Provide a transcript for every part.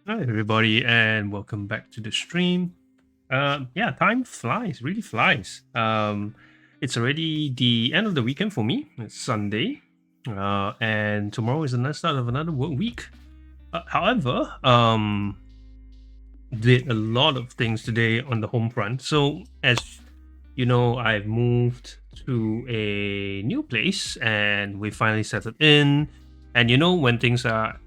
Hi, everybody, and welcome back to the stream. Yeah, time flies, really flies. It's already the end of the weekend for me. It's Sunday, and tomorrow is the start of another work week. However, did a lot of things today on the home front. So, as you know, I've moved to a new place, and we finally settled in. And when things are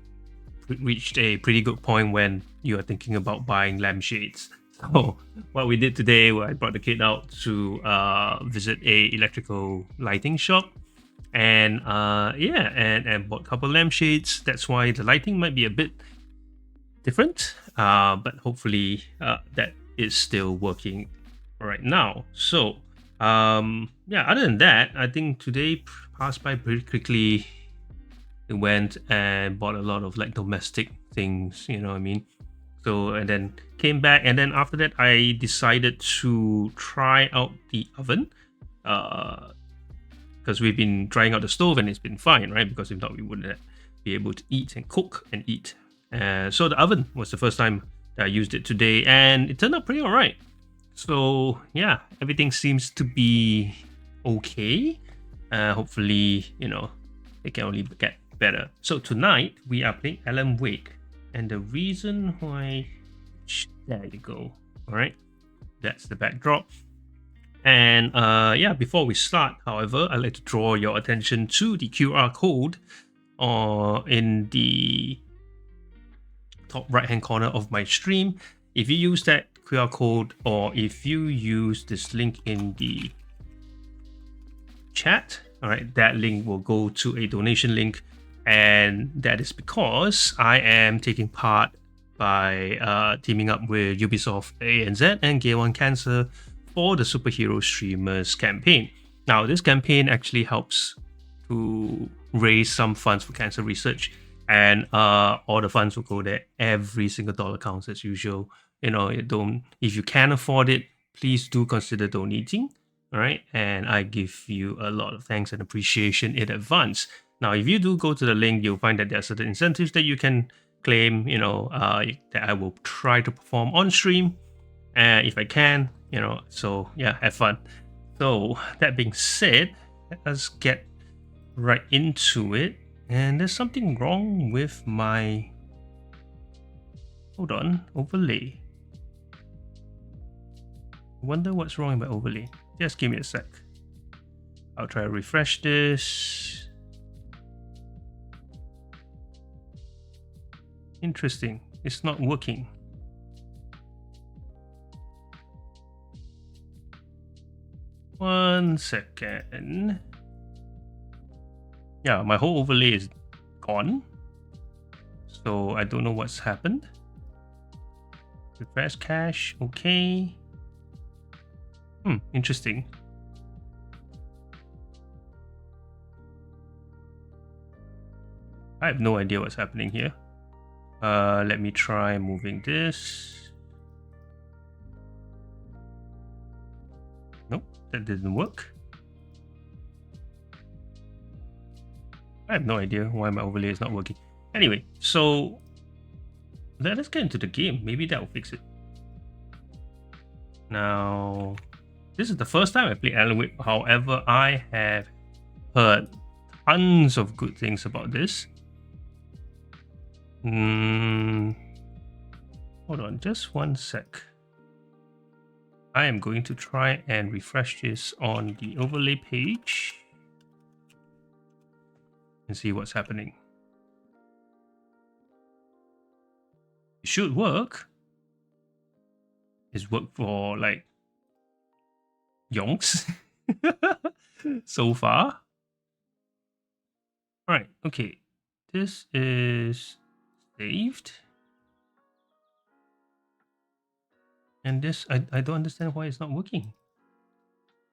reached a pretty good point when you are thinking about buying lampshades. So what we did today, I brought the kid out to visit a electrical lighting shop, and and bought a couple lampshades. That's why the lighting might be a bit different, but hopefully that is still working right now. So yeah, other than that, I think today passed by pretty quickly. Went and bought a lot of like domestic things, you know what I mean? So, and then came back, and then after that, I decided to try out the oven. Because we've been trying out the stove and it's been fine, right? Because if not, we wouldn't be able to eat and cook and eat. So the oven was the first time that I used it today, and it turned out pretty alright. So yeah, everything seems to be okay. Hopefully, it can only get better. So tonight we are playing Alan Wake, and the reason why, there you go. All right, that's the backdrop. And yeah, before we start, however, I'd like to draw your attention to the QR code in the top right hand corner of my stream. If you use that QR code, or if you use this link in the chat, all right, that link will go to a donation link, and that is because I am taking part by teaming up with Ubisoft ANZ and Gear One Cancer for the Superhero Streamers campaign. Now, this campaign actually helps to raise some funds for cancer research, and all the funds will go there. Every single dollar counts as usual. If you can afford it, please do consider donating. All right, and I give you a lot of thanks and appreciation in advance. Now, if you do go to the link, you'll find that there are certain incentives that you can claim. That I will try to perform on stream, if I can. So yeah, have fun. So that being said, let us get right into it. And there's something wrong with my overlay. I wonder what's wrong with my overlay. Just give me a sec. I'll try to refresh this. Interesting. It's not working. One second. Yeah, my whole overlay is gone. So I don't know what's happened. Refresh cache. Okay. Interesting. I have no idea what's happening here. Let me try moving this. Nope, that didn't work. I have no idea why my overlay is not working. Anyway, so let us get into the game. Maybe that will fix it. Now, this is the first time I played Alan Wake. However, I have heard tons of good things about this. Hold on, just one sec. I am going to try and refresh this on the overlay page and see what's happening. It should work. It's worked for like yonks so far. All right, okay. This is saved. And this, I don't understand why it's not working.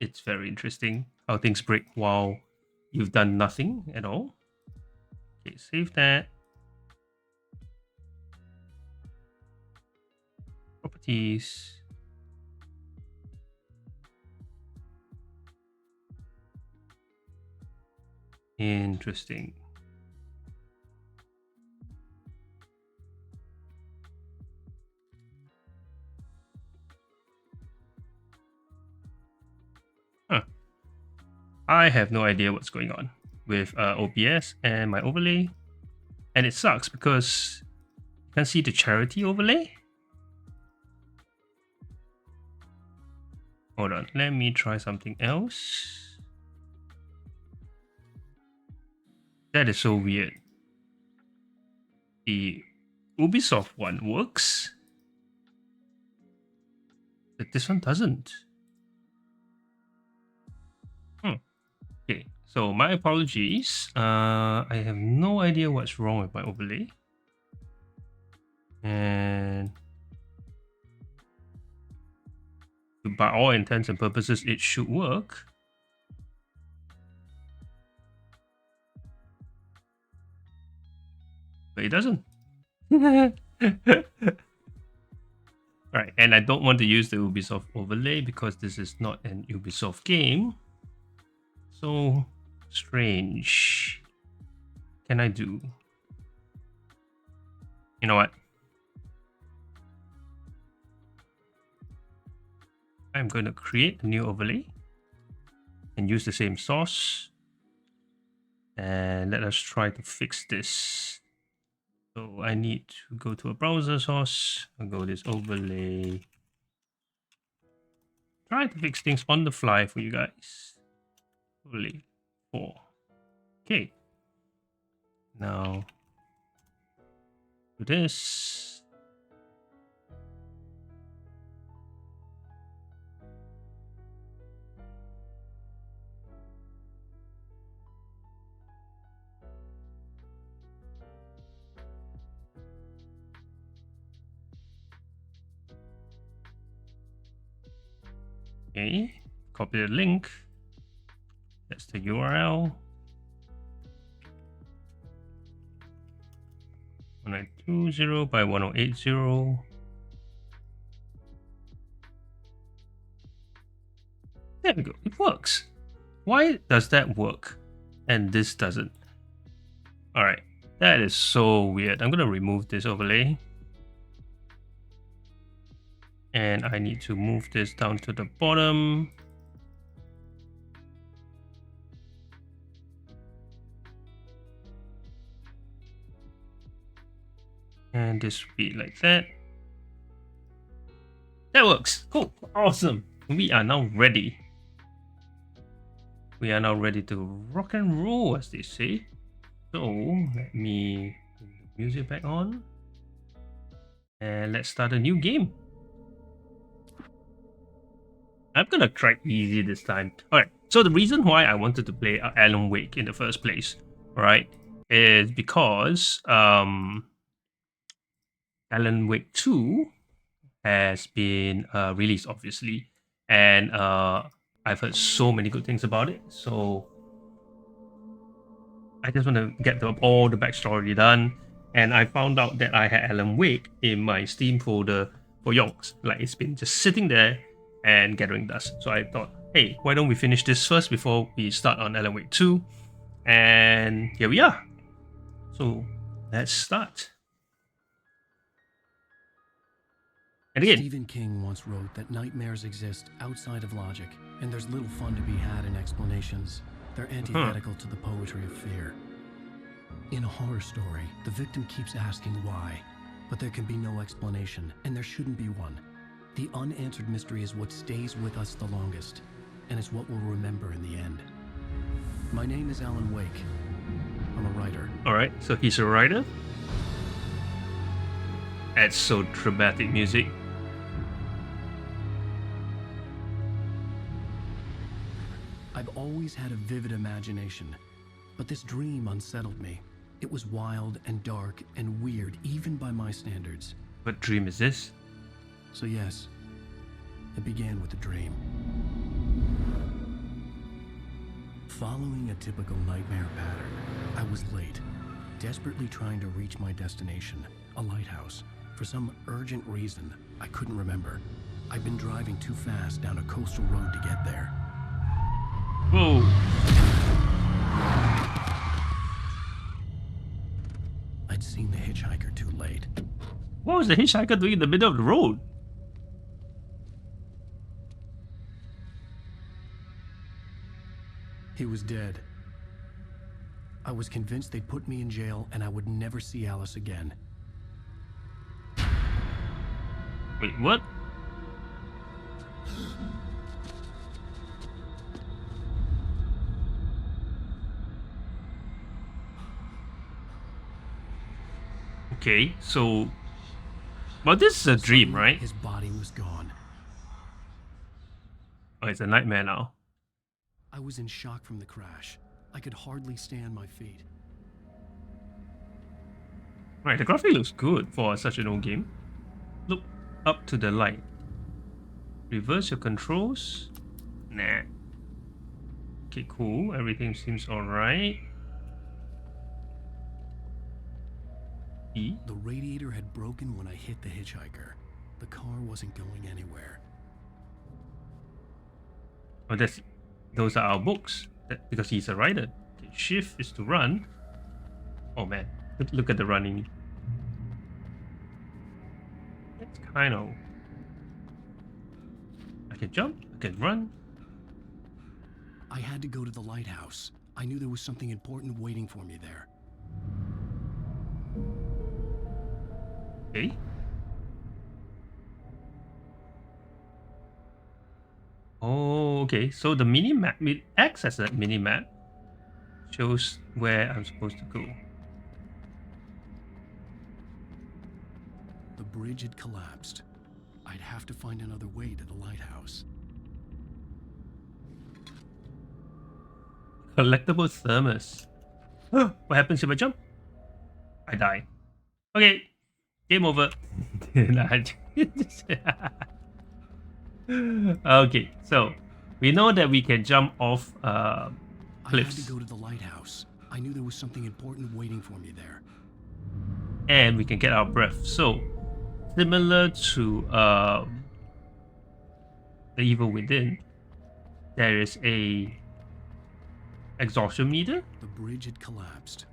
It's very interesting how things break while you've done nothing at all. Okay, save that. Properties. Interesting. I have no idea what's going on with OBS and my overlay. And it sucks because you can see the charity overlay. Hold on, let me try something else. That is so weird. The Ubisoft one works, but this one doesn't. Okay, so my apologies. I have no idea what's wrong with my overlay. And by all intents and purposes, it should work. But it doesn't. Right, and I don't want to use the Ubisoft overlay because this is not an Ubisoft game. So strange. Can I do? You know what? I'm going to create a new overlay and use the same source. And let us try to fix this. So I need to go to a browser source. I'll go this overlay. Try to fix things on the fly for you guys. Overlay 4. Okay. Now do this. Okay, copy the link. That's the URL. 1920 by 1080. There we go. It works. Why does that work and this doesn't? All right, that is so weird. I'm gonna remove this overlay. And I need to move this down to the bottom. And this will be like that. That works. Cool. Awesome. We are now ready. We are now ready to rock and roll, as they say. So let me put the music back on. And let's start a new game. I'm gonna try easy this time. Alright, so the reason why I wanted to play Alan Wake in the first place, right, is because Alan Wake 2 has been released, obviously, and I've heard so many good things about it, so I just want to get all the backstory done. And I found out that I had Alan Wake in my Steam folder for yonks. Like, it's been just sitting there and gathering dust. So I thought, hey, why don't we finish this first before we start on Alan Wake 2? And here we are. So let's start. And again, Stephen King once wrote that nightmares exist outside of logic, and there's little fun to be had in explanations. They're antithetical to the poetry of fear. In a horror story, the victim keeps asking why, but there can be no explanation, and there shouldn't be one. The unanswered mystery is what stays with us the longest, and is what we'll remember in the end. My name is Alan Wake. I'm a writer. Alright, so he's a writer. That's so dramatic music. I've always had a vivid imagination, but this dream unsettled me. It was wild and dark and weird, even by my standards. What dream is this? So yes, it began with a dream. Following a typical nightmare pattern, I was late, desperately trying to reach my destination, a lighthouse. For some urgent reason, I couldn't remember. I'd been driving too fast down a coastal road to get there. Whoa. I'd seen the hitchhiker too late. What was the hitchhiker doing in the middle of the road? He was dead. I was convinced they'd put me in jail and I would never see Alice again. Wait, what? Okay, so... Well, this is a dream, Suddenly, right? His body was gone. Oh, it's a nightmare now. I was in shock from the crash. I could hardly stay on my feet. Right, the graphic looks good for such an old game. Look up to the light. Reverse your controls? Nah. Okay, cool. Everything seems alright. E? The radiator had broken when I hit the hitchhiker. The car wasn't going anywhere. Oh, those are our books. Because he's a rider. Okay, shift is to run. Oh man, look at the running. It's kind of... I can jump, I can run. I had to go to the lighthouse. I knew there was something important waiting for me there. Okay. Oh, okay. So the mini map, it acts as a mini map. Shows where I'm supposed to go. The bridge had collapsed. I'd have to find another way to the lighthouse. Collectible thermos. What happens if I jump? I die. Okay. Game over. Okay, so we know that we can jump off I had cliffs, to go to the lighthouse. I knew there was something important waiting for me there. and we can get our breath. So similar to the Evil Within, there is a exhaustion meter. The bridge had collapsed.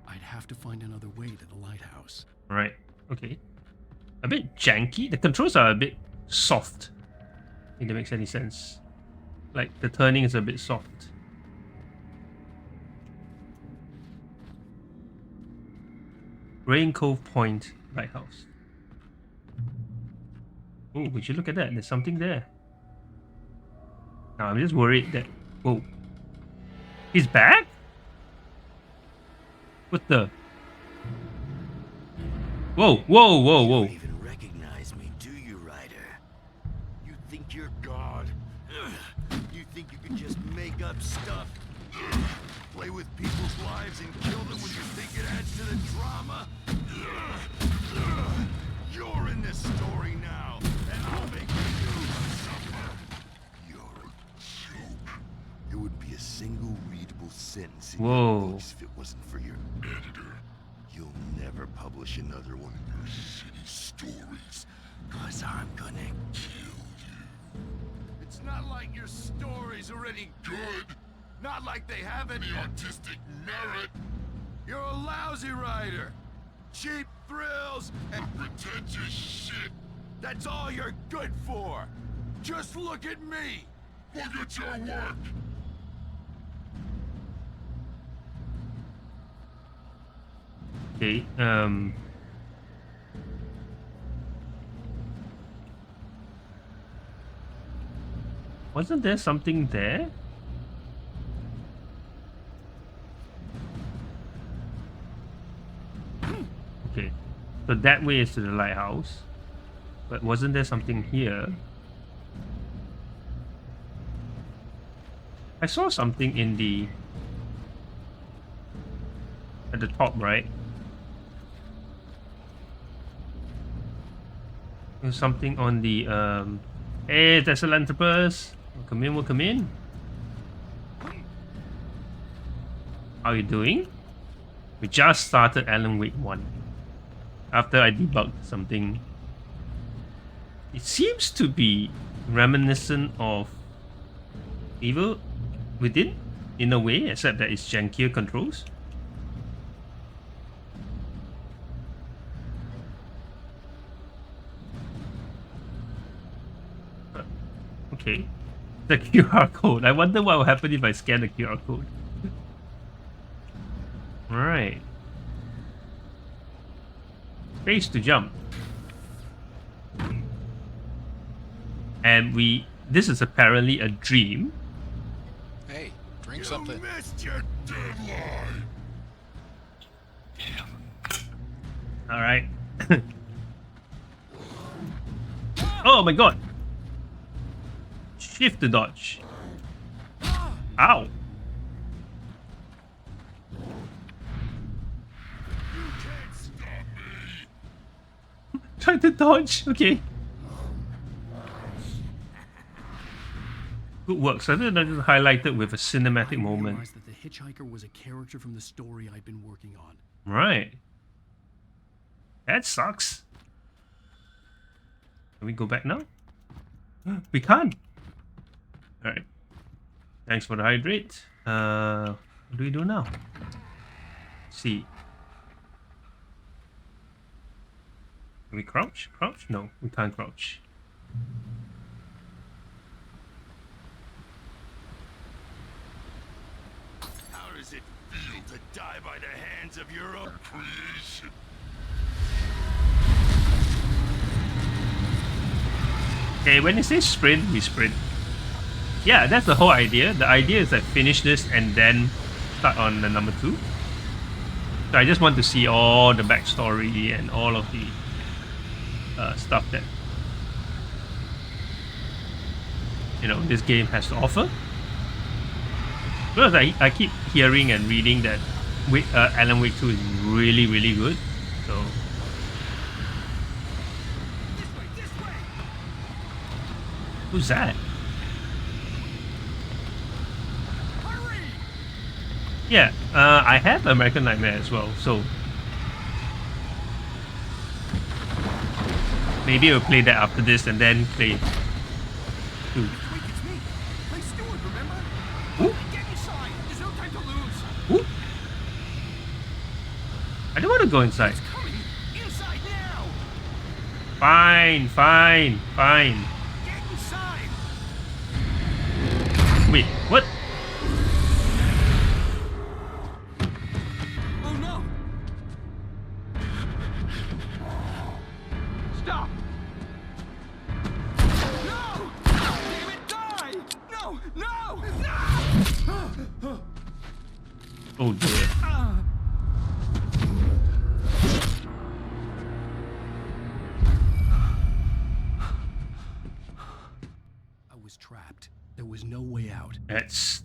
I'd have to find another way to the lighthouse. Right. Okay. A bit janky. The controls are a bit soft. I think that makes any sense. Like the turning is a bit soft. Rain Cove Point Lighthouse. Oh, would you look at that? There's something there. Now I'm just worried that... Whoa. He's back? What the... Whoa, whoa, whoa, You whoa. don't even recognize me, do you, Ryder? You think you're God? You think you can just make up stuff? Play with people's lives and kill them when you think it adds to the drama? You're in this story now, and I'll make you suffer. You're a joke. There would be a single readable sentence in Whoa. your books if it wasn't for your editor. You'll never publish another one of your shitty stories, cause I'm gonna kill you. It's not like your stories are any good. Not like they have any artistic merit. You're a lousy writer. Cheap thrills and pretentious shit. That's all you're good for. Just look at me. Look at your work. Okay, wasn't there something there? Okay, so that way is to the lighthouse. But wasn't there something here? I saw something in the... at the top, right? There's something on the hey, Thessalantropus. Welcome in, welcome in. How are you doing? We just started Alan Wake 1. After I debugged something. It seems to be reminiscent of Evil Within in a way, except that it's jankier controls. Okay. The QR code. I wonder what will happen if I scan the QR code. Alright. Space to jump. And this is apparently a dream. Hey, drink something. You missed your deadline. Alright. Oh my god! Shift to dodge. Ow! You can't stop me. Trying to dodge. Okay. Good work. So then I just highlighted with a cinematic I moment. realized that the hitchhiker was a character from the story I'd been working on. Right. That sucks. Can we go back now? We can't. Alright. Thanks for the hydrate. What do we do now? See. Can we crouch? Crouch? No, we can't crouch. How does it feel to die by the hands of your own creation? Okay, when it says sprint, we sprint. Yeah, that's the whole idea. The idea is that finish this and then start on the number 2. So I just want to see all the backstory and all of the stuff that this game has to offer. Because I keep hearing and reading that Alan Wake 2 is really, really good. So who's that? Yeah, I have American Nightmare as well, so maybe I'll play that after this and then play 2. Wait, it's me. Play Stewart, remember? Ooh. Get inside. There's no time to lose. Ooh. I don't want to go inside. It's coming. Inside now. Fine. Get inside. Wait, what? Oh no. Stop. No. Damn it, die. No. Oh dear. I was trapped. There was no way out. That's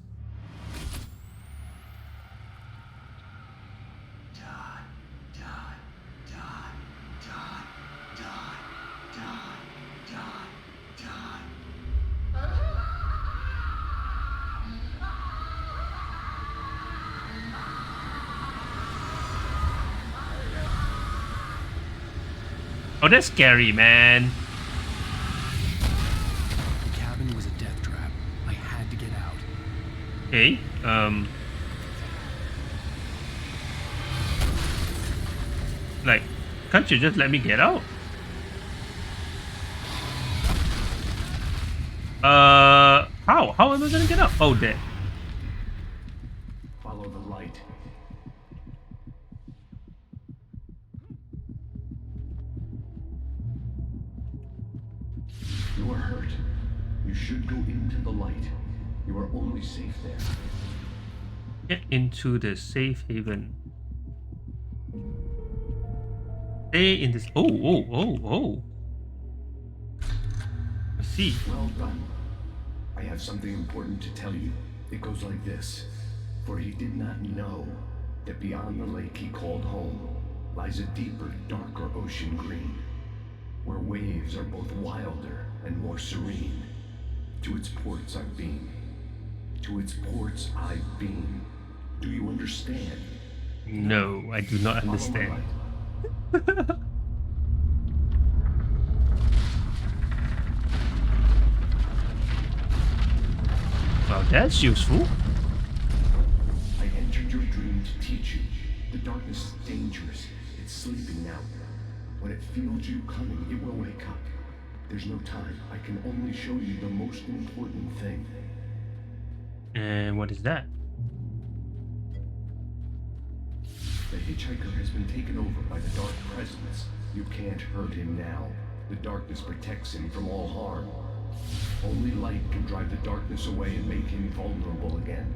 oh, that's scary, man. The cabin was a death trap. I had to get out. Okay. Like, can't you just let me get out? How? How am I gonna get out? Oh, there. Follow the light. You are hurt. You should go into the light. You are only safe there. Get into the safe haven. Stay in this. Oh. I see. Well done. I have something important to tell you. It goes like this. For he did not know that beyond the lake he called home lies a deeper, darker ocean green, where waves are both wilder and more serene. To its ports I've been. To its ports I've been. Do you understand? No, I do not Follow the understand. light. Well, that's useful. I entered your dream to teach you. The darkness is dangerous. It's sleeping now. When it feels you coming, it will wake up. There's no time. I can only show you the most important thing. And what is that? The hitchhiker has been taken over by the dark presence. You can't hurt him now. The darkness protects him from all harm. Only light can drive the darkness away and make him vulnerable again.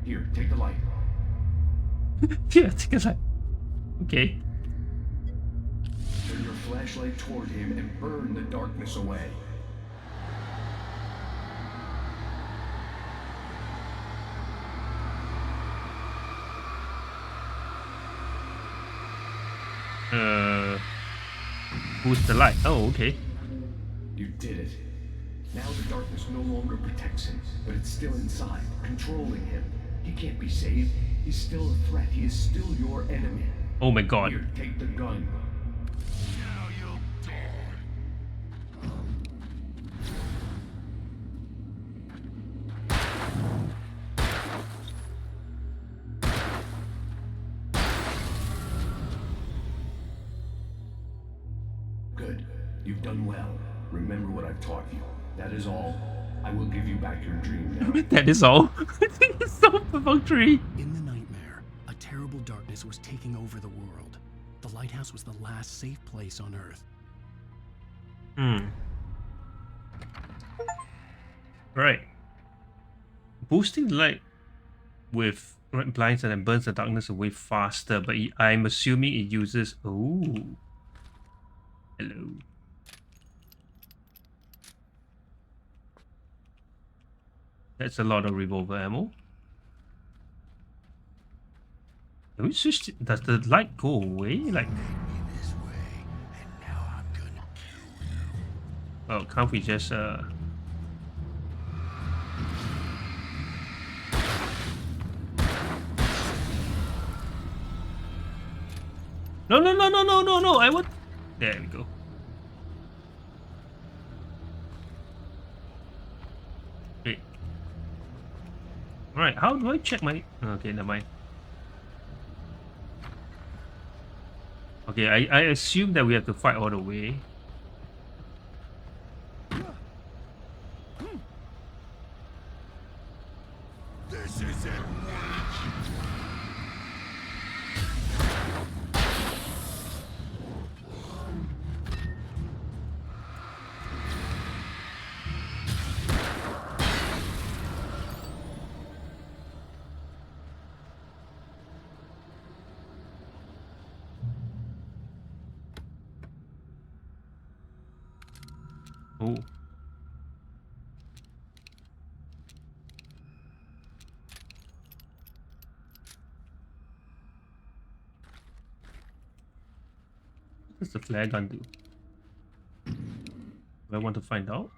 Here, take the light. Yeah, take a look. Okay. Turn your flashlight toward him and burn the darkness away. Who's the light? Oh, okay. You did it. Now the darkness no longer protects him, but it's still inside, controlling him. He can't be saved. He's still a threat. He is still your enemy. Oh my god. Here, take the gun. Now you'll die. Good. You've done well. Remember what I've taught you. That is all. I will give you back your dream now. That is all. It's so perfunctory. In the nightmare, a terrible darkness was taking over the world. The lighthouse was the last safe place on Earth. Right. Boosting light with blinds and then burns the darkness away faster, but I'm assuming it uses... Oh. Hello. That's a lot of revolver ammo. Can we switch? Does the light go away? Like, This way, and now I'm gonna kill you. oh, can't we just No, no, no, no, no, no, no! I want. There we go. Wait. Alright, how do I check my... Okay, never mind. Okay, I assume that we have to fight all the way. This is it, Oh. What does the flare gun do? Do I want to find out?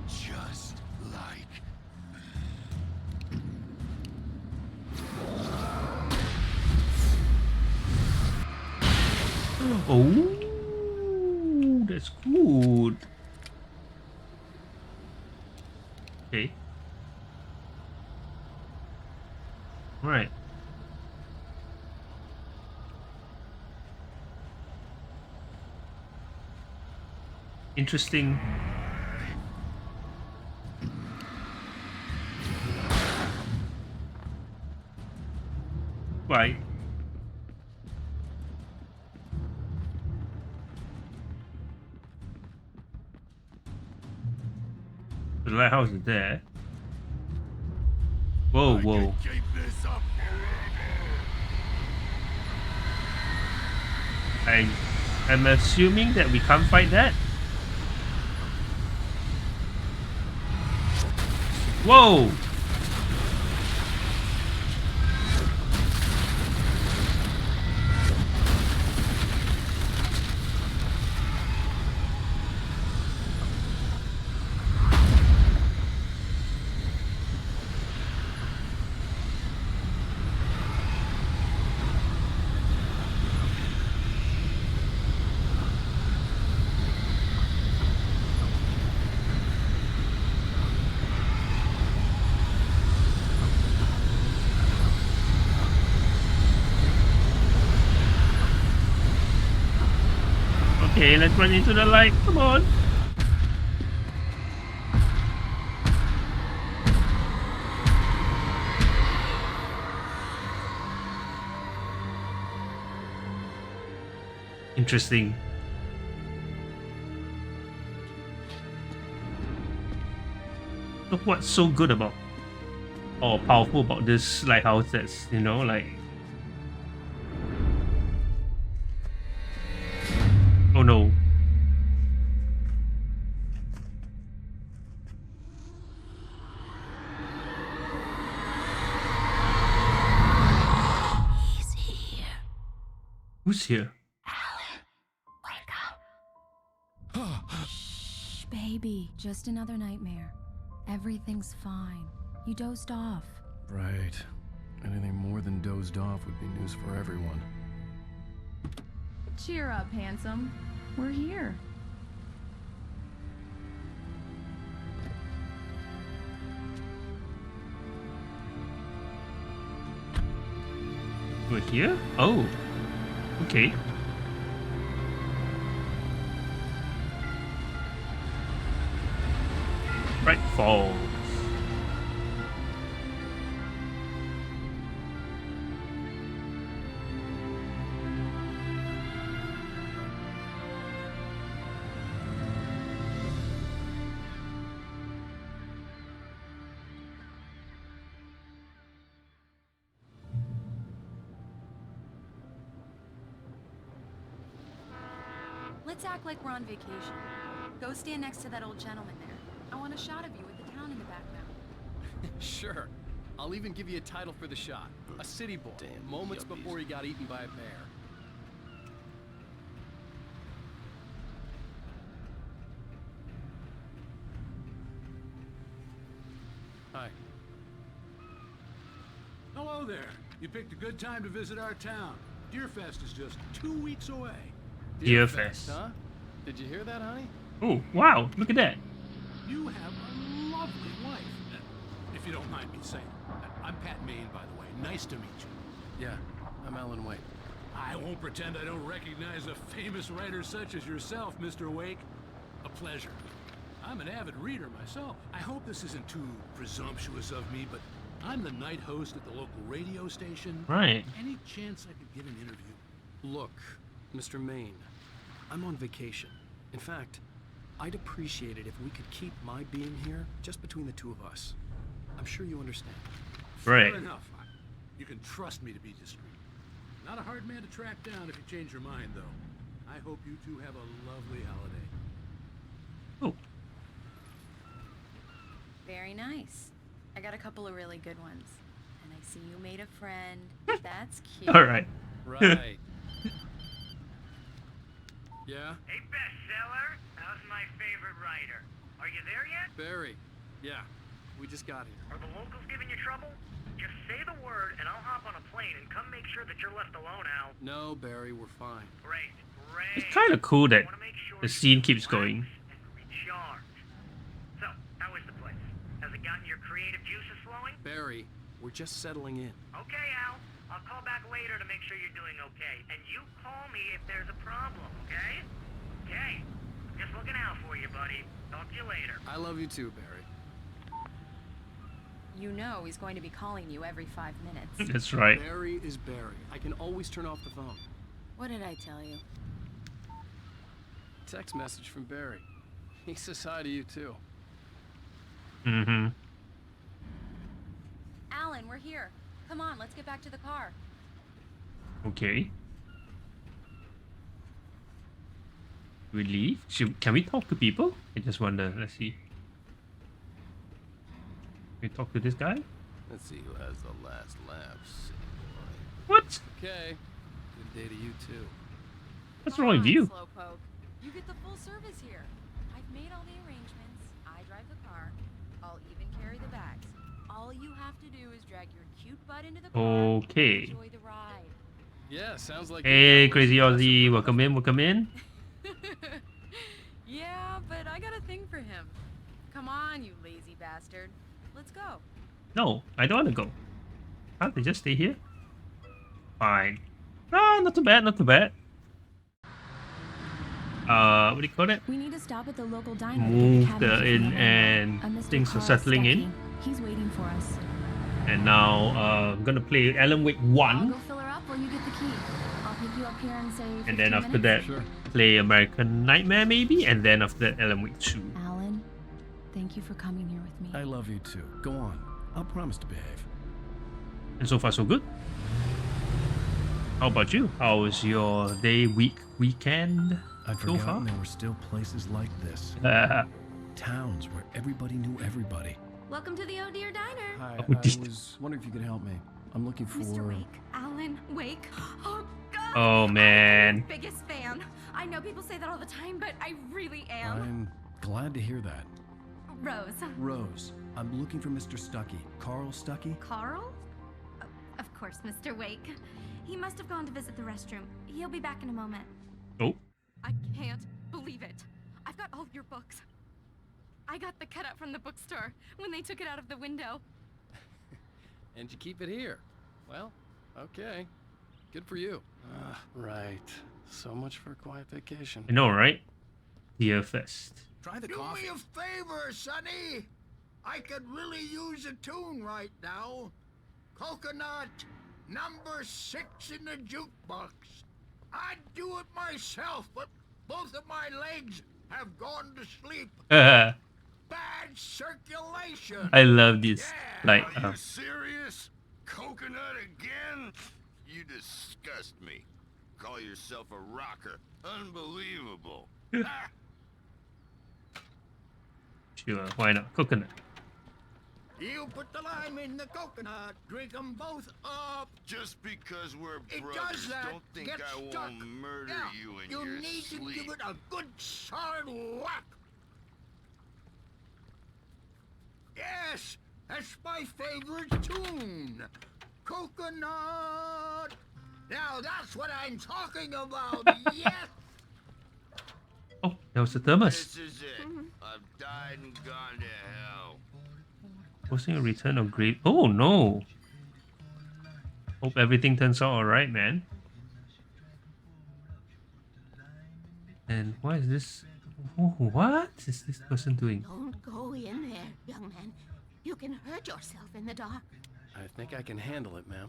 just like Oh, that's good. Okay. Right. Interesting. Right. The lighthouse is there. Whoa, whoa. keep this up forever. I'm assuming that we can't fight that. Whoa! Okay, let's run into the light. Come on. Interesting. So what's so good about or powerful about this lighthouse that's, you know, like... Oh no. He's here. Who's here? Shh, baby. Just another nightmare. Everything's fine. You dozed off. Right. Anything more than dozed off would be news for everyone. Cheer up, handsome. We're here. We're here? Oh. Okay. Bright Falls. Let's act like we're on vacation. Go stand next to that old gentleman there. I want a shot of you with the town in the background. Sure. I'll even give you a title for the shot. A city boy. Damn Moments yuppies. before he got eaten by a bear. Hi. Hello there. You picked a good time to visit our town. Deerfest is just 2 weeks away. Deerfest. Huh? Did you hear that, honey? Oh, wow. Look at that. You have a lovely wife. If you don't mind me saying. I'm Pat Maine, by the way. Nice to meet you. Yeah, I'm Alan Wake. I won't pretend I don't recognize a famous writer such as yourself, Mr. Wake. A pleasure. I'm an avid reader myself. I hope this isn't too presumptuous of me, but I'm the night host at the local radio station. Right. Any chance I could get an interview? Look, Mr. Maine, I'm on vacation. In fact, I'd appreciate it if we could keep my being here just between the two of us. I'm sure you understand. Right. Fair enough. You can trust me to be discreet. Not a hard man to track down if you change your mind, though. I hope you two have a lovely holiday. Oh. Very nice. I got a couple of really good ones. And I see you made a friend. That's cute. All right. Right. Yeah? Hey, bestseller, how's my favorite writer? Are you there yet? Barry. Yeah. We just got here. Are the locals giving you trouble? Just say the word and I'll hop on a plane and come make sure that you're left alone, Al. No, Barry, we're fine. Great, It's great. kind of cool that I wanna make sure the you scene keeps relax going. and recharge. So, how is the place? Has it gotten your creative juices flowing? Barry, we're just settling in. Okay, Al. I'll call back later to make sure you're doing okay. And you call me if there's a problem, okay? Okay. Just looking out for you, buddy. Talk to you later. I love you too, Barry. You know he's going to be calling you every 5 minutes. That's right. Barry is Barry. I can always turn off the phone. What did I tell you? Text message from Barry. He says hi to you too. Mm-hmm. Alan, we're here. Come on, let's get back to the car. Okay. We leave? Can we talk to people? I just wonder. Let's see. Can we talk to this guy? Let's see who has the last laugh, city boy. What? Okay. Good day to you too. What's Come wrong with on, you? Slowpoke. You get the full service here. I've made all the arrangements. I drive the car. I'll even carry the bags. All you have to do is drag your cute butt into the car. Okay. And enjoy the ride. Yeah, sounds like Hey, you're Crazy always Aussie. impressive. Welcome in, welcome in. Yeah, but I got a thing for him. Come on, you lazy bastard. Let's go. No, I don't want to go. Can't they just stay here? Fine. Ah, not too bad, not too bad. what do you call it? We need to stop at the local diner. Move to get the cabbage in from the and handler. Mr. things are Carl settling in. Stuckey. He's waiting for us. And now I'm gonna play Alan Wake I'll 1. go fill her up while you get the key. I'll pick you up here and say. And then 15 after that, minutes. play American Nightmare maybe. And then after that, Alan Wake 2. Alan, thank you for coming here with me. I love you too. Go on. I'll promise to behave. And so far so good. How about you? How was your day, week, weekend I'd so far? forgotten there were still places like this. Towns where everybody knew everybody. Welcome to the Oh Dear Diner. Hi, Oh, I dear. was wondering if you could help me. I'm looking for... Mr. Wake. Alan Wake. Oh, God. Oh, man. I'm your biggest fan. I know people say that all the time, but I really am. I'm glad to hear that. Rose. Rose, I'm looking for Mr. Stuckey. Carl Stuckey? Carl? Of course, Mr. Wake. He must have gone to visit the restroom. He'll be back in a moment. Oh, I can't believe it. I've got all your books. I got the cutout from the bookstore when they took it out of the window. And you keep it here. Well, okay. Good for you. Right. So much for a quiet vacation. I know, right? Dear Fest. Try the Do coffee. me a favor, Sonny. I could really use a tune right now. Coconut, number 6 in the jukebox. I'd do it myself, but both of my legs have gone to sleep. I Bad circulation. love this. Yeah. Like, Are you serious? Coconut again? You disgust me. Call yourself a rocker. Unbelievable. Ah. sure, why not? Coconut. You put the lime in the coconut, drink them both up. Just because we're brothers, don't think I won't murder you in your sleep. You need to give it a good solid whack. Yes, that's my favorite tune. Coconut. Now that's what I'm talking about, yes. Oh, that was the thermos. This is it. I've died and gone to hell. Posting a return of great. Oh no. Hope everything turns out alright, man. And what is this? Oh, what is this person doing? Don't go in there, young man. You can hurt yourself in the dark. I think I can handle it, ma'am.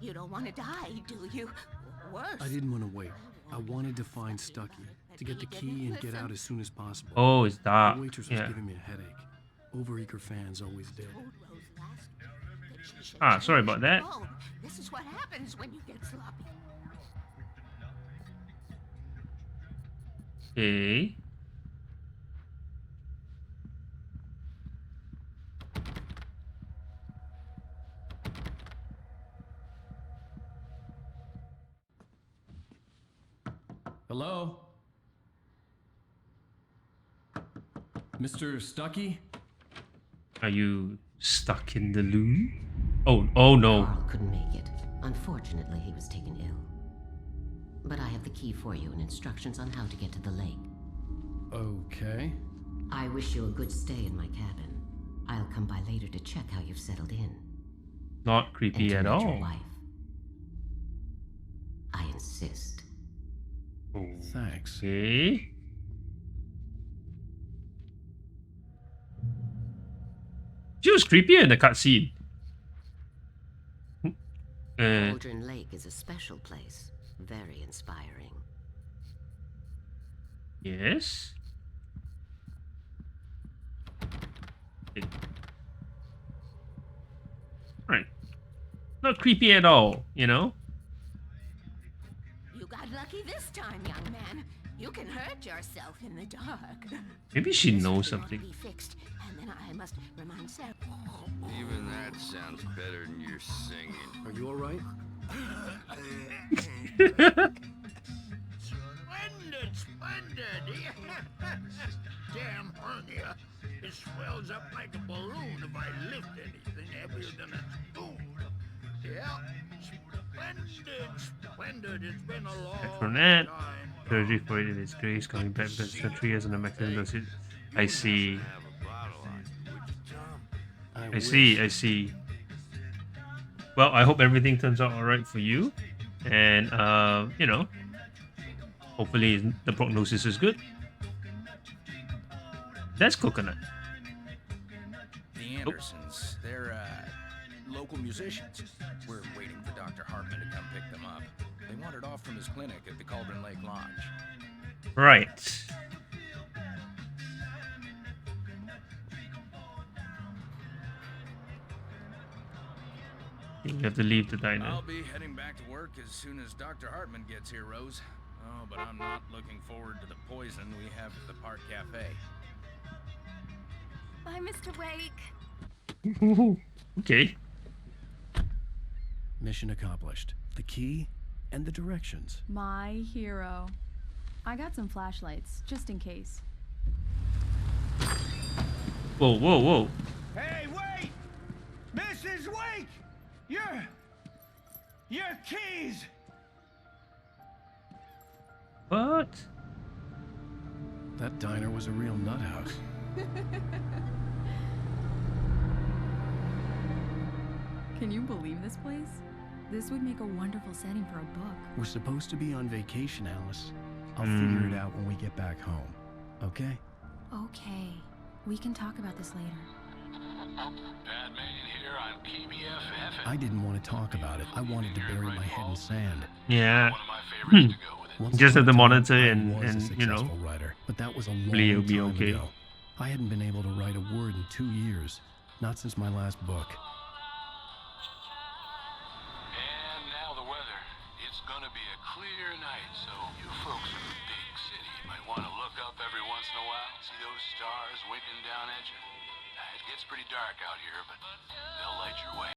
You don't want to die, do you? Worse. I didn't want to wait. I wanted to find Stuckey, to get the key and get out as soon as possible. Oh, it's dark. The waitress was Yeah. giving me a headache. Overeager fans always did. Told Rose last week that she should Ah, tell sorry you about that. alone. This is what happens when you get sloppy. Okay. Hello? Mr. Stuckey? Are you stuck in the loo? Oh no. Carl couldn't make it. Unfortunately, he was taken ill. But I have the key for you and instructions on how to get to the lake. Okay. I wish you a good stay in my cabin. I'll come by later to check how you've settled in. Not And creepy to at meet your all. wife. I insist. Thanks. Okay. She was creepier in the cutscene. Cauldron Lake is a special place. Very inspiring. Yes. Okay. Right. Not creepy at all, you know? You got lucky this time, young man. You can hurt yourself in the dark. Maybe she This knows will not something. Be fixed, and then I must remind Sarah. Even that sounds better than your singing. Are you alright? Splendid! Damn hernia. It swells up like a balloon if I lift anything heavier than a spoon. Yeah, splendid. It's been a long From that, time. surgery for it in its grace, coming back because 3 years and the mechanism does it. I see. I see. Well, I hope everything turns out alright for you. And, you know, Hopefully the prognosis is good. That's coconut. The Andersons, they're local musicians. We're waiting for Dr. Hartman to come pick them up. They wandered off from his clinic at the Cauldron Lake Lodge. Right. You have to leave the diner. I'll be heading back to work as soon as Dr. Hartman gets here, Rose. Oh, but I'm not looking forward to the poison we have at the Park Cafe. Bye, Mr. Wake. Okay. Mission accomplished. The key and the directions. My hero. I got some flashlights, just in case. Whoa, whoa, whoa. Hey, wait! Mrs. Wake! Your keys! What? That diner was a real nut house. Can you believe this place? This would make a wonderful setting for a book. We're supposed to be on vacation, Alice. I'll figure it out when we get back home. Okay? Okay. We can talk about this later. Batman here on KBFF. I didn't want to talk about it. I wanted to bury my head in sand. Yeah. One of my favorites to go with it. Once Just have the upon a time, monitor I and was a you know, successful writer, but that was a hopefully it'll long be time okay. ago. I hadn't been able to write a word in 2 years, not since my last book. And now the weather. It's gonna be a clear night, so you folks in the big city might want to look up every once in a while, see those stars winking down at you. It gets pretty dark out here, but they'll light your way.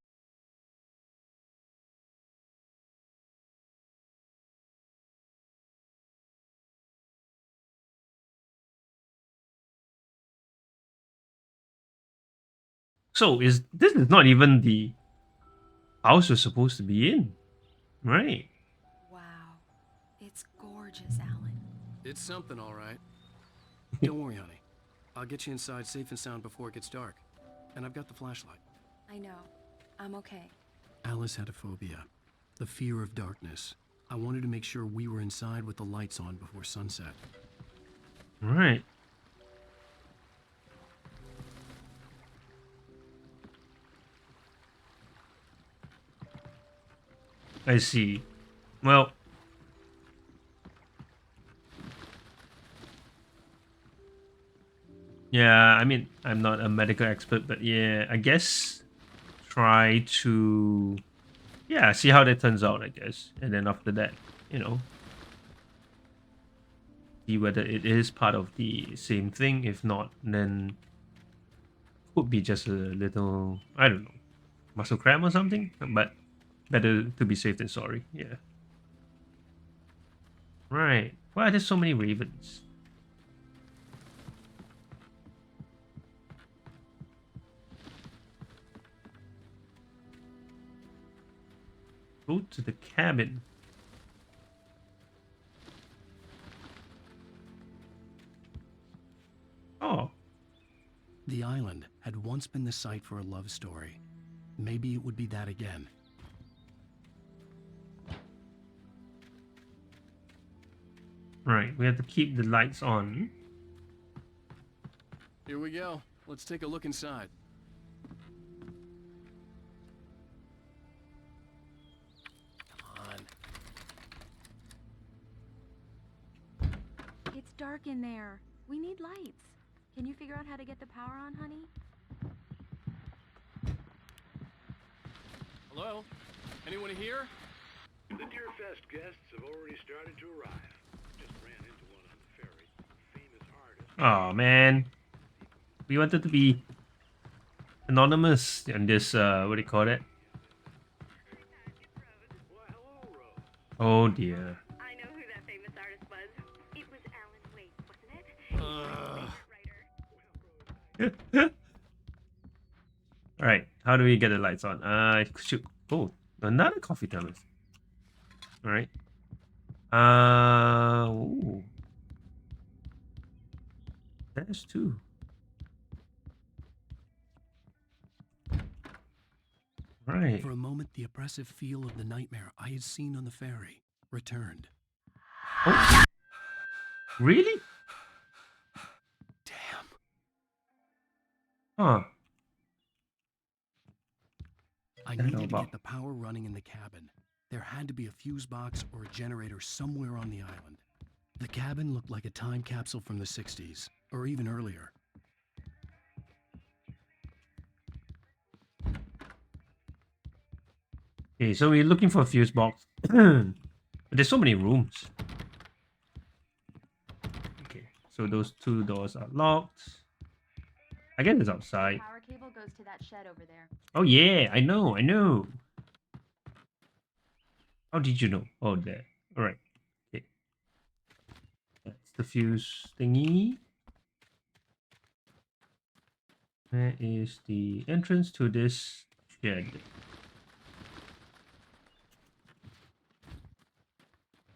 So this is not even the house you're supposed to be in, right? Wow. It's gorgeous, Alan. It's something, all right. Don't worry, honey. I'll get you inside safe and sound before it gets dark. And I've got the flashlight. I know. I'm okay. Alice had a phobia, the fear of darkness. I wanted to make sure we were inside with the lights on before sunset. Right. I see. Well, yeah, I mean, I'm not a medical expert, but yeah, I guess try to, yeah, see how that turns out, I guess. And then after that, you know, see whether it is part of the same thing. If not, then could be just a little, I don't know, muscle cramp or something. But better to be safe than sorry. Yeah. Right. Why are there so many ravens? Go to the cabin. Oh. The island had once been the site for a love story. Maybe it would be that again. Right, we have to keep the lights on. Here we go. Let's take a look inside. Come on. It's dark in there. We need lights. Can you figure out how to get the power on, honey? Hello? Anyone here? The Deerfest guests have already started to arrive. Just ran into one on the ferry. Famous artist. Oh man. We wanted to be anonymous in this what do you call it? Oh dear. I know who that famous artist was. It was Alan Wake, wasn't it? Alright, how do we get the lights on? Shoot. Oh, another coffee thermos. Alright. Ooh. There's two. Right. For a moment, the oppressive feel of the nightmare I had seen on the ferry returned. Oh. Really? Damn. Huh. I don't know needed to about. get the power running in the cabin. There had to be a fuse box or a generator somewhere on the island. The cabin looked like a time capsule from the 60s, or even earlier. Okay, so we're looking for a fuse box. But there's so many rooms. Okay, so those two doors are locked. I guess it's outside. Power cable goes to that shed over there. Oh yeah, I know. How did you know? Oh, there. All right. Okay. That's the fuse thingy. Where is the entrance to this shed?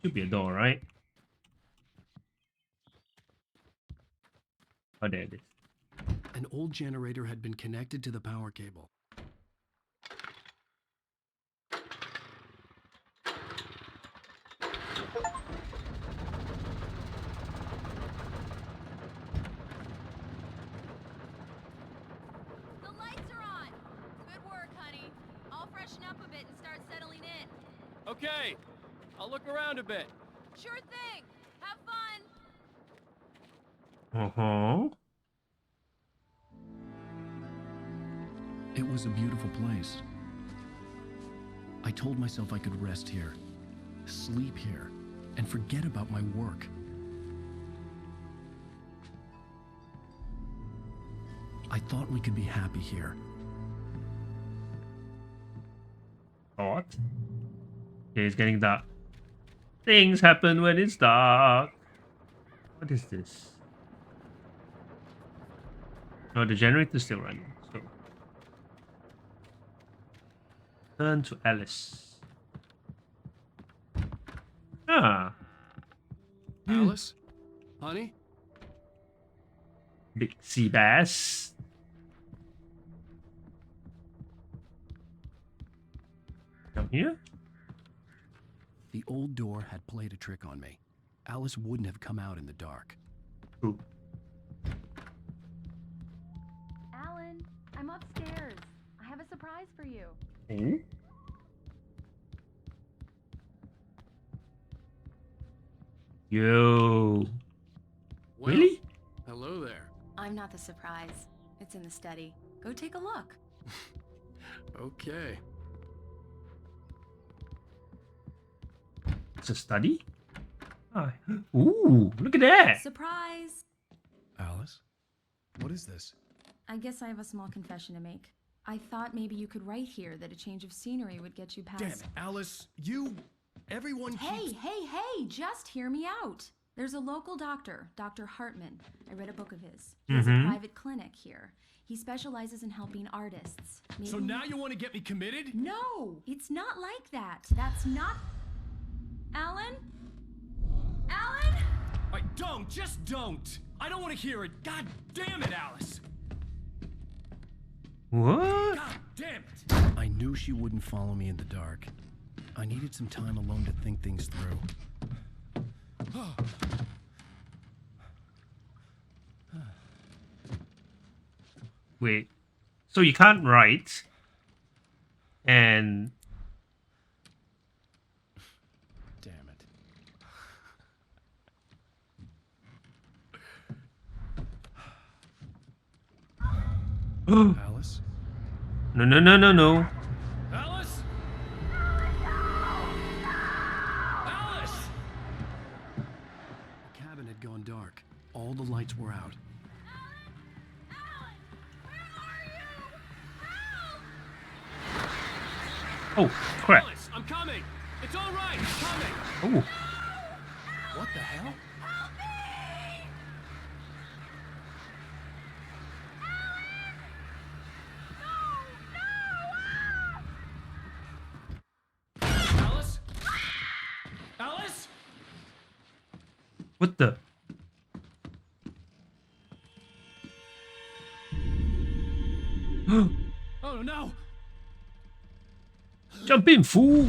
Should be a door, right? Oh, there it is. An old generator had been connected to the power cable. The lights are on. Good work, honey. I'll freshen up a bit and start settling in. Okay, I'll look around a bit. Sure thing. Have fun. Uh-huh. It was a beautiful place. I told myself I could rest here, sleep here, and forget about my work. I thought we could be happy here. What? Okay, it's getting dark. Things happen when it's dark. What is this? Oh, the generator's still running. So turn to Alice. Ah, Alice? Honey? big sea bass. Down here? The old door had played a trick on me. Alice wouldn't have come out in the dark. Ooh. Alan, I'm upstairs. I have a surprise for you. Hmm? Yo. Well, Really? Hello there. I'm not the surprise. It's in the study. Go take a look. Okay. It's a study? Ah. Ooh, look at that. Surprise! Alice? What is this? I guess I have a small confession to make. I thought maybe you could write here that a change of scenery would get you past. Damn it, Alice, everyone keeps... Hey, just hear me out. There's a local doctor, Dr. Hartman. I read a book of his. He has a private clinic here. He specializes in helping artists. So now you want to get me committed? No, it's not like that. That's not... Alan? Alan? Just don't! I don't want to hear it! God damn it, Alice! What? God damn it! I knew she wouldn't follow me in the dark. I needed some time alone to think things through. Wait. So you can't write and Damn it. Alice? No. Alice? Alice! The cabin had gone dark. All the lights were out. oh crap. Alice, I'm coming! It's all right, I'm coming! Oh, What the hell? Alice? Alice? what the? Oh no! Jump in, fool!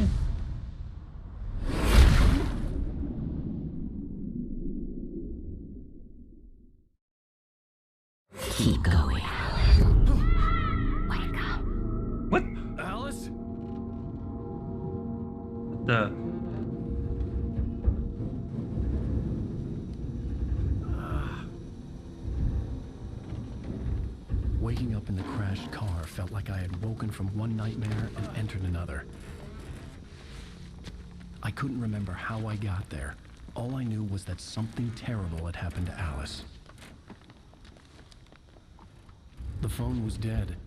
Keep going. Wake up. What Alice? the? Waking up in the crashed car felt like I had woken from one nightmare and entered another. I couldn't remember how I got there. All I knew was that something terrible had happened to Alice. The phone was dead.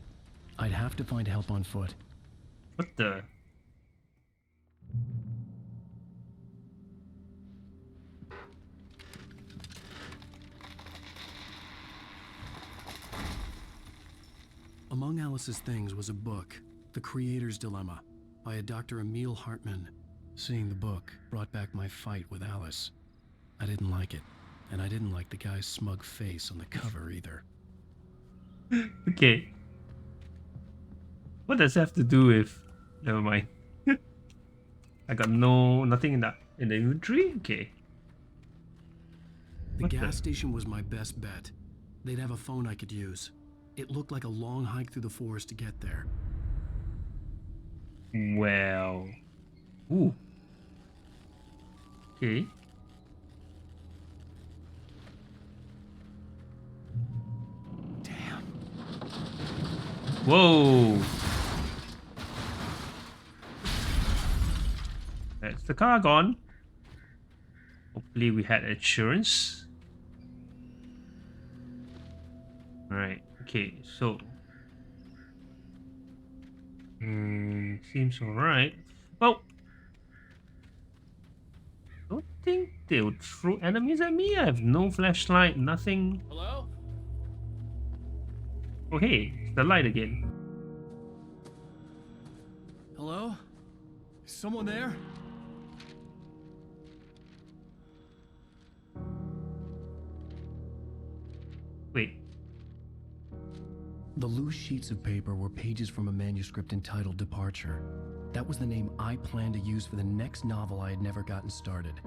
I'd have to find help on foot. What the? Among Alice's things was a book, The Creator's Dilemma, by a Dr. Emil Hartman. Seeing the book brought back my fight with Alice. I didn't like it, and I didn't like the guy's smug face on the cover either. Okay. What does that have to do with? Never mind. I got nothing in the inventory. Okay. The What gas station was my best bet. They'd have a phone I could use. It looked like a long hike through the forest to get there. Well. Ooh. Okay. Damn. Whoa. That's the car gone. Hopefully we had insurance. Alright, okay, so seems alright. Well, don't think they would throw enemies at me. I have no flashlight, nothing. Hello? Oh hey, it's the light again. Hello? Is someone there? Wait. The loose sheets of paper were pages from a manuscript entitled Departure. That was the name I planned to use for the next novel I had never gotten started.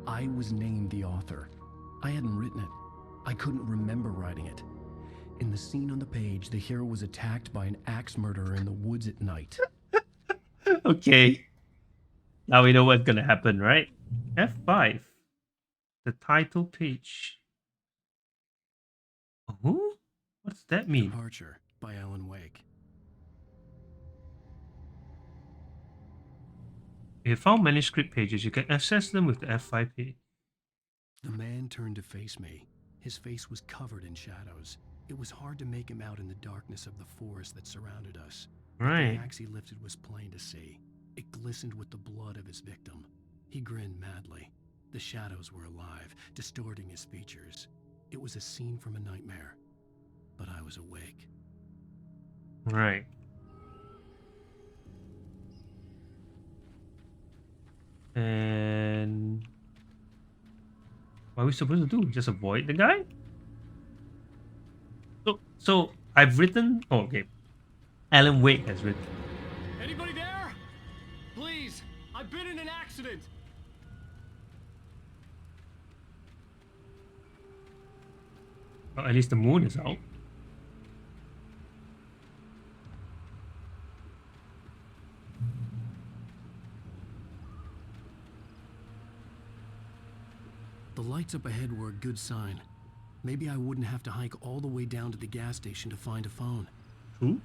I was named the author. I hadn't written it. I couldn't remember writing it. In the scene on the page, the hero was attacked by an axe murderer in the woods at night. Okay. Now we know what's gonna happen, right? F5. The title page. Oh? What's that mean? Departure by Alan Wake. If you found manuscript pages, you can access them with the F5 page. The man turned to face me. His face was covered in shadows. It was hard to make him out in the darkness of the forest that surrounded us. But Right. the axe he lifted was plain to see. It glistened with the blood of his victim. He grinned madly. The shadows were alive, distorting his features. It was a scene from a nightmare, but I was awake. Right. And what are we supposed to do? Just avoid the guy? So I've written. Oh, okay. Alan Wake has written. Anybody there? Please, I've been in an accident. Well, at least the moon is out. The lights up ahead were a good sign. Maybe I wouldn't have to hike all the way down to the gas station to find a phone. True.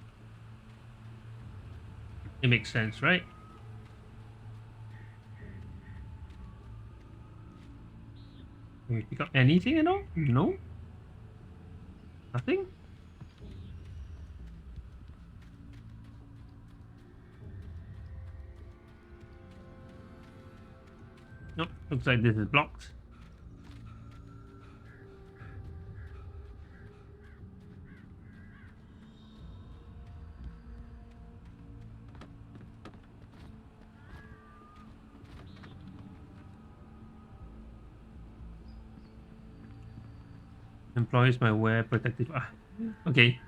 It makes sense, right? Can we pick up anything at all? No? Nothing? Nope, looks like this is blocked. Employees might wear protective. Okay.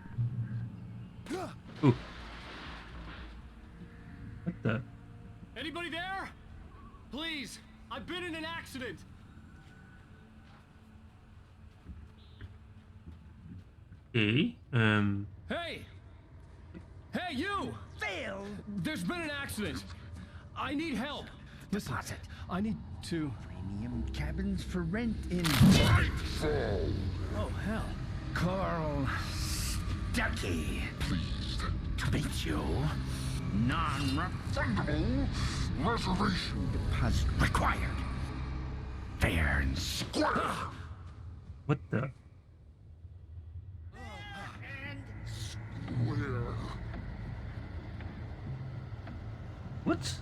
Ooh. What the? Anybody there? Please, I've been in an accident. Okay. Hey! Hey, you! Phil! There's been an accident. I need help. Listen, Deposit. I need to... Premium cabins for rent in Oh, hell. Carl Stucky. Pleased To meet you. Non-refundable reservation deposit required. Fair and square. What the? where What?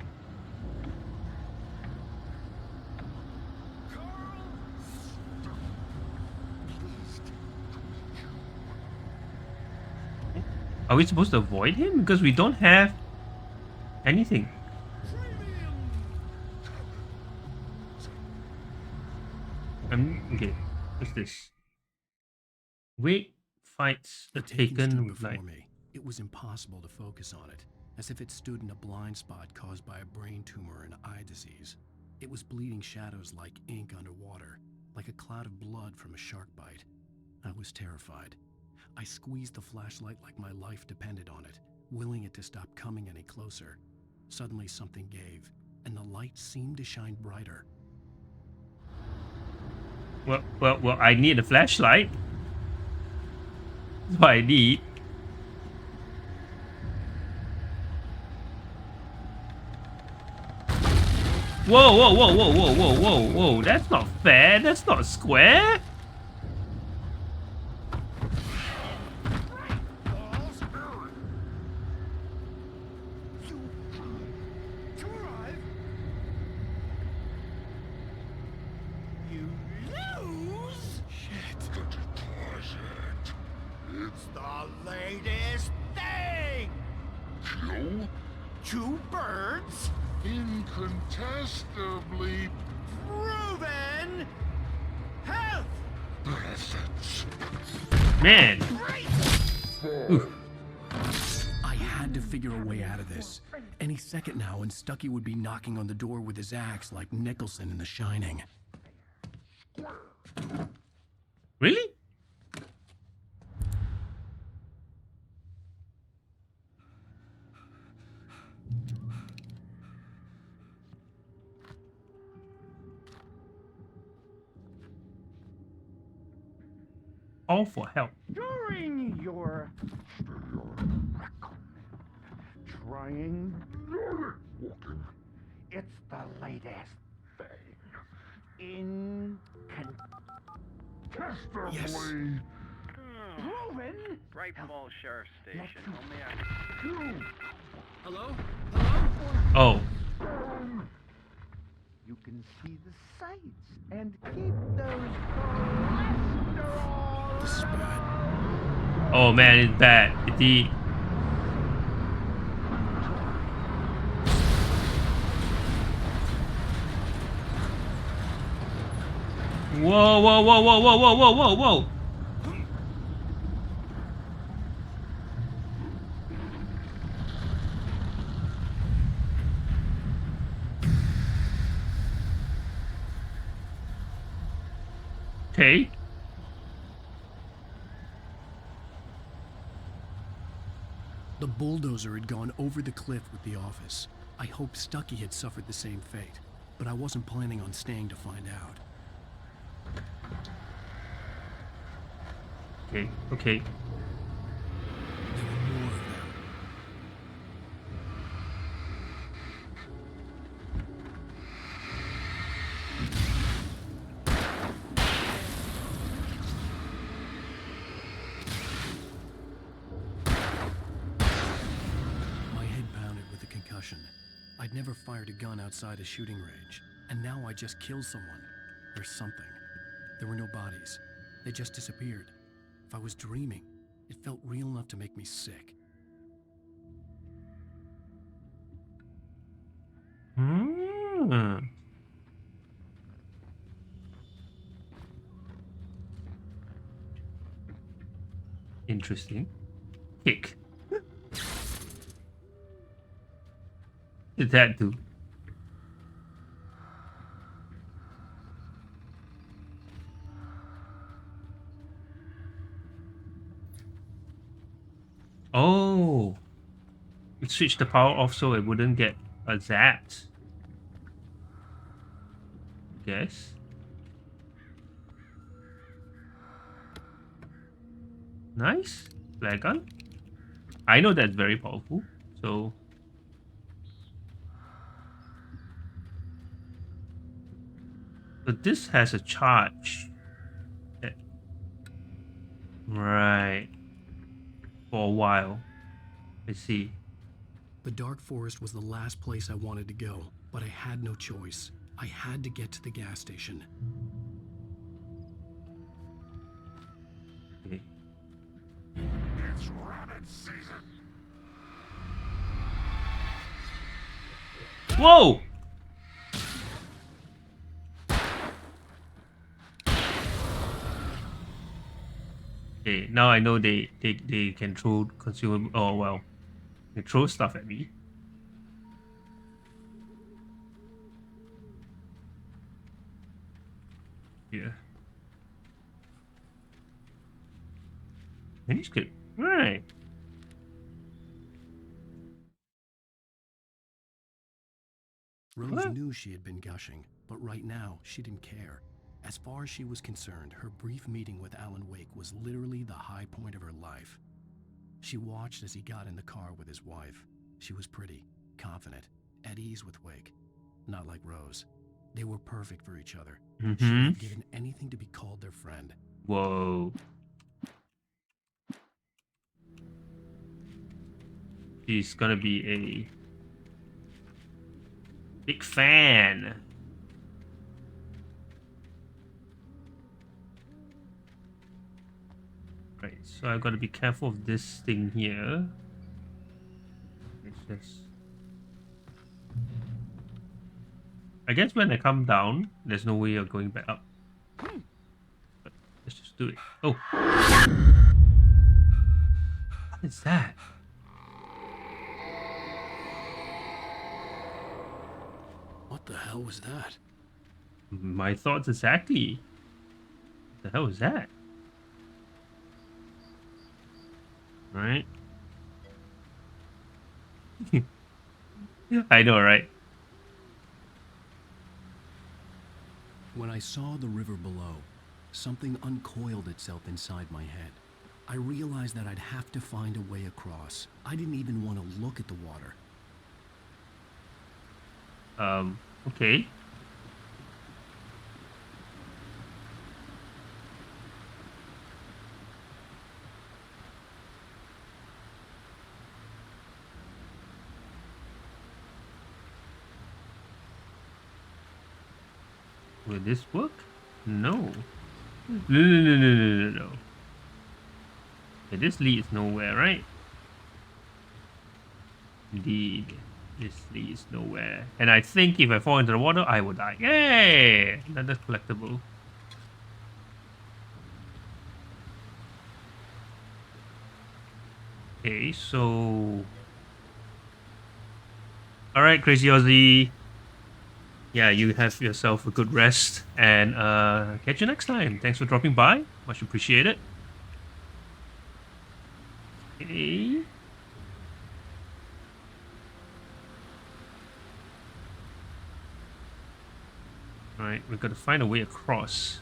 Are we supposed to avoid him? Because we don't have anything. Okay. What's this? Wake fights the Taken Taken stood with before light. me. It was impossible to focus on it, as if it stood in a blind spot caused by a brain tumor and eye disease. It was bleeding shadows like ink underwater, like a cloud of blood from a shark bite. I was terrified. I squeezed the flashlight like my life depended on it, willing it to stop coming any closer. Suddenly something gave, and the light seemed to shine brighter. Well, I need a flashlight. That's what I need. Whoa. That's not fair. That's not square. You lose? the deposit. It's the latest thing! Kill Two birds, incontestably proven health! benefits. Man. Oof. I had to figure a way out of this. Any second now, and Stucky would be knocking on the door with his axe like Nicholson in The Shining. Really? All for help. During your trying, it's the latest thing. Incontestably Proven. Bright Falls Sheriff Station. Hello? Oh. You can see the sights and keep those cholesterol. This is bad. Oh man, it's bad. The Whoa. Okay. The bulldozer had gone over the cliff with the office. I hoped Stucky had suffered the same fate, but I wasn't planning on staying to find out. Okay. There were more of them. My head pounded with a concussion. I'd never fired a gun outside a shooting range, and now I just killed someone. Or something. There were no bodies. They just disappeared. If I was dreaming, it felt real enough to make me sick. Interesting. Kick. Did that do? Oh, it switched the power off so it wouldn't get zapped. Guess. Nice. Flare gun. I know that's very powerful, so. But this has a charge. Right. For a while. I see. The dark forest was the last place I wanted to go, but I had no choice. I had to get to the gas station. Okay. It's rabbit season. Whoa! Okay, now I know they can throw consumable. Oh well, they throw stuff at me. Yeah. Manuscript. Right. Rose knew she had been gushing, but right now she didn't care. As far as she was concerned, her brief meeting with Alan Wake was literally the high point of her life. She watched as he got in the car with his wife. She was pretty, confident, at ease with Wake. Not like Rose. They were perfect for each other. She would have given anything to be called their friend. Whoa. She's gonna be a big fan. Right, so I've got to be careful of this thing here. It's just... I guess when I come down, there's no way of going back up. But let's just do it. Oh! What is that? What the hell was that? My thoughts exactly. What the hell is that? Right? I know, right? When I saw the river below, something uncoiled itself inside my head. I realized that I'd have to find a way across. I didn't even want to look at the water. Okay. Will this work? No. No. Okay, this leads nowhere, right? Indeed. This leads nowhere. And I think if I fall into the water, I will die. Yay! Another collectible. Okay, so... Alright, Crazy Aussie. Yeah, you have yourself a good rest. And catch you next time. Thanks for dropping by. Much appreciated. Okay. Alright, we've got to find a way across.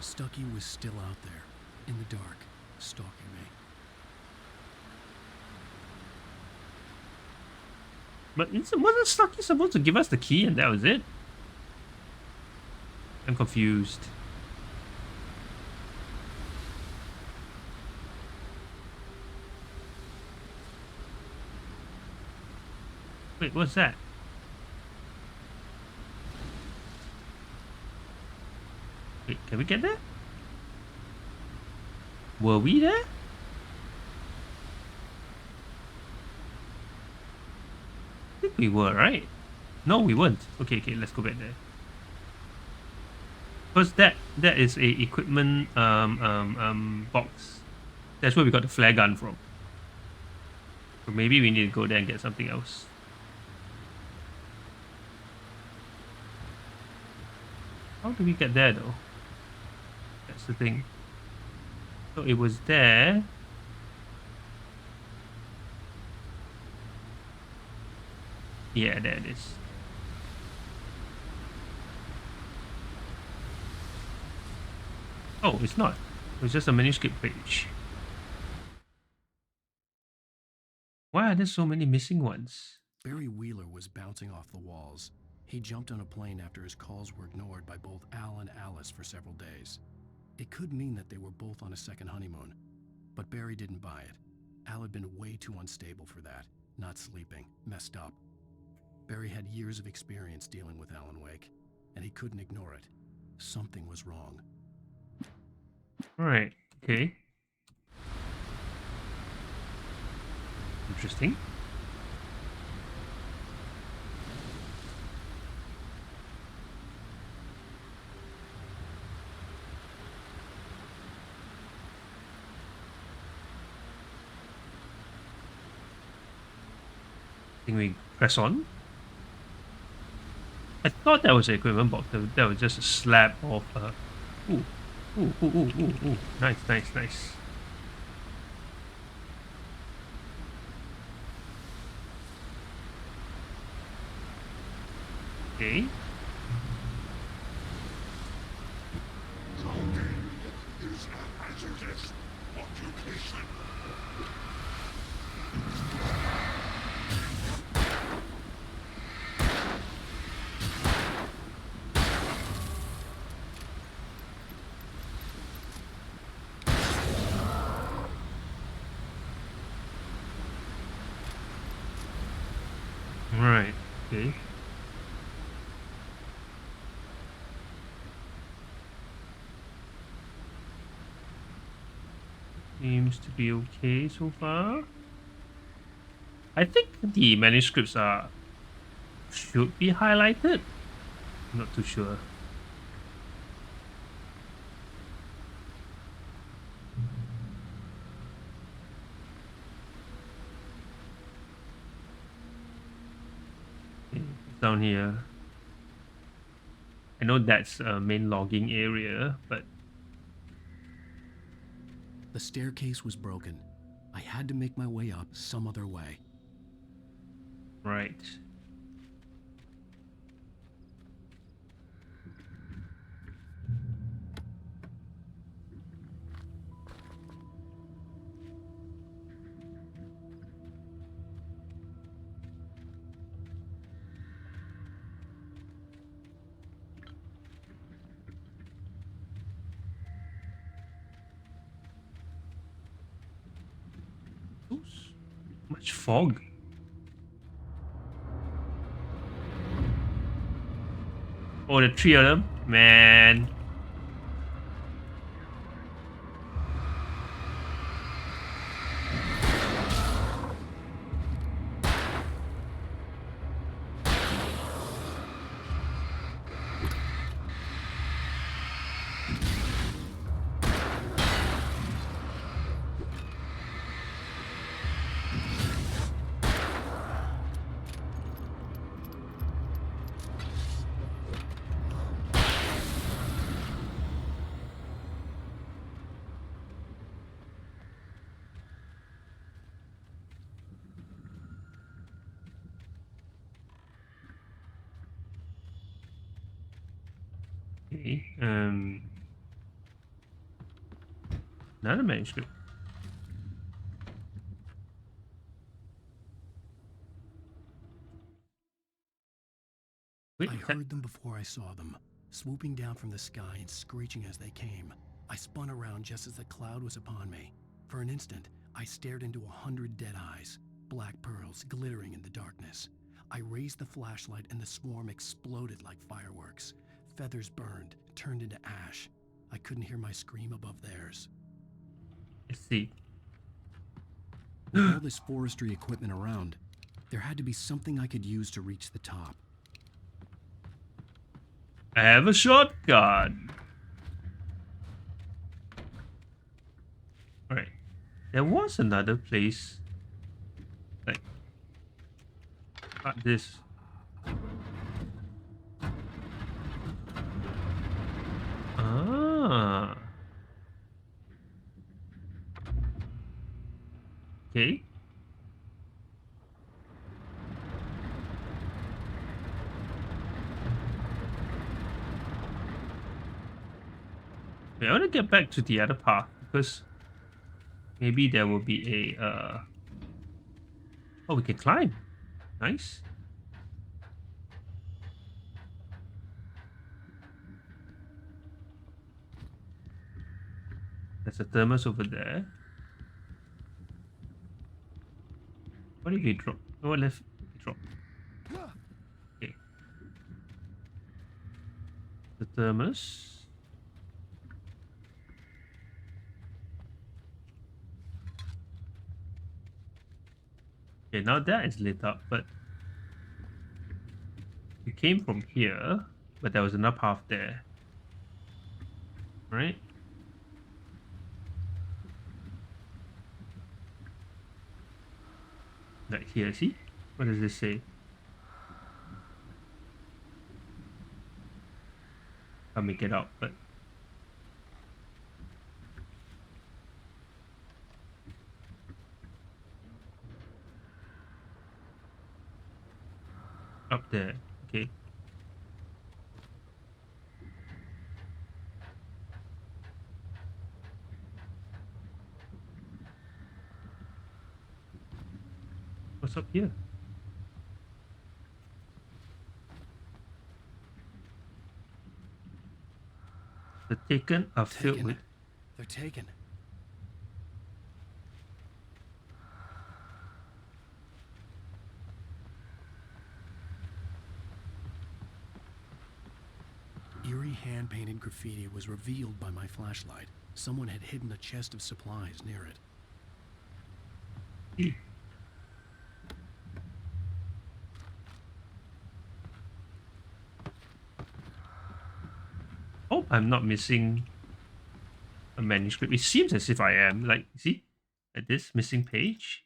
Stucky was still out there, in the dark, stalking me. But wasn't Stucky supposed to give us the key and that was it? I'm confused. Wait, what's that? Wait, can we get there? Were we there? I think we were, right? No, we weren't. Okay, let's go back there. Because that is a equipment box. That's where we got the flare gun from. So maybe we need to go there and get something else. How do we get there though? That's the thing. So it was there. Yeah, there it is. Oh, it's not. It's just a manuscript page. Why are there so many missing ones? Barry Wheeler was bouncing off the walls. He jumped on a plane after his calls were ignored by both Al and Alice for several days. It could mean that they were both on a second honeymoon, but Barry didn't buy it. Al had been way too unstable for that, not sleeping, messed up. Barry had years of experience dealing with Alan Wake, and he couldn't ignore it. Something was wrong. Right, okay. Interesting. I think we press on. I thought that was an equipment box. That was just a slab of ooh. Ooh. Nice. Okay. Right, okay. Seems to be okay so far. I think the manuscripts should be highlighted. I'm not too sure. Okay, down here. I know that's a main logging area, but The staircase was broken. I had to make my way up some other way. right. Oops. Much fog. Oh, the three of them? Man. Okay. Another manuscript. Wait, I heard them before I saw them, swooping down from the sky and screeching as they came. I spun around just as the cloud was upon me. For an instant, I stared into 100 dead eyes, black pearls glittering in the darkness. I raised the flashlight and the swarm exploded like fireworks. Feathers burned, turned into ash. I couldn't hear my scream above theirs. Let's see. With all this forestry equipment around, there had to be something I could use to reach the top. I have a shotgun. There was another place. Like, not this. Ah. Okay. I want to get back to the other path because maybe there will be a oh, we can climb. Nice. There's a thermos over there. What if we drop? What if we drop? Okay. The thermos. Okay, now that is lit up, but we came from here, but there was another path there. Right? Like here, see? What does this say? I'll make it out, but up there. Okay. What's up here? The taken are filled with. They're taken. Eerie hand-painted graffiti was revealed by my flashlight. Someone had hidden a chest of supplies near it. Hope I'm not missing a manuscript. It seems as if I am. Like, see? At this missing page.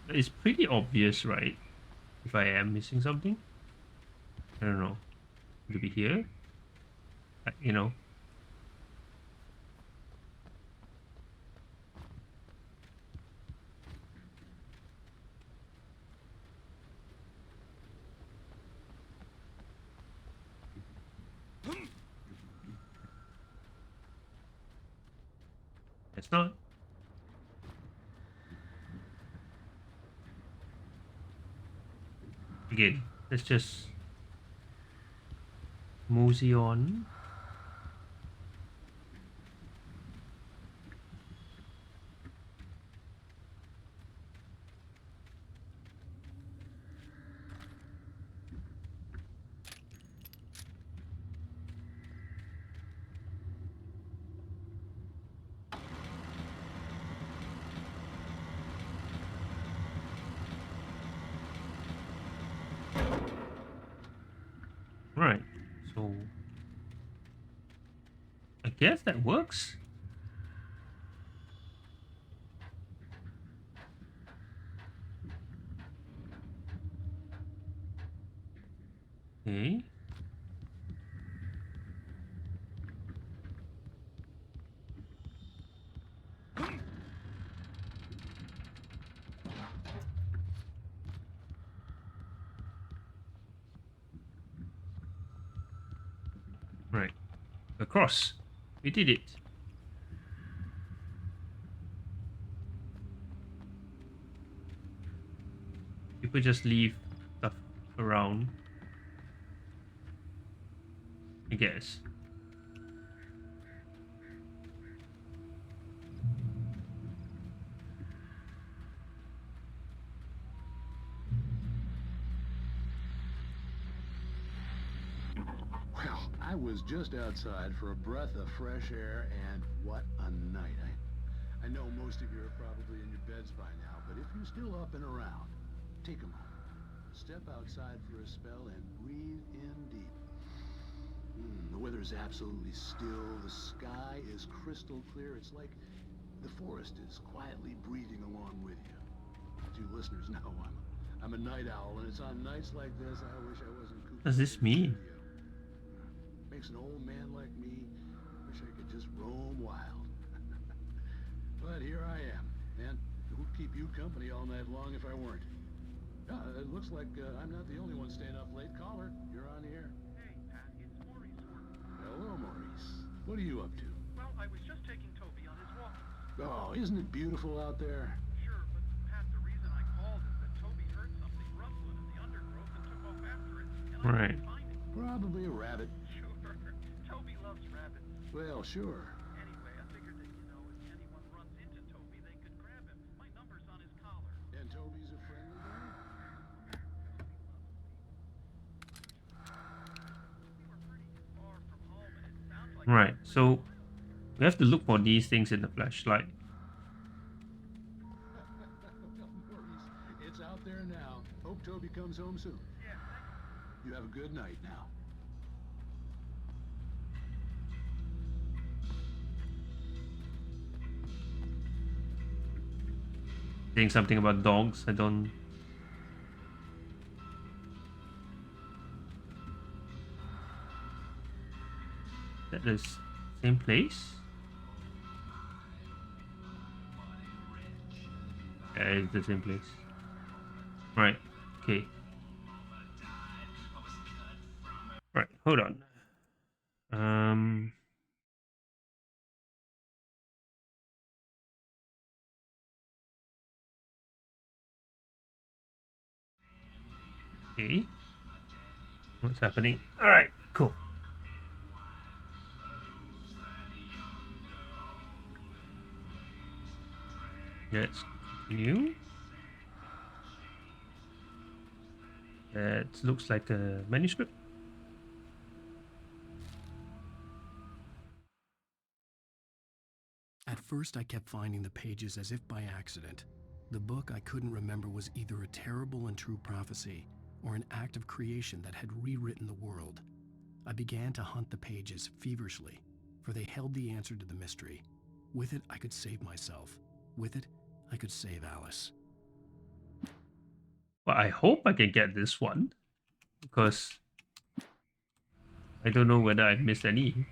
It's pretty obvious, right? If I am missing something. I don't know. Could it be here? You know. It's not. Again, let's just mosey on. Right, so I guess that works. Okay. Right. Across. We did it. People just leave stuff around. I guess. Well, I was just outside for a breath of fresh air, and what a night. I know most of you are probably in your beds by now, but if you're still up and around, take a moment. Step outside for a spell and breathe in deep. The weather is absolutely still. The sky is crystal clear. It's like the forest is quietly breathing along with you. As you listeners know, I'm a night owl, and it's on nights like this I wish I wasn't cooped What does this up in the mean? studio. Makes an old man like me wish I could just roam wild. But here I am, and it would keep you company all night long if I weren't. It looks like I'm not the only one staying up late. Caller, you're on the air. Hey, Pat, it's Maurice Horton. Hello, Maurice. What are you up to? Well, I was just taking Toby on his walk. Oh, isn't it beautiful out there? Sure, but Pat, the reason I called is that Toby heard something rustling in the undergrowth and took off after it, and I Right. couldn't find it. Probably a rabbit. Sure, Toby loves rabbits. Well, sure. Anyway, I figured that, if anyone runs into Toby, they could grab him. My number's on his collar. And Toby's a friendly guy? Right. So we have to look for these things in the flashlight. Maurice, it's out there now. Hope Toby comes home soon. Yeah. You have a good night now. Saying something about dogs. I don't. That is same place. Yeah, it's the same place. Right. Okay. Right. Hold on. Okay. What's happening? All right. Cool. Let's continue. That looks like a manuscript. At first, I kept finding the pages as if by accident. The book I couldn't remember was either a terrible and true prophecy or an act of creation that had rewritten the world. I began to hunt the pages feverishly, for they held the answer to the mystery. With it, I could save myself. With it, I could save Alice. Well, I hope I can get this one, because I don't know whether I've missed any.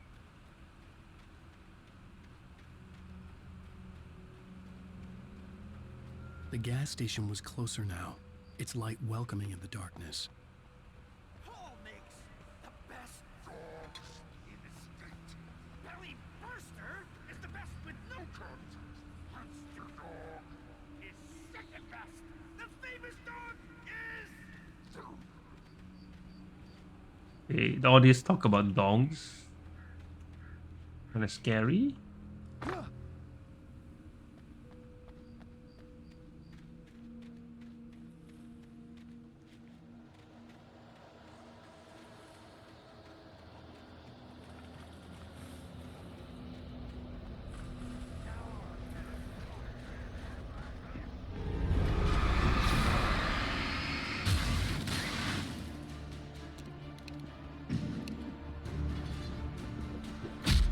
The gas station was closer now, its light welcoming in the darkness. Paul makes the best dogs in the state. Belly Burster is the best with no cuts. Monster Dog is second best. The famous dog is... Okay, all this talk about dogs. Kind of scary.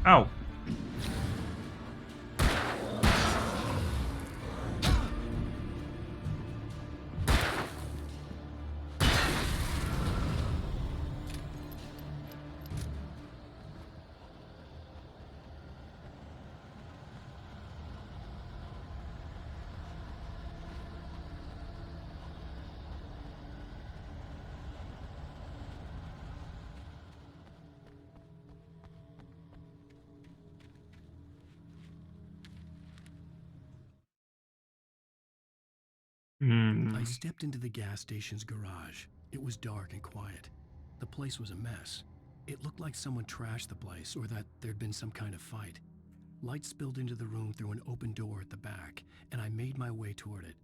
Ow. I stepped into the gas station's garage. It was dark and quiet. The place was a mess. It looked like someone trashed the place or that there'd been some kind of fight. Light spilled into the room through an open door at the back, and I made my way toward it.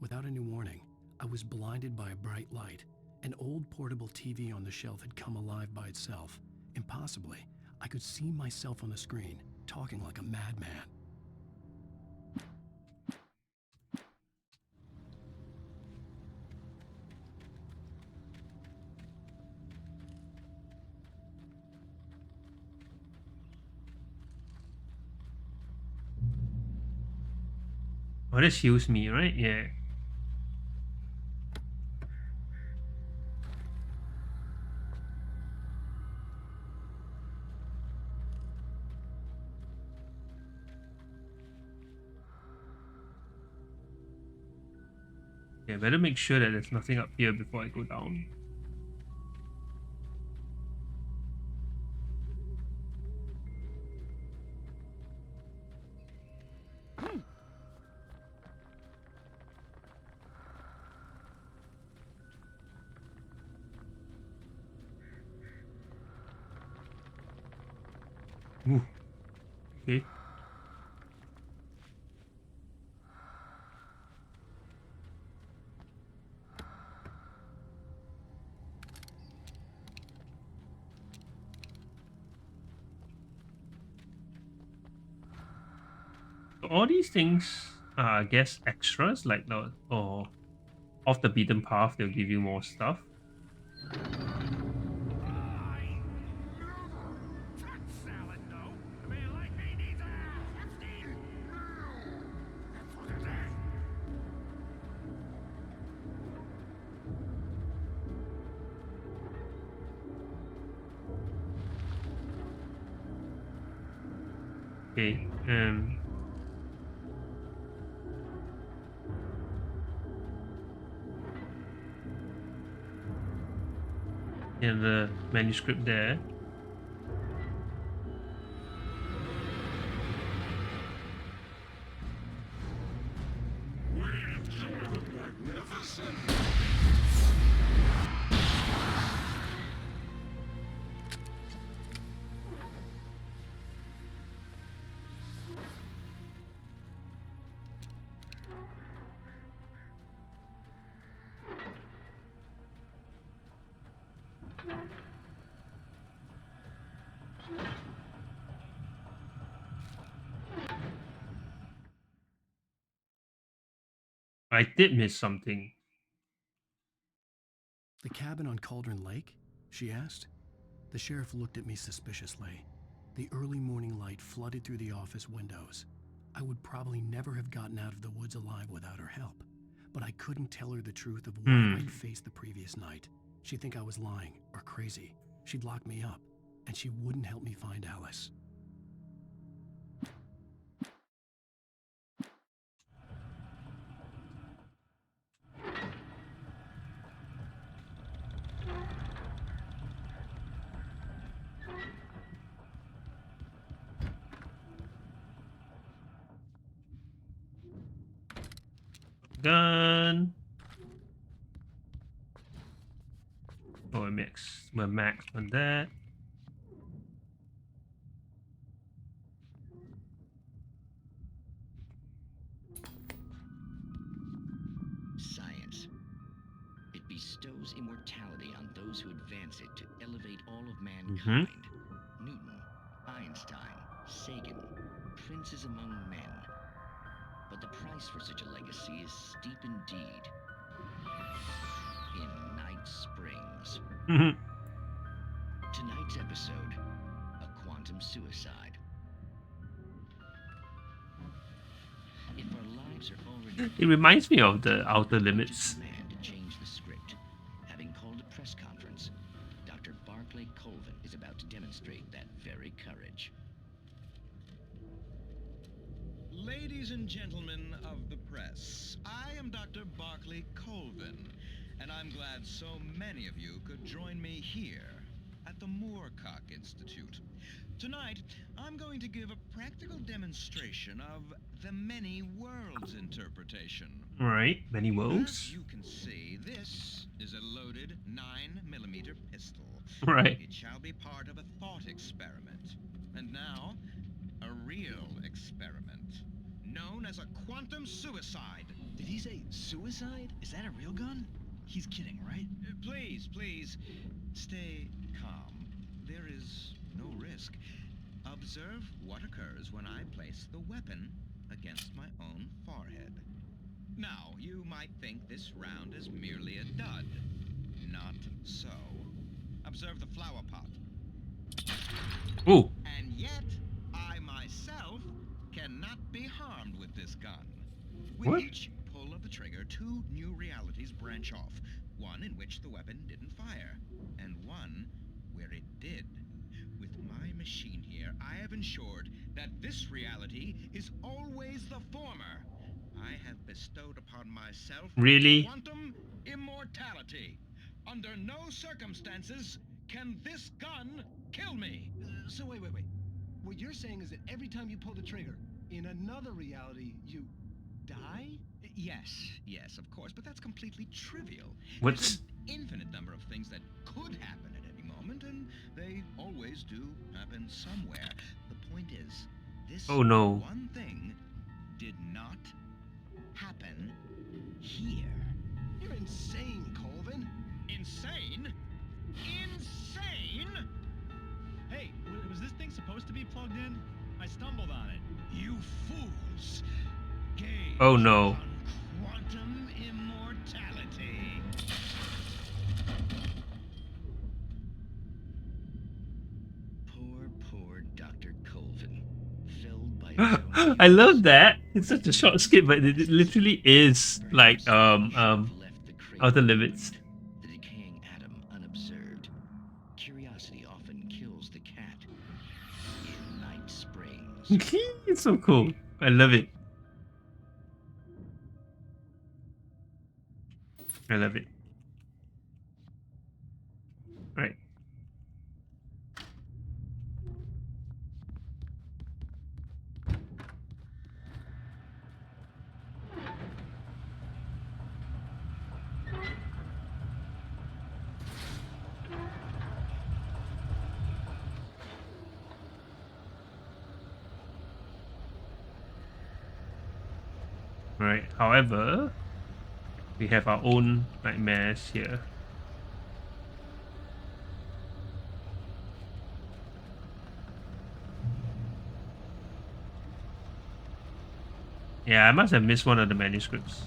Without any warning, I was blinded by a bright light. An old portable TV on the shelf had come alive by itself. Impossibly, I could see myself on the screen, talking like a madman. Oh, this heals me, right? Yeah. Yeah, better make sure that there's nothing up here before I go down. Ooh. Okay. So all these things are, I guess, extras, like the or off the beaten path. They'll give you more stuff. Okay. In the manuscript there. I did miss something. The cabin on Cauldron Lake? She asked. The sheriff looked at me suspiciously. The early morning light flooded through the office windows. I would probably never have gotten out of the woods alive without her help, but I couldn't tell her the truth of what I'd faced the previous night. She'd think I was lying or crazy. She'd lock me up, and she wouldn't help me find Alice. Gun. Oh, we're max on that. Science. It bestows immortality on those who advance it to elevate all of mankind. Newton, Einstein, Sagan, princes among men. But the price for such a legacy is steep indeed. In Night Springs. Tonight's episode, a quantum suicide. If our lives are already... It reminds me of the Outer Limits. ...to change the script. Having called a press conference, Dr. Barclay Colvin is about to demonstrate that very courage. Ladies and gentlemen of the press, I am Dr. Barclay Colvin, and I'm glad so many of you could join me here at the Moorcock Institute. Tonight, I'm going to give a practical demonstration of the many worlds interpretation. Right, many worlds. As you can see, this is a loaded 9mm pistol. Right. It shall be part of a thought experiment. And now, a real experiment, known as a quantum suicide. Did he say suicide? Is that a real gun? He's kidding, right? Please, stay calm. There is no risk. Observe what occurs when I place the weapon against my own forehead. Now, you might think this round is merely a dud. Not so. Observe the flower pot. Ooh. And yet, I myself cannot be harmed with this gun. With What? each pull of the trigger, 2 new realities branch off. One in which the weapon didn't fire, and one where it did. With my machine here, I have ensured that this reality is always the former. I have bestowed upon myself Really? quantum immortality. Under no circumstances can this gun kill me. So wait. What you're saying is that every time you pull the trigger, in another reality, you die? Yes, of course, but that's completely trivial. What? There's an infinite number of things that could happen at any moment, and they always do happen somewhere. The point is, this Oh no. one thing did not happen here. You're insane, Colvin. Insane? Insane? Hey, was this thing supposed to be plugged in? I stumbled on it. You fools! Gaze Oh no. upon quantum immortality. Poor Dr. Colvin. Filled by I love that. It's such a short skip, but it literally is like Outer Limits. the decaying atom unobserved. Curiosity often kills the cat. In Night Springs. It's so cool. I love it. I love it. Right. Right. However, we have our own nightmares here. Yeah, I must have missed one of the manuscripts.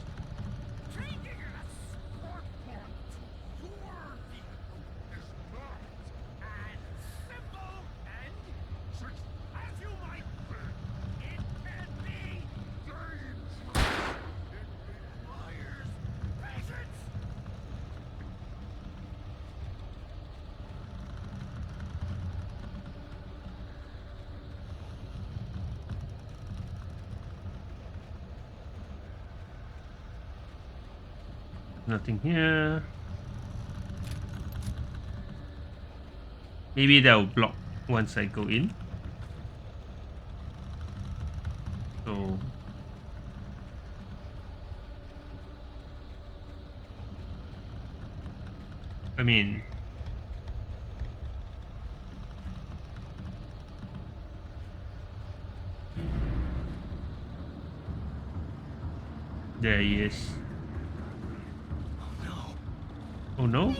Nothing here. Maybe that will block once I go in. So I mean, there he is. Oh no?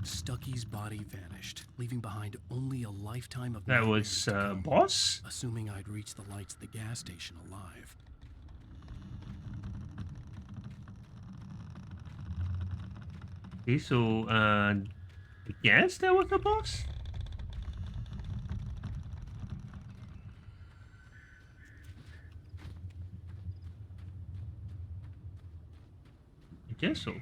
Stucky's body vanished, leaving behind only a lifetime of That nightmares was to come. boss? Assuming I'd reach the lights at the gas station alive. Okay, so I guess that was the boss? guess so.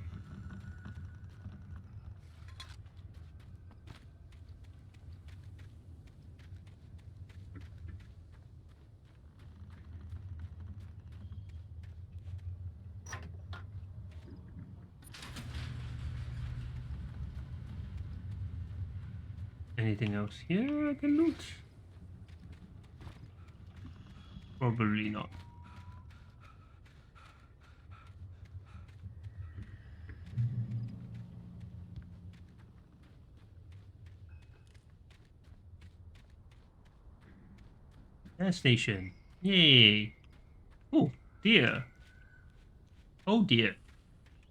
Anything else here I can loot? Probably not. Gas station. Yay. Oh dear. Oh dear.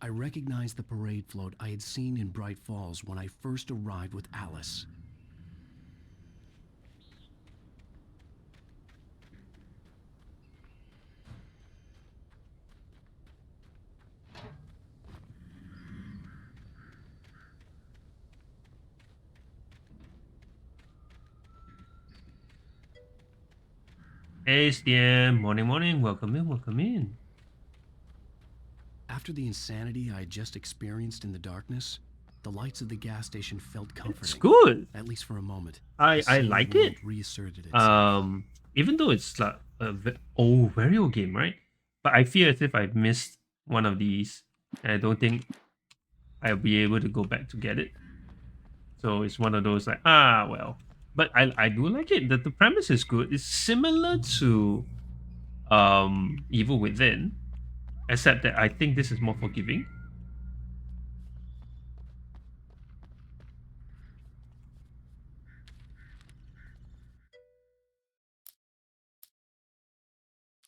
I recognized the parade float I had seen in Bright Falls when I first arrived with Alice. Hey SDM, morning morning, welcome in, welcome in. After the insanity I had just experienced in the darkness, the lights of the gas station felt comforting. It's good. At least for a moment. I The like world it. reasserted itself. Even though it's like a very old game, right? But I feel as if I've missed one of these, and I don't think I'll be able to go back to get it. So it's one of those like, well. But I do like it. The premise is good. It's similar to Evil Within, except that I think this is more forgiving.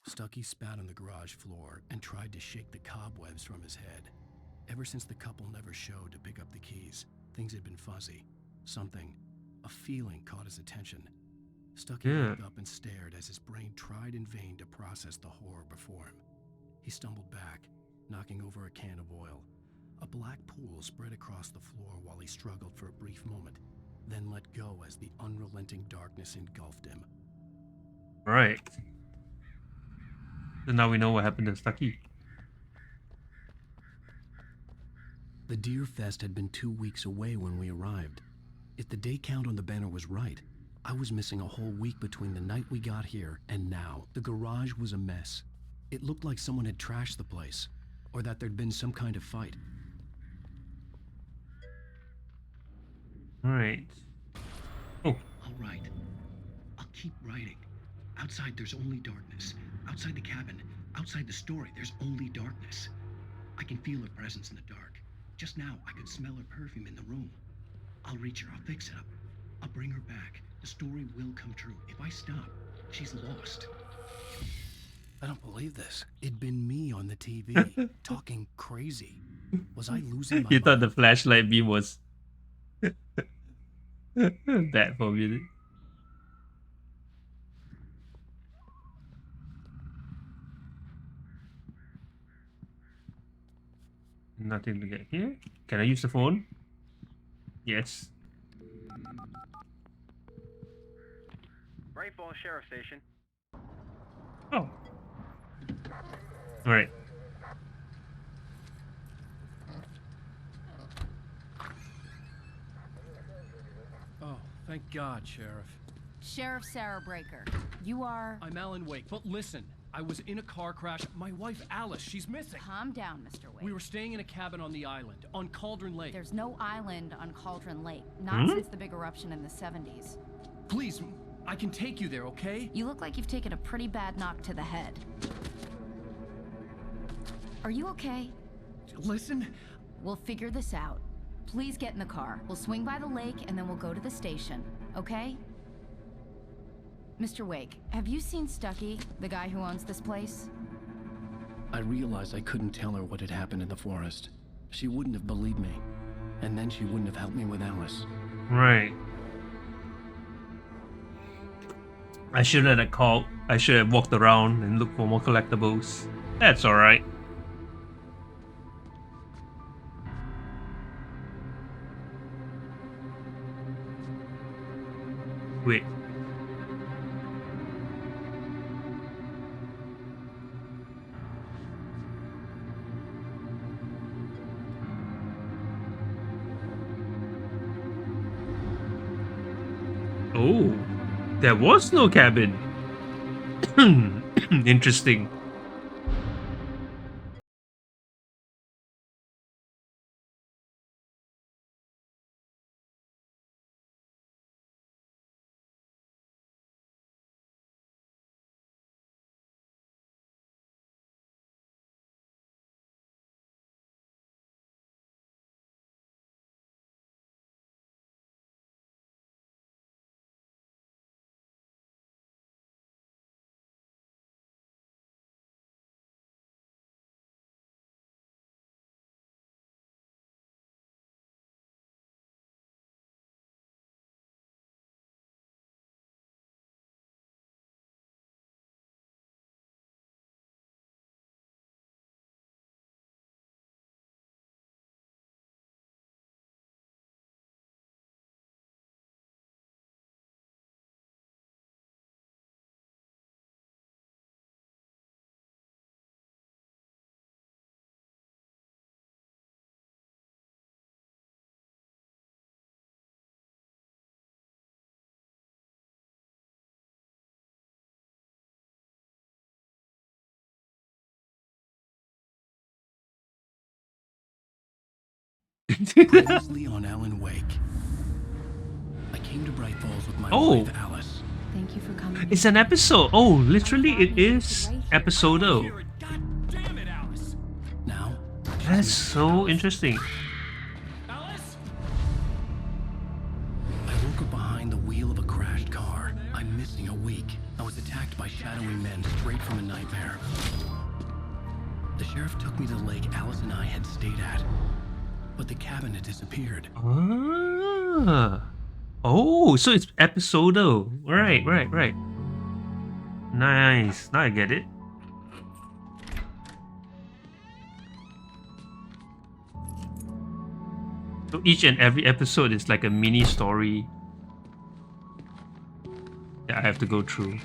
Stucky spat on the garage floor and tried to shake the cobwebs from his head. Ever since the couple never showed to pick up the keys, things had been fuzzy. Something, a feeling caught his attention. Stucky looked up and stared as his brain tried in vain to process the horror before him. He stumbled back, knocking over a can of oil. A black pool spread across the floor while he struggled for a brief moment, then let go as the unrelenting darkness engulfed him. Right. So now we know what happened to Stucky. The Deer Fest had been 2 weeks away when we arrived. If the day count on the banner was right, I was missing a whole week between the night we got here and now. The garage was a mess. It looked like someone had trashed the place, or that there'd been some kind of fight. Right. Oh. All right. I'll keep writing. Outside, there's only darkness. Outside the cabin, outside the story, there's only darkness. I can feel her presence in the dark. Just now, I could smell her perfume in the room. I'll reach her. I'll fix it up. I'll bring her back. The story will come true. If I stop, she's lost. I don't believe this. It'd been me on the TV, talking crazy. Was I losing my You thought mind? the flashlight beam was bad for a minute. Nothing to get here. Can I use the phone? Yes. Bright Falls Sheriff Station. Oh. Alright. Oh, thank God, Sheriff. Sheriff Sarah Breaker, you are... I'm Alan Wake, but listen. I was in a car crash. My wife, Alice, she's missing. Calm down, Mr. Wake. We were staying in a cabin on the island, on Cauldron Lake. There's no island on Cauldron Lake, not since the big eruption in the 70s. Please, I can take you there, okay? You look like you've taken a pretty bad knock to the head. Are you okay? Listen. We'll figure this out. Please get in the car. We'll swing by the lake and then we'll go to the station, okay? Mr. Wake, have you seen Stucky, the guy who owns this place? I realized I couldn't tell her what had happened in the forest. She wouldn't have believed me. And then she wouldn't have helped me with Alice. Right. I should have called. I should have walked around and looked for more collectibles. That's alright. Wait. Oh, there was no cabin. Interesting. Previously on Alan Wake. I came to Bright Falls with my Oh. wife, Alice. Thank you for coming. It's an episode. Oh, literally, it is episodo. Now, That's so interesting. I woke up behind the wheel of a crashed car. I'm missing a week. I was attacked by shadowy men straight from a nightmare. The sheriff took me to the lake Alice and I had stayed at, but the cabin had disappeared. Ah. Oh, so it's episodo. Right. Nice. Now I get it. So each and every episode is like a mini story that I have to go through.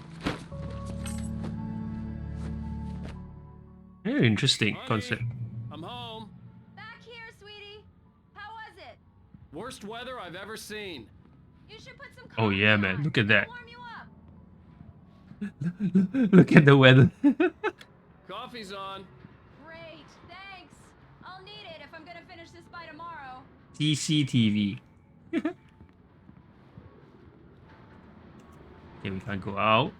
Very interesting concept. I'm home. Back here, sweetie. How was it? Worst weather I've ever seen. You should put some Oh yeah, man. Look at that. warm you up. Look at the weather. Coffee's on. Great, thanks. I'll need it if I'm gonna finish this by tomorrow. CCTV. Okay, we can't go out.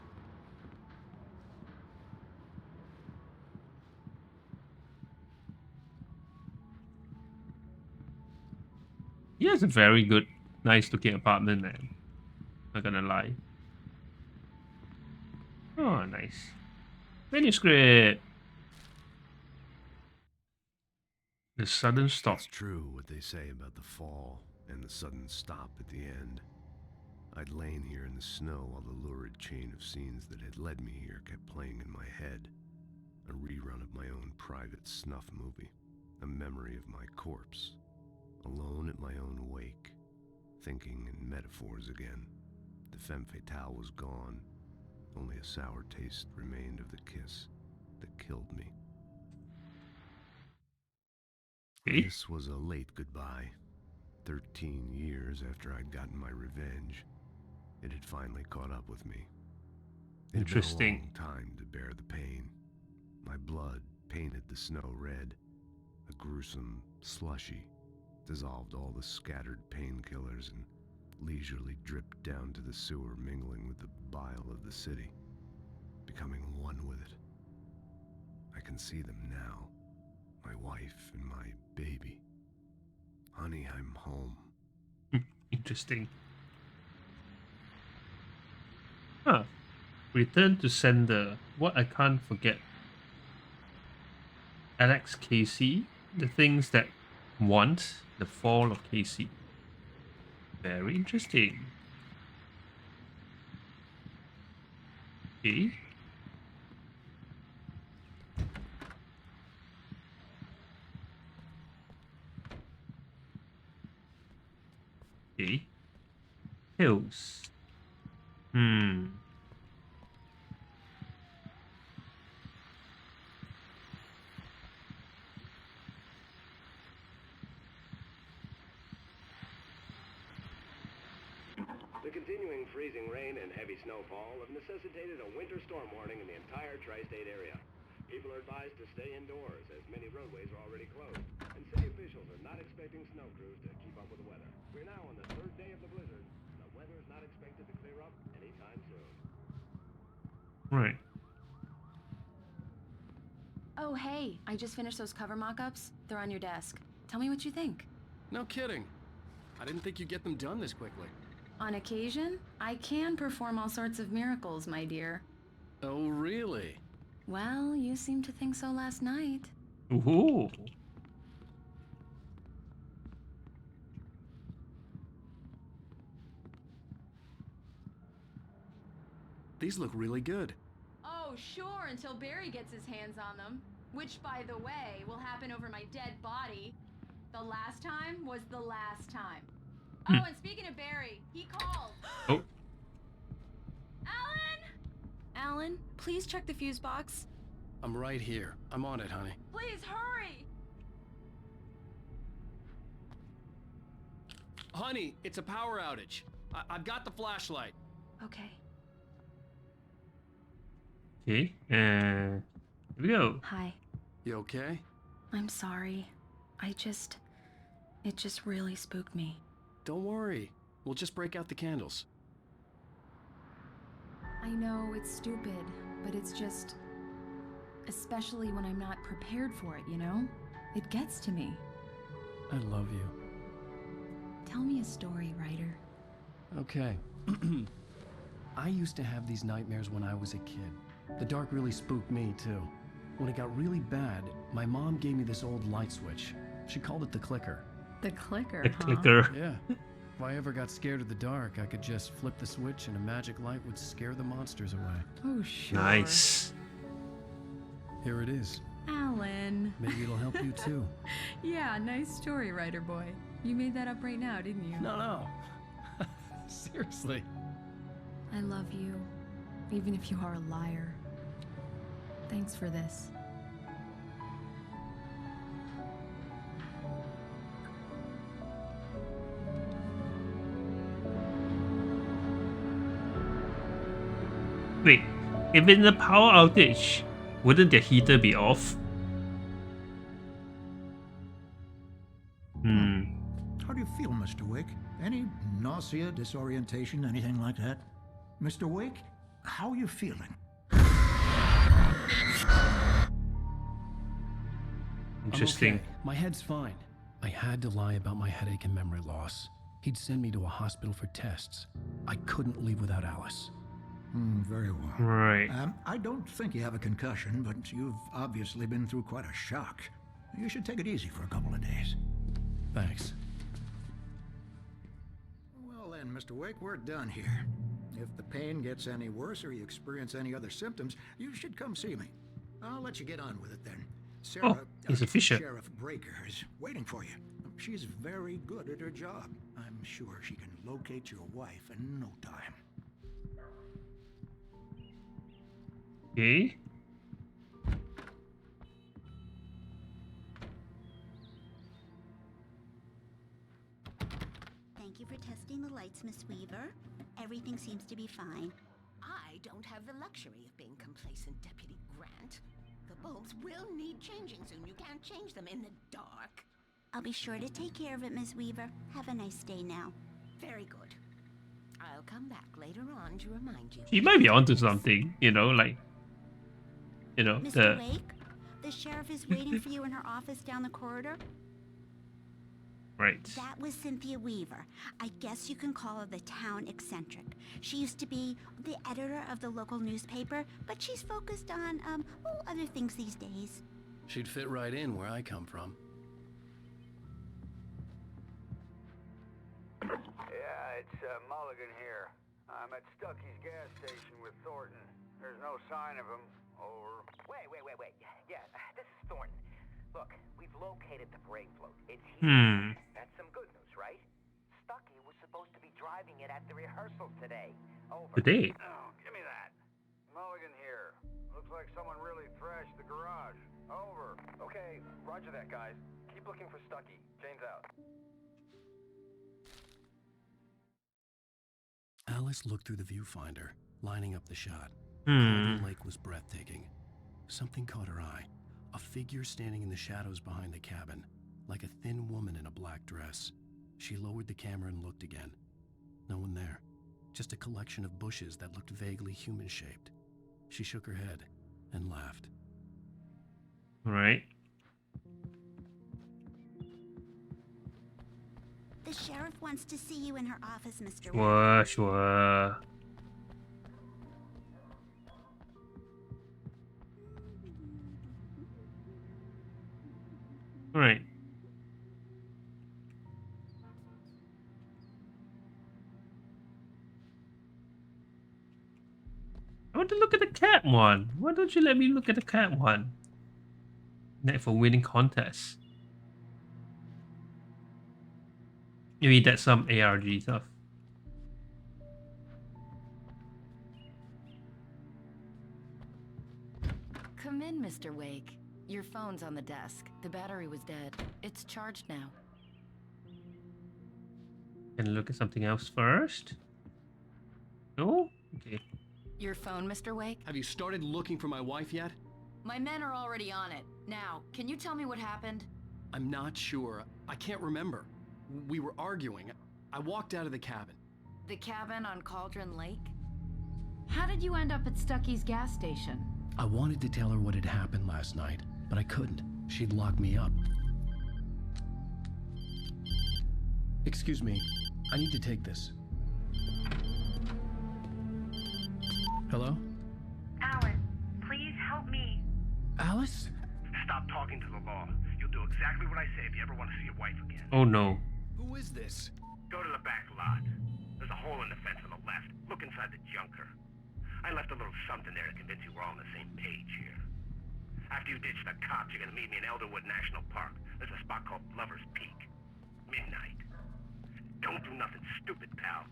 Yeah, it's a very good, nice looking apartment, man. Not gonna lie. Oh, nice. Manuscript. The sudden stop. It's true what they say about the fall and the sudden stop at the end. I'd lain here in the snow while the lurid chain of scenes that had led me here kept playing in my head. A rerun of my own private snuff movie. A memory of my corpse. Alone at my own wake. Thinking in metaphors again. The femme fatale was gone. Only a sour taste remained of the kiss that killed me. This was a late goodbye. 13 years after I'd gotten my revenge, it had finally caught up with me. It had been a long time to bear the pain. My blood painted the snow red. A gruesome slushy dissolved all the scattered painkillers and leisurely dripped down to the sewer, mingling with the bile of the city, becoming one with it. I can see them now, my wife and my baby. Honey, I'm home. Interesting. Huh. Return to sender. What I can't forget. Alex Casey. The things that want. The fall of Casey. Very interesting. Okay. Okay. Hills. The continuing freezing rain and heavy snowfall have necessitated a winter storm warning in the entire tri-state area. People are advised to stay indoors as many roadways are already closed, and city officials are not expecting snow crews to keep up with the weather. We're now on the third day of the blizzard, and the weather is not expected to clear up anytime soon. Right. Oh, hey, I just finished those cover mock-ups. They're on your desk. Tell me what you think. No kidding. I didn't think you'd get them done this quickly. On occasion, I can perform all sorts of miracles, my dear. Oh, really? Well, you seemed to think so last night. Ooh. These look really good. Oh, sure, until Barry gets his hands on them. Which, by the way, will happen over my dead body. The last time was the last time. Oh, and speaking of Barry, he called. Oh. Alan! Alan, please check the fuse box. I'm right here. I'm on it, honey. Please, hurry! Honey, it's a power outage. I've got the flashlight. Okay. Okay, here we go. Hi. You okay? I'm sorry. It just really spooked me. Don't worry. We'll just break out the candles. I know it's stupid, but it's just... Especially when I'm not prepared for it, you know? It gets to me. I love you. Tell me a story, writer. Okay. I used to have these nightmares when I was a kid. The dark really spooked me, too. When it got really bad, my mom gave me this old light switch. She called it the clicker. The clicker, The clicker. Yeah. If I ever got scared of the dark, I could just flip the switch and a magic light would scare the monsters away. Oh, sure. Nice. Here it is. Alan. Maybe it'll help you, too. Yeah, nice story, writer boy. You made that up right now, didn't you? No. Seriously. I love you, even if you are a liar. Thanks for this. Wait, if in the power outage, wouldn't the heater be off? How do you feel, Mr. Wake? Any nausea, disorientation, anything like that? Mr. Wake, how are you feeling? Interesting. I'm okay. My head's fine. I had to lie about my headache and memory loss. He'd send me to a hospital for tests. I couldn't leave without Alice. Very well. Right. I don't think you have a concussion, but you've obviously been through quite a shock. You should take it easy for a couple of days. Thanks. Well then, Mr. Wake, we're done here. If the pain gets any worse or you experience any other symptoms, you should come see me. I'll let you get on with it then. Sarah, he's efficient. Sheriff Breaker is waiting for you. She's very good at her job. I'm sure she can locate your wife in no time. Okay. Thank you for testing the lights, Miss Weaver. Everything seems to be fine. I don't have the luxury of being complacent, Deputy Grant. The bulbs will need changing soon. You can't change them in the dark. I'll be sure to take care of it, Miss Weaver. Have a nice day now. Very good. I'll come back later on to remind you. He might be onto something, like, Mr. Wake, the sheriff is waiting for you in her office down the corridor. Right. That was Cynthia Weaver. I guess you can call her the town eccentric. She used to be the editor of the local newspaper, but she's focused on, other things these days. She'd fit right in where I come from. Yeah, it's Mulligan here. I'm at Stucky's gas station with Thornton. There's no sign of him. Over. Wait. Yeah, this is Thornton. Look, we've located the brake float. It's here. That's some good news, right? Stucky was supposed to be driving it at the rehearsal today. Over. Today? Oh, give me that. Mulligan here. Looks like someone really thrashed the garage. Over. Okay, roger that, guys. Keep looking for Stucky. Jane's out. Alice looked through the viewfinder, lining up the shot. Hmm. Cauldron Lake was breathtaking. Something caught her eye. A figure standing in the shadows behind the cabin, like a thin woman in a black dress. She lowered the camera and looked again. No one there. Just a collection of bushes that looked vaguely human-shaped. She shook her head and laughed. Right. The sheriff wants to see you in her office, Mr. Sure, sure. Right. I want to look at the cat one. Why don't you let me look at the cat one? Net for winning contests. Maybe that's some ARG stuff. Come in, Mr. Wake. Your phone's on the desk. The battery was dead. It's charged now. Can I look at something else first? No? Okay. Your phone, Mr. Wake? Have you started looking for my wife yet? My men are already on it. Now, can you tell me what happened? I'm not sure. I can't remember. We were arguing. I walked out of the cabin. The cabin on Cauldron Lake? How did you end up at Stucky's gas station? I wanted to tell her what had happened last night, but I couldn't. She'd lock me up. Excuse me. I need to take this. Hello? Alan, please help me. Alice? Stop talking to the law. You'll do exactly what I say if you ever want to see your wife again. Oh no. Who is this? Go to the back lot. There's a hole in the fence on the left. Look inside the junker. I left a little something there to convince you we're all on the same page here. After you ditch the cops, you're gonna meet me in Elderwood National Park. There's a spot called Lover's Peak. Midnight. Don't do nothing stupid, pal.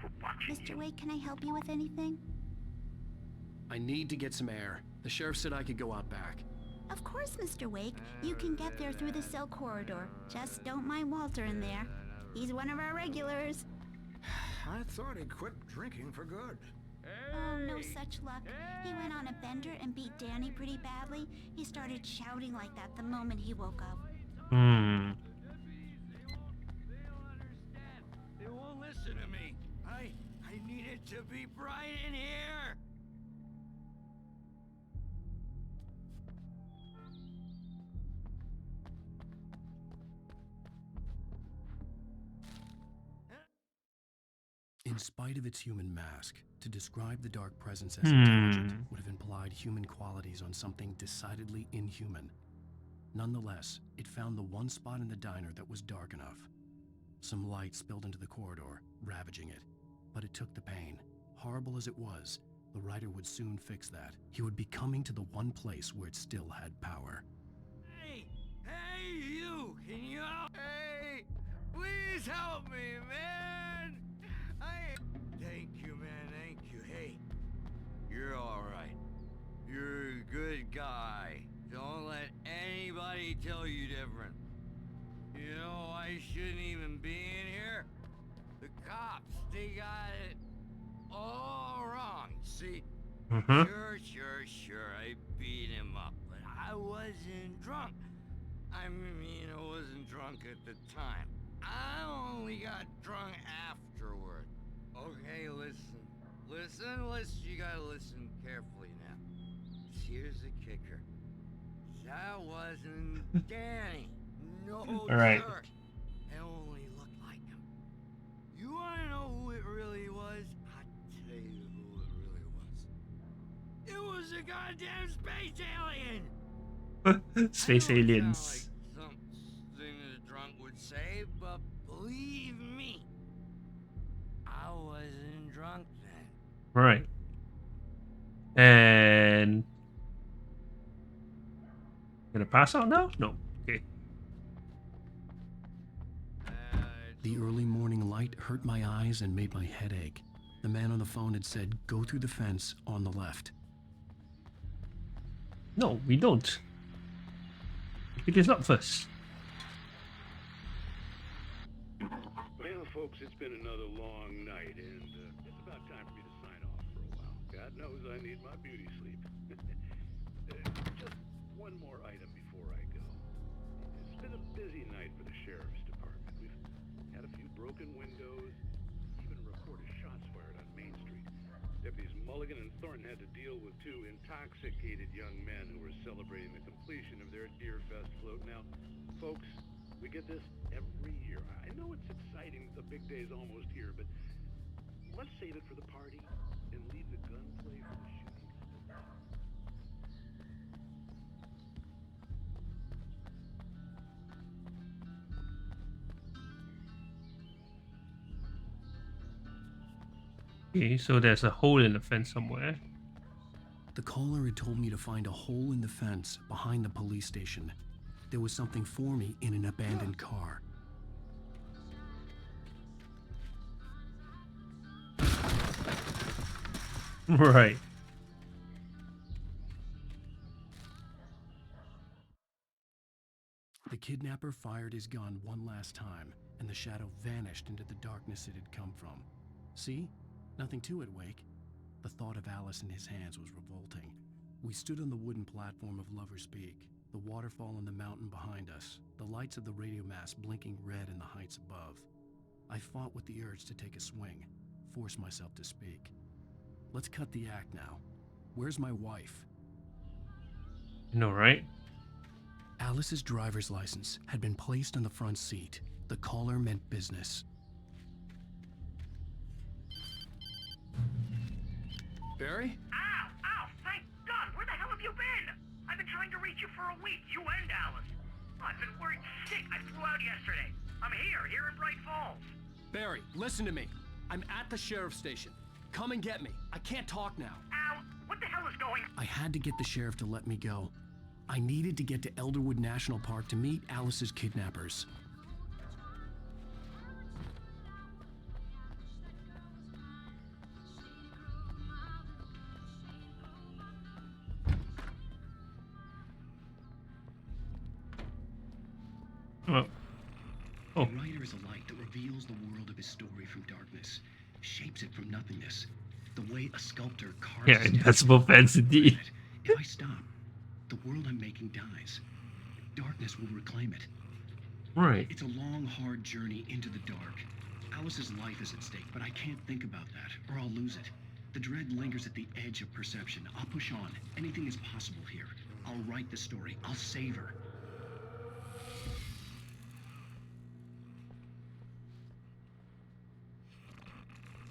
We're watching Mr. you. Wake, can I help you with anything? I need to get some air. The sheriff said I could go out back. Of course, Mr. Wake. You can get there through the cell corridor. Just don't mind Walter in there. He's one of our regulars. I thought he'd quit drinking for good. Oh, no such luck. He went on a bender and beat Danny pretty badly. He started shouting like that the moment he woke up. Hmm. They won't listen to me. I need it to be bright in here. In spite of its human mask, to describe the dark presence as intelligent would have implied human qualities on something decidedly inhuman. Nonetheless, it found the one spot in the diner that was dark enough. Some light spilled into the corridor, ravaging it. But it took the pain. Horrible as it was, the writer would soon fix that. He would be coming to the one place where it still had power. Hey, you! Can you help? Hey, please help me, man! Thank you, man, thank you. Hey, you're all right. You're a good guy. Don't let anybody tell you different. You know, I shouldn't even be in here. The cops, they got it all wrong. See? Sure, I beat him up, but I wasn't drunk. I mean, I wasn't drunk at the time. I only got drunk afterward. Okay, listen. You gotta listen carefully now. Here's the kicker. That wasn't Danny. No, Right. sir. It only looked like him. You wanna know who it really was? I'll tell you who it really was. It was a goddamn space alien! Space aliens. Something a drunk would say, but believe me, I wasn't drunk then. Right. And gonna pass out now? No. Okay. The early morning light hurt my eyes and made my head ache. The man on the phone had said, go through the fence on the left. No, we don't. Pick us up first. Well, folks, it's been another long night, and knows I need my beauty sleep. Just one more item before I go. It's been a busy night for the sheriff's department. We've had a few broken windows, even reported shots fired on Main Street. Deputies Mulligan and Thornton had to deal with two intoxicated young men who were celebrating the completion of their Deer Fest float. Now, folks, we get this every year. I know it's exciting, the big day's almost here, but let's save it for the party and leave the gunplay for the shooting. Okay, so there's a hole in the fence somewhere. The caller had told me to find a hole in the fence behind the police station. There was something for me in an abandoned car. Right. The kidnapper fired his gun one last time, and the shadow vanished into the darkness it had come from. See? Nothing to it, Wake. The thought of Alice in his hands was revolting. We stood on the wooden platform of Lover's Peak, the waterfall in the mountain behind us, the lights of the radio mast blinking red in the heights above. I fought with the urge to take a swing, force myself to speak. Let's cut the act now. Where's my wife? You know, right? Alice's driver's license had been placed on the front seat. The caller meant business. Barry? Ow! Ow! Thank God! Where the hell have you been? I've been trying to reach you for a week, you and Alice. I've been worried sick. I flew out yesterday. I'm here in Bright Falls. Barry, listen to me. I'm at the sheriff's station. Come and get me. I can't talk now. Al, what the hell is going on? I had to get the sheriff to let me go. I needed to get to Elderwood National Park to meet Alice's kidnappers. Oh. A writer is a light that reveals the world of his story from darkness, shapes it from nothingness. The way a sculptor carves Yeah, invincible fence indeed. If I stop, the world I'm making dies. Darkness will reclaim it. Right. It's a long, hard journey into the dark. Alice's life is at stake, but I can't think about that, or I'll lose it. The dread lingers at the edge of perception. I'll push on. Anything is possible here. I'll write the story. I'll save her.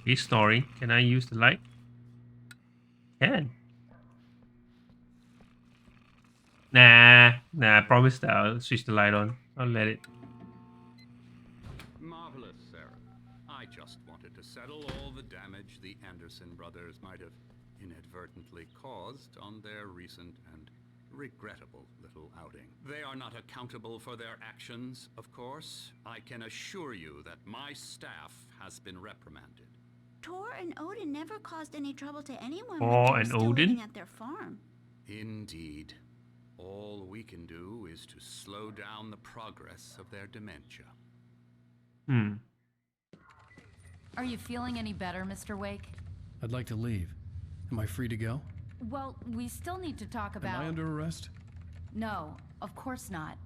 His story. Can I use the light? Can. Nah, I promise that I'll switch the light on. I'll let it. Marvelous, Sarah. I just wanted to settle all the damage the Anderson brothers might have inadvertently caused on their recent and regrettable little outing. They are not accountable for their actions, of course. I can assure you that my staff has been reprimanded. Tor and Odin never caused any trouble to anyone Tor when they were and still Odin? living at their farm. Indeed. All we can do is to slow down the progress of their dementia. Are you feeling any better, Mr. Wake? I'd like to leave. Am I free to go? Well, we still need to talk about... Am I under arrest? No, of course not.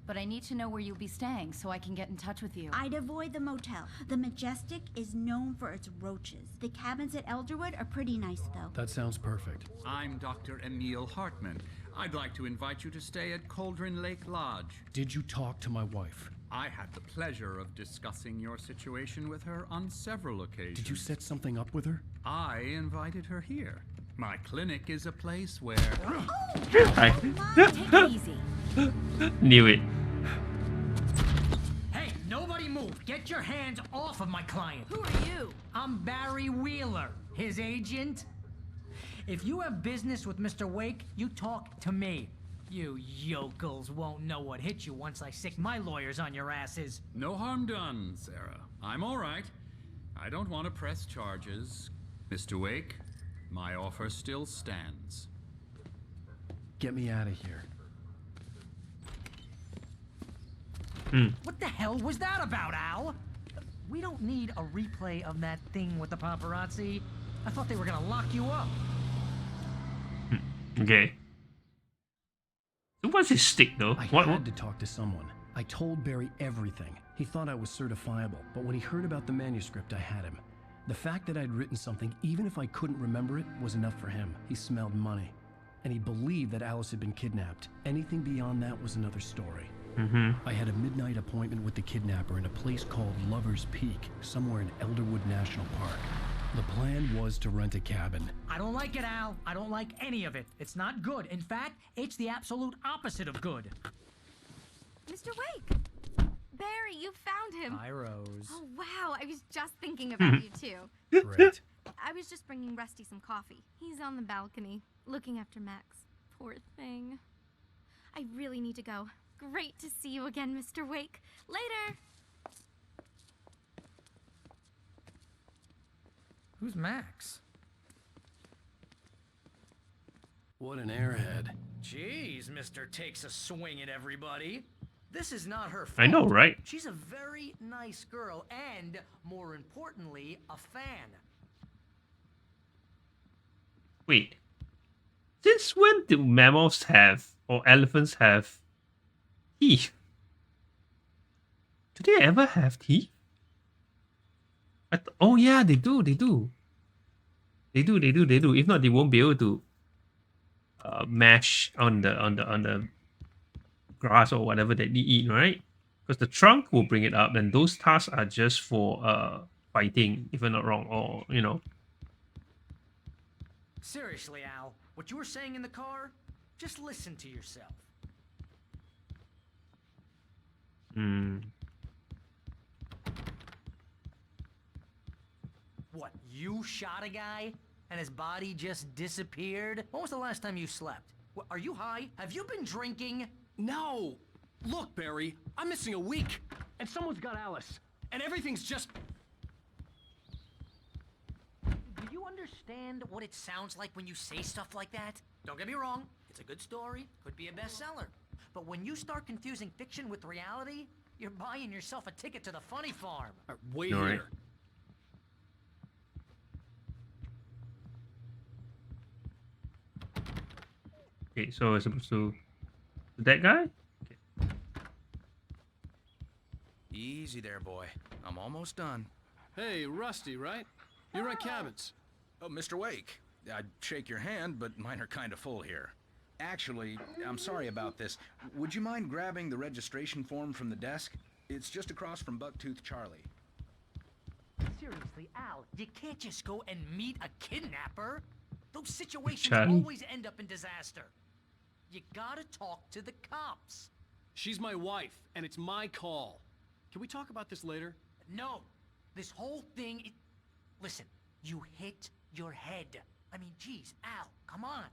But I need to know where you'll be staying so I can get in touch with you. I'd avoid the motel. The Majestic is known for its roaches. The cabins at Elderwood are pretty nice, though. That sounds perfect. I'm Dr. Emil Hartman. I'd like to invite you to stay at Cauldron Lake Lodge. Did you talk to my wife? I had the pleasure of discussing your situation with her on several occasions. Did you set something up with her? I invited her here. My clinic is a place where... I Take it easy. knew it. Hey, nobody move. Get your hands off of my client. Who are you? I'm Barry Wheeler, his agent. If you have business with Mr. Wake, you talk to me. You yokels won't know what hit you once I sick my lawyers on your asses. No harm done, Sarah. I'm all right. I don't want to press charges. Mr. Wake, my offer still stands. Get me out of here. What the hell was that about, Al? We don't need a replay of that thing with the paparazzi. I thought they were gonna lock you up. Okay. So what's his stick though? I What? had to talk to someone. I told Barry everything. He thought I was certifiable, but when he heard about the manuscript, I had him. The fact that I'd written something, even if I couldn't remember it, was enough for him. He smelled money. And he believed that Alice had been kidnapped. Anything beyond that was another story. I had a midnight appointment with the kidnapper in a place called Lover's Peak, somewhere in Elderwood National Park. The plan was to rent a cabin. I don't like it, Al. I don't like any of it. It's not good. In fact, it's the absolute opposite of good. Mr. Wake! Barry, you found him. Hi, Rose. Oh, wow. I was just thinking about you, too. Great. I was just bringing Rusty some coffee. He's on the balcony, looking after Max. Poor thing. I really need to go. Great to see you again, Mr. Wake. Later! Who's Max? What an airhead. Jeez, Mr. Takes a swing at everybody. This is not her fault. I know, right? She's a very nice girl and, more importantly, a fan. Wait. Since when do mammals have, or elephants have, teeth? Do they ever have teeth? Oh yeah, they do. They do. If not, they won't be able to mash on the grass or whatever that they eat, right? Because the trunk will bring it up, and those tusks are just for fighting, if I'm not wrong, or Seriously, Al, what you were saying in the car, just listen to yourself. What, you shot a guy and his body just disappeared? When was the last time you slept? Are you high? Have you been drinking? No! Look, Barry, I'm missing a week, and someone's got Alice, and everything's just... Do you understand what it sounds like when you say stuff like that? Don't get me wrong, it's a good story, could be a bestseller. But when you start confusing fiction with reality, you're buying yourself a ticket to the funny farm. Wait All right. here. Okay, so it's supposed to that guy? Easy there, boy. I'm almost done. Hey, Rusty, right? You rent cabins. Oh, Mr. Wake. I'd shake your hand, but mine are kind of full here. Actually, I'm sorry about this. Would you mind grabbing the registration form from the desk? It's just across from Bucktooth Charlie. Seriously, Al, you can't just go and meet a kidnapper. Those situations Charlie. always end up in disaster. You gotta talk to the cops. She's my wife, and it's my call. Can we talk about this later? No, this whole thing, listen, you hit your head. I mean, geez, Al, come on.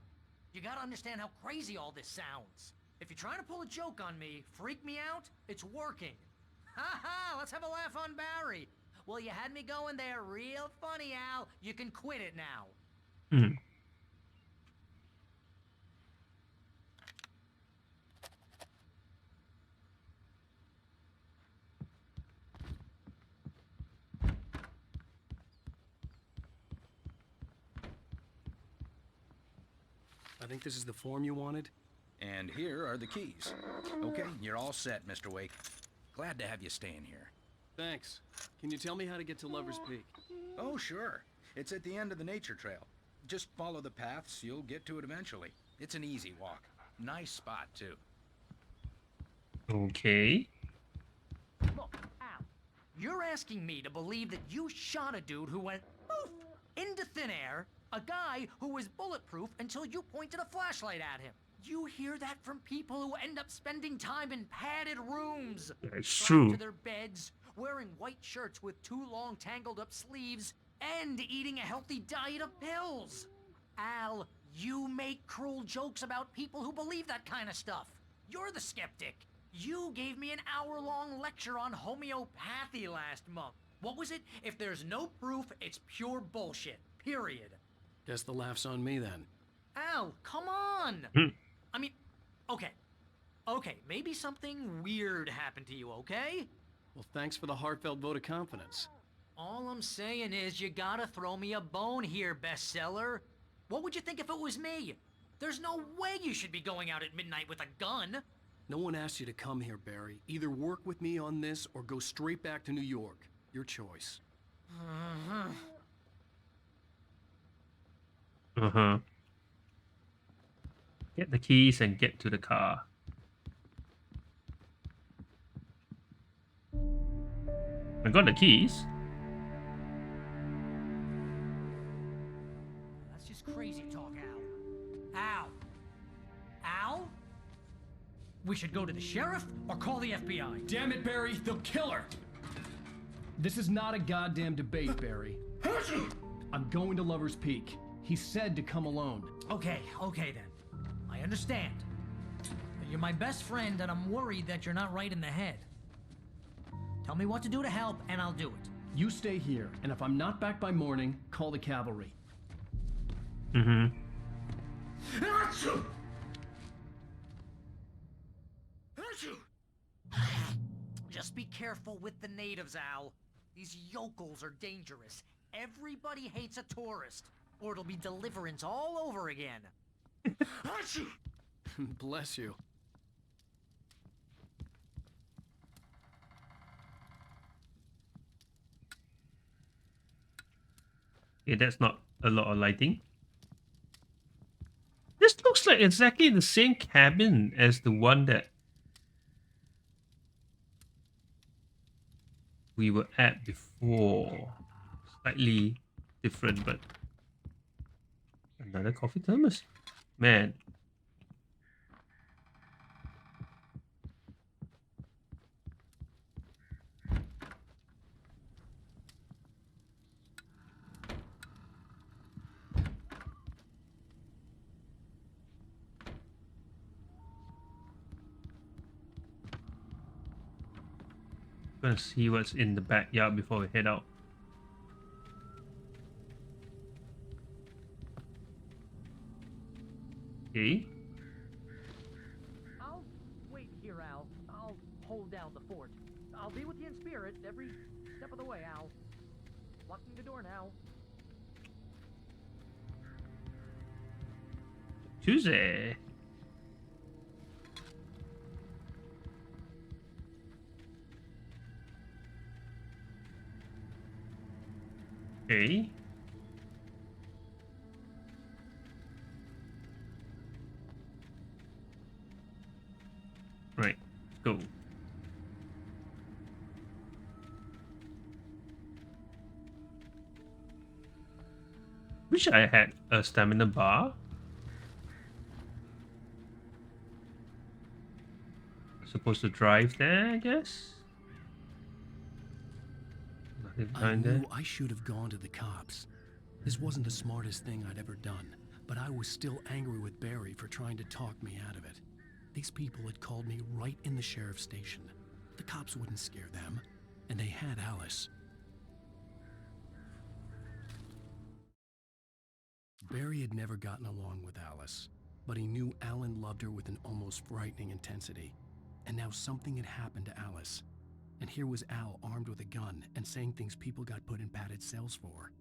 You gotta understand how crazy all this sounds. If you're trying to pull a joke on me, freak me out, it's working. Ha ha, let's have a laugh on Barry. Well, you had me going there real funny, Al. You can quit it now. I think this is the form you wanted. And here are the keys. Okay, you're all set, Mr. Wake. Glad to have you staying here. Thanks. Can you tell me how to get to Lover's Peak? Oh, sure. It's at the end of the nature trail. Just follow the paths, you'll get to it eventually. It's an easy walk. Nice spot, too. Okay. Look, Al, you're asking me to believe that you shot a dude who went poof into thin air, a guy who was bulletproof until you pointed a flashlight at him. You hear that from people who end up spending time in padded rooms. It's strapped true. to their beds, wearing white shirts with too long tangled up sleeves, and eating a healthy diet of pills. Al, you make cruel jokes about people who believe that kind of stuff. You're the skeptic. You gave me an hour-long lecture on homeopathy last month. What was it? If there's no proof, it's pure bullshit. Period. Guess the laugh's on me then. Al, come on! I mean, okay. Okay, maybe something weird happened to you, okay? Well, thanks for the heartfelt vote of confidence. All I'm saying is you gotta throw me a bone here, bestseller. What would you think if it was me? There's no way you should be going out at midnight with a gun. No one asked you to come here, Barry. Either work with me on this or go straight back to New York. Your choice. Get the keys and get to the car. I got the keys. That's just crazy talk, Al. Al? Al? We should go to the sheriff or call the FBI. Damn it, Barry, they'll kill her! This is not a goddamn debate, Barry. I'm going to Lover's Peak. He said to come alone. Okay then. I understand. You're my best friend, and I'm worried that you're not right in the head. Tell me what to do to help, and I'll do it. You stay here, and if I'm not back by morning, call the cavalry. Just be careful with the natives, Al. These yokels are dangerous. Everybody hates a tourist, or it'll be deliverance all over again. Bless you. Okay, that's not a lot of lighting. This looks like exactly the same cabin as the one that we were at before. Slightly different, but another coffee thermos. Man. Gonna see what's in the backyard before we head out. Okay. I'll wait here, Al. I'll hold down the fort. I'll be with you in spirit every step of the way, Al. Locking the door now. Tuesday. Okay. Right, go. Wish I had a stamina bar. Supposed to drive there, I guess. Nothing I behind there. knew I should have gone to the cops. This wasn't the smartest thing I'd ever done, but I was still angry with Barry for trying to talk me out of it. These people had called me right in the sheriff's station. The cops wouldn't scare them, and they had Alice. Barry had never gotten along with Alice, but he knew Alan loved her with an almost frightening intensity. And now something had happened to Alice. And here was Al armed with a gun and saying things people got put in padded cells for.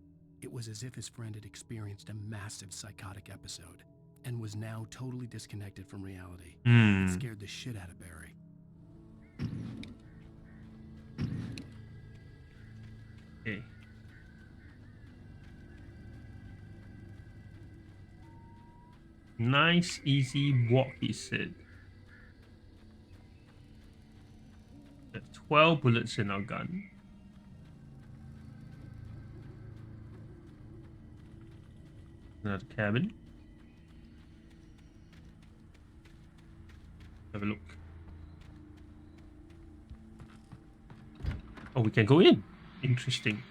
It was as if his friend had experienced a massive psychotic episode and was now totally disconnected from reality. It scared the shit out of Barry. Okay. Nice, easy walk, he said. We have 12 bullets in our gun. Another cabin. Have a look. Oh, we can go in. Interesting.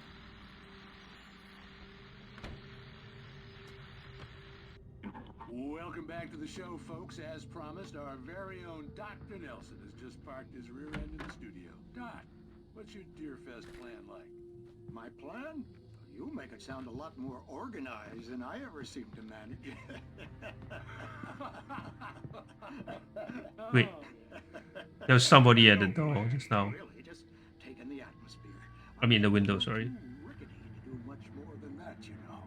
Welcome back to the show, folks. As promised, our very own Dr. Nelson has just parked his rear end in the studio. Doc, what's your Deerfest plan like? My plan? You make it sound a lot more organized than I ever seem to manage. Wait. There was somebody at the door just now. Really, just taking the atmosphere. I mean the window, sorry. Rickety to do much more than that, you know.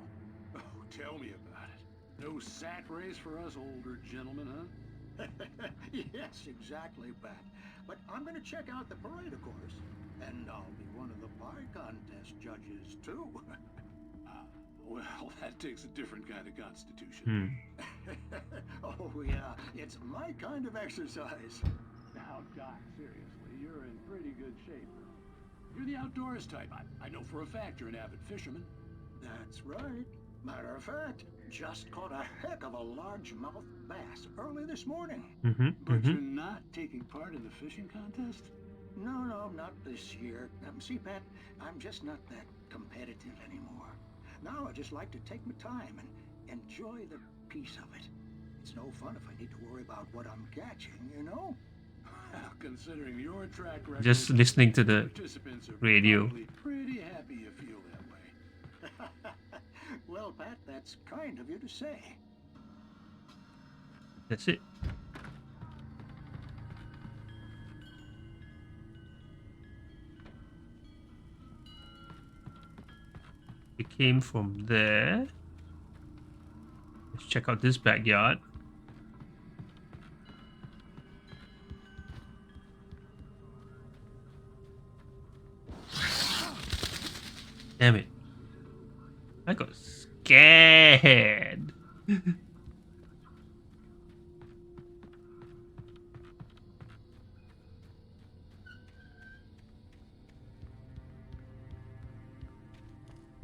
Oh, tell me about it. No sack race for us older gentlemen, huh? Yes, exactly, Pat. But I'm going to check out the parade, of course. And I'll be one of the pie contest judges, too. Well, that takes a different kind of constitution. Oh, yeah. It's my kind of exercise. Now, Doc, seriously, you're in pretty good shape. You're the outdoors type. I know for a fact you're an avid fisherman. That's right. Matter of fact, just caught a heck of a largemouth bass early this morning. But you're not taking part in the fishing contest? No, not this year. See, Pat, I'm just not that competitive anymore. Now I just like to take my time and enjoy the peace of it. It's no fun if I need to worry about what I'm catching, you know? Considering your track record, Just listening to the participants are radio. probably pretty happy you feel that way. Well, Pat, that's kind of you to say. That's it. It came from there. Let's check out this backyard. Damn it. I got scared.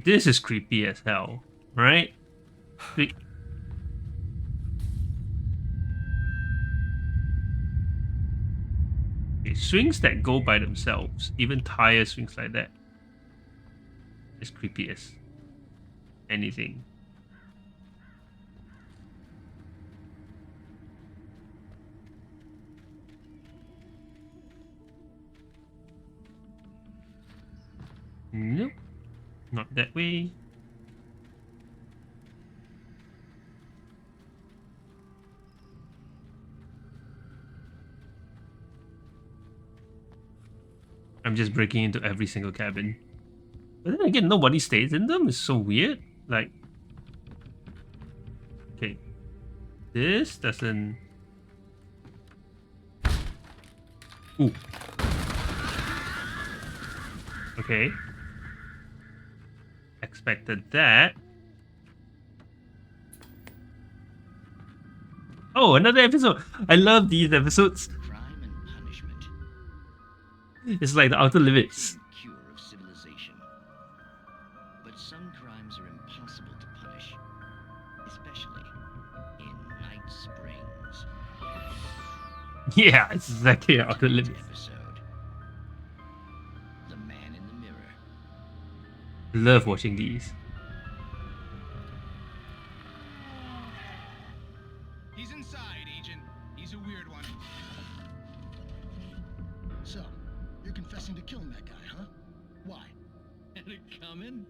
This is creepy as hell, right? Swings that go by themselves, even tire swings like that, is creepy as anything. Nope, not that way. I'm just breaking into every single cabin. But then again, nobody stays in them. It's so weird. Like, okay, this doesn't. Ooh. Okay. Expected that. Oh, another episode. I love these episodes. Crime and punishment. It's like the outer limits. Cure of civilization. But some crimes are impossible to punish, especially in Night Springs. Yeah, it's exactly the outer limits. Episode. The Man in the Mirror. Love watching these. He's inside, Agent. He's a weird one. So, you're confessing to killing that guy, huh? Why? Had it coming?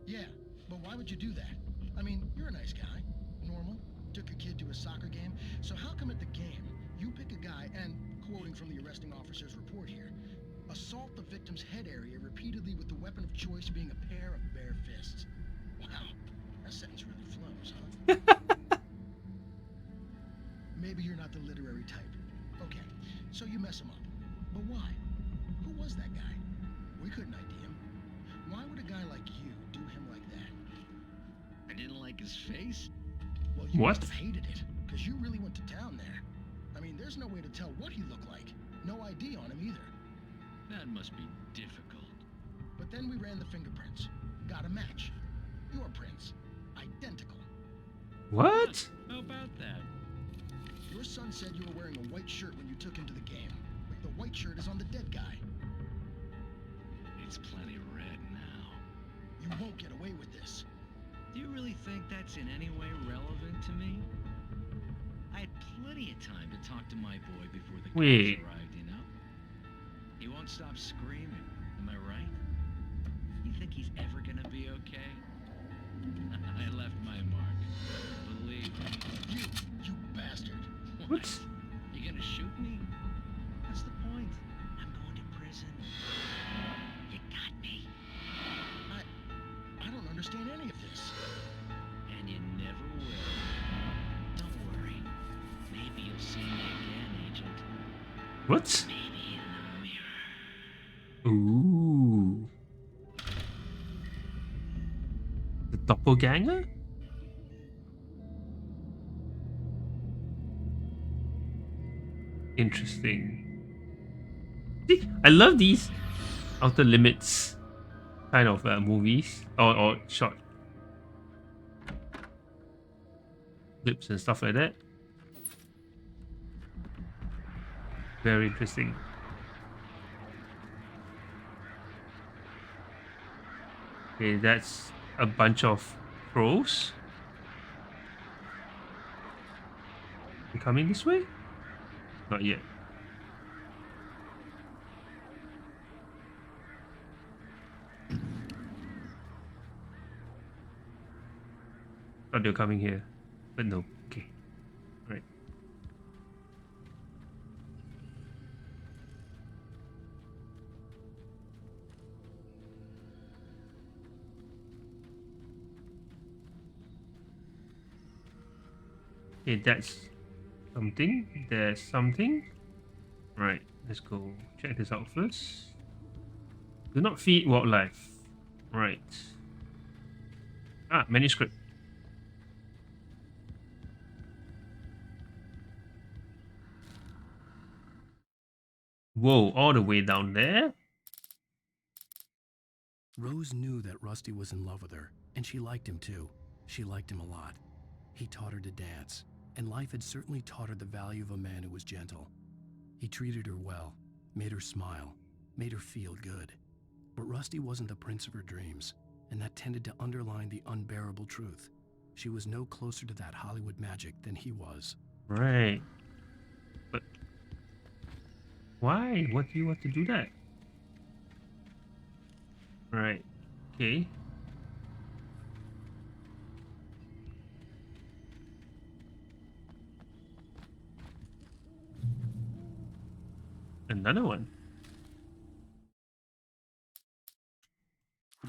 Yeah, but why would you do that? I mean, you're a nice guy. Normal. Took a kid to a soccer game. So how come at the game, you pick a guy and, quoting from the arresting officer's report here, assault the victim's head area repeatedly with the weapon of choice being a pair of bare fists? Wow, that sentence really flows, huh? Maybe you're not the literary type. Okay, so you mess him up. But why? Who was that guy? We couldn't ID him. Why would a guy like you do him like that? I didn't like his face. Well, you What? must have hated it, because you really went to town there. I mean, there's no way to tell what he looked like. No ID on him either. That must be difficult. But then we ran the fingerprints. Got a match. Your prints. Identical. What? How about that? Your son said you were wearing a white shirt when you took him to the game. But the white shirt is on the dead guy. It's plenty red now. You won't get away with this. Do you really think that's in any way relevant to me? I had plenty of time to talk to my boy before the Wait. cops arrived, you know? He won't stop screaming, am I right? You think he's ever gonna be okay? I left my mark. Believe me. You bastard. What? You gonna shoot me? What's the point? I'm going to prison. You got me. I don't understand any of this. And you never will. What? Ooh. The doppelganger? Interesting. See, I love these Outer Limits kind of movies or short clips and stuff like that. Very interesting. Okay, that's a bunch of crows. You coming this way? Not yet. Thought they're coming here, but no. Okay, right. Okay, that's something. There's something. Right, let's go check this out first. Do not feed wildlife. Right. Ah, manuscript. Whoa, all the way down there? Rose knew that Rusty was in love with her, and she liked him too. She liked him a lot. He taught her to dance, and life had certainly taught her the value of a man who was gentle. He treated her well, made her smile, made her feel good. But Rusty wasn't the prince of her dreams, and that tended to underline the unbearable truth. She was no closer to that Hollywood magic than he was. Right. But why? What do you want to do that? Right. Okay. Another one.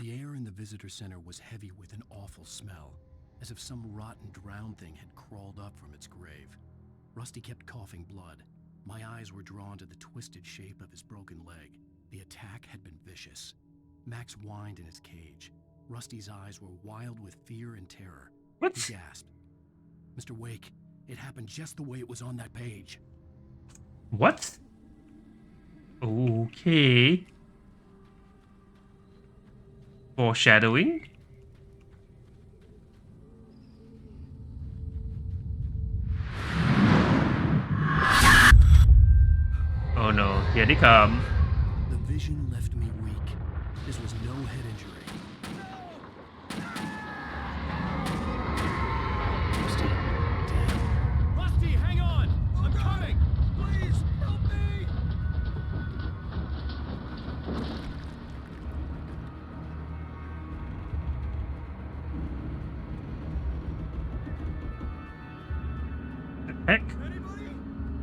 The air in the visitor center was heavy with an awful smell, as if some rotten drowned thing had crawled up from its grave. Rusty kept coughing blood. My eyes were drawn to the twisted shape of his broken leg. The attack had been vicious. Max whined in his cage. Rusty's eyes were wild with fear and terror. What? He gasped. Mr. Wake, it happened just the way it was on that page. What? Okay. Foreshadowing? Oh no, here they come. The vision left me weak. This was no head injury. Rusty, hang on! I'm coming! Please, help me! Heck? Anybody?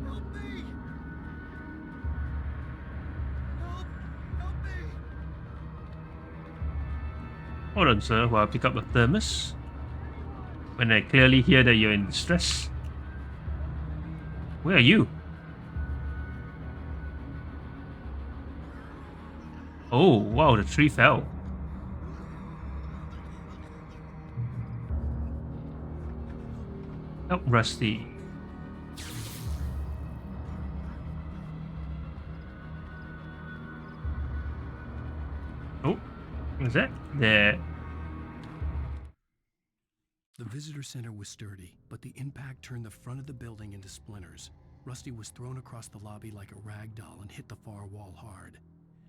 Help me! Help me! Hold on, sir, while I pick up the thermos. When I clearly hear that you're in distress. Where are you? Oh, wow, the tree fell. Help Rusty. Oh, what's that? There. The visitor center was sturdy, but the impact turned the front of the building into splinters. Rusty was thrown across the lobby like a rag doll and hit the far wall hard.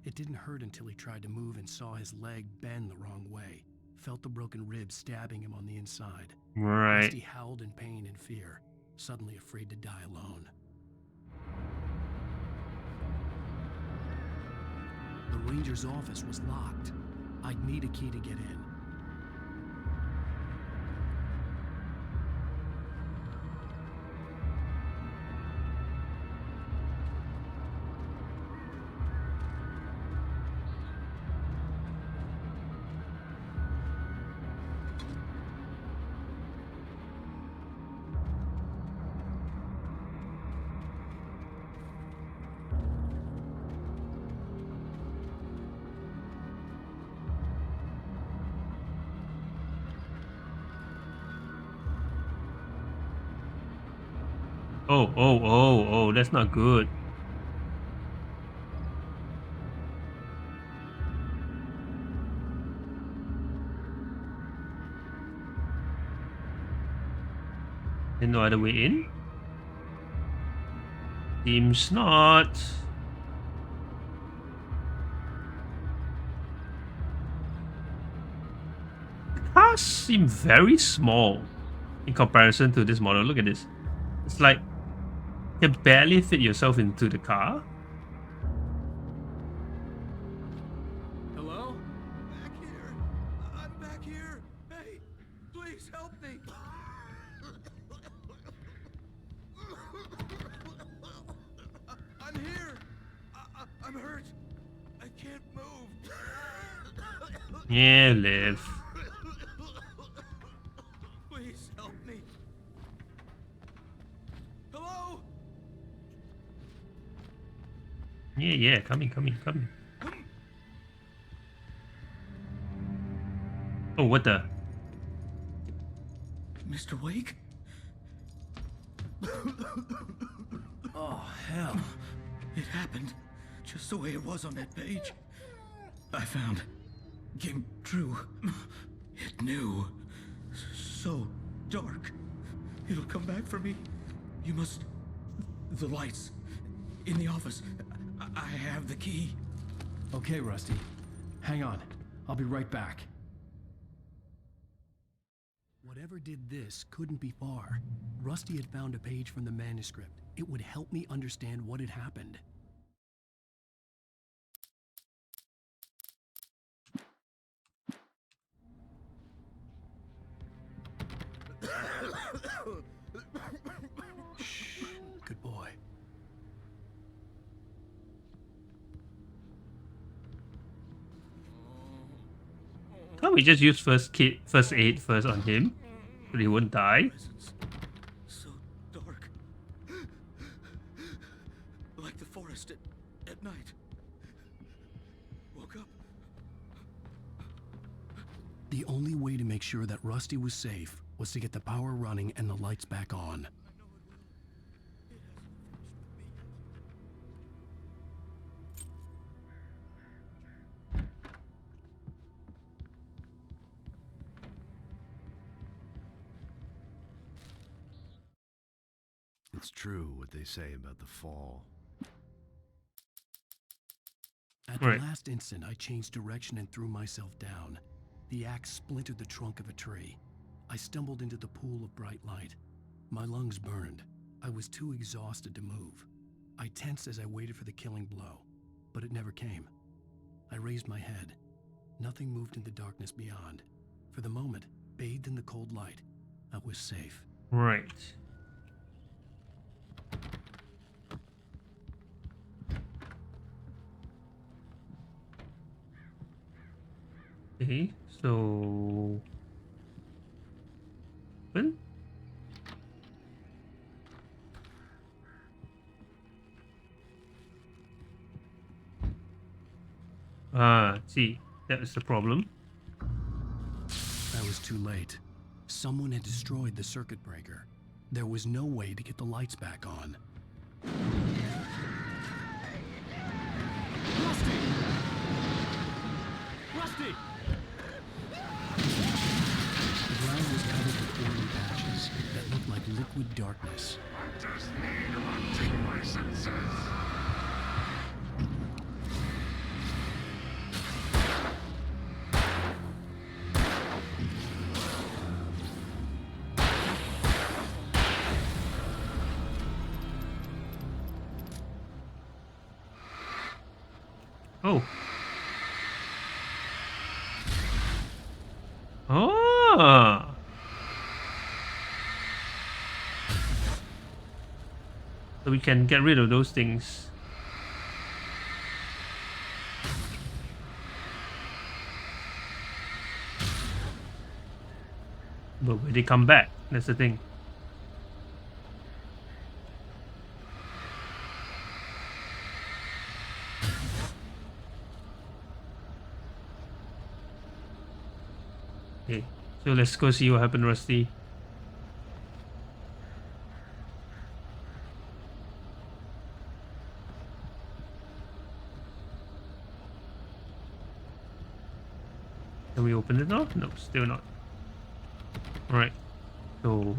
It didn't hurt until he tried to move and saw his leg bend the wrong way. Felt the broken ribs stabbing him on the inside. Right. Rusty howled in pain and fear, suddenly afraid to die alone. The ranger's office was locked. I'd need a key to get in. Oh, that's not good. There's no other way in? Seems not. The cars seem very small in comparison to this model. Look at this. It's like you can barely fit yourself into the car. Hello? Back here. I'm back here. Hey, please help me. I'm here. I'm hurt. I can't move. Yeah, live. Please help me. Hello? Yeah, coming. Oh, what the? Mr. Wake? Oh, hell. It happened just the way it was on that page. I found. Came true. It knew. So dark. It'll come back for me. You must. The lights. In the office. I have the key. Okay, Rusty. Hang on. I'll be right back. Whatever did this couldn't be far. Rusty had found a page from the manuscript. It would help me understand what had happened. Shh. Good boy. Can't we just use first aid first on him so he won't die? So dark. Like the forest at night. Woke up. The only way to make sure that Rusty was safe was to get the power running and the lights back on. It's true what they say about the fall. At the last instant, I changed direction and threw myself down. The axe splintered the trunk of a tree. I stumbled into the pool of bright light. My lungs burned. I was too exhausted to move. I tensed as I waited for the killing blow, but it never came. I raised my head. Nothing moved in the darkness beyond. For the moment, bathed in the cold light, I was safe. Right. Okay, so open. See, that was the problem. I was too late. Someone had destroyed the circuit breaker. There was no way to get the lights back on. Rusty! Rusty! The ground was covered with oily patches that looked like liquid darkness. Just need to take my senses. Oh. Oh. So we can get rid of those things. But when they come back, that's the thing. Okay, so let's go see what happened, Rusty. Can we open it now? No, still not. Alright. So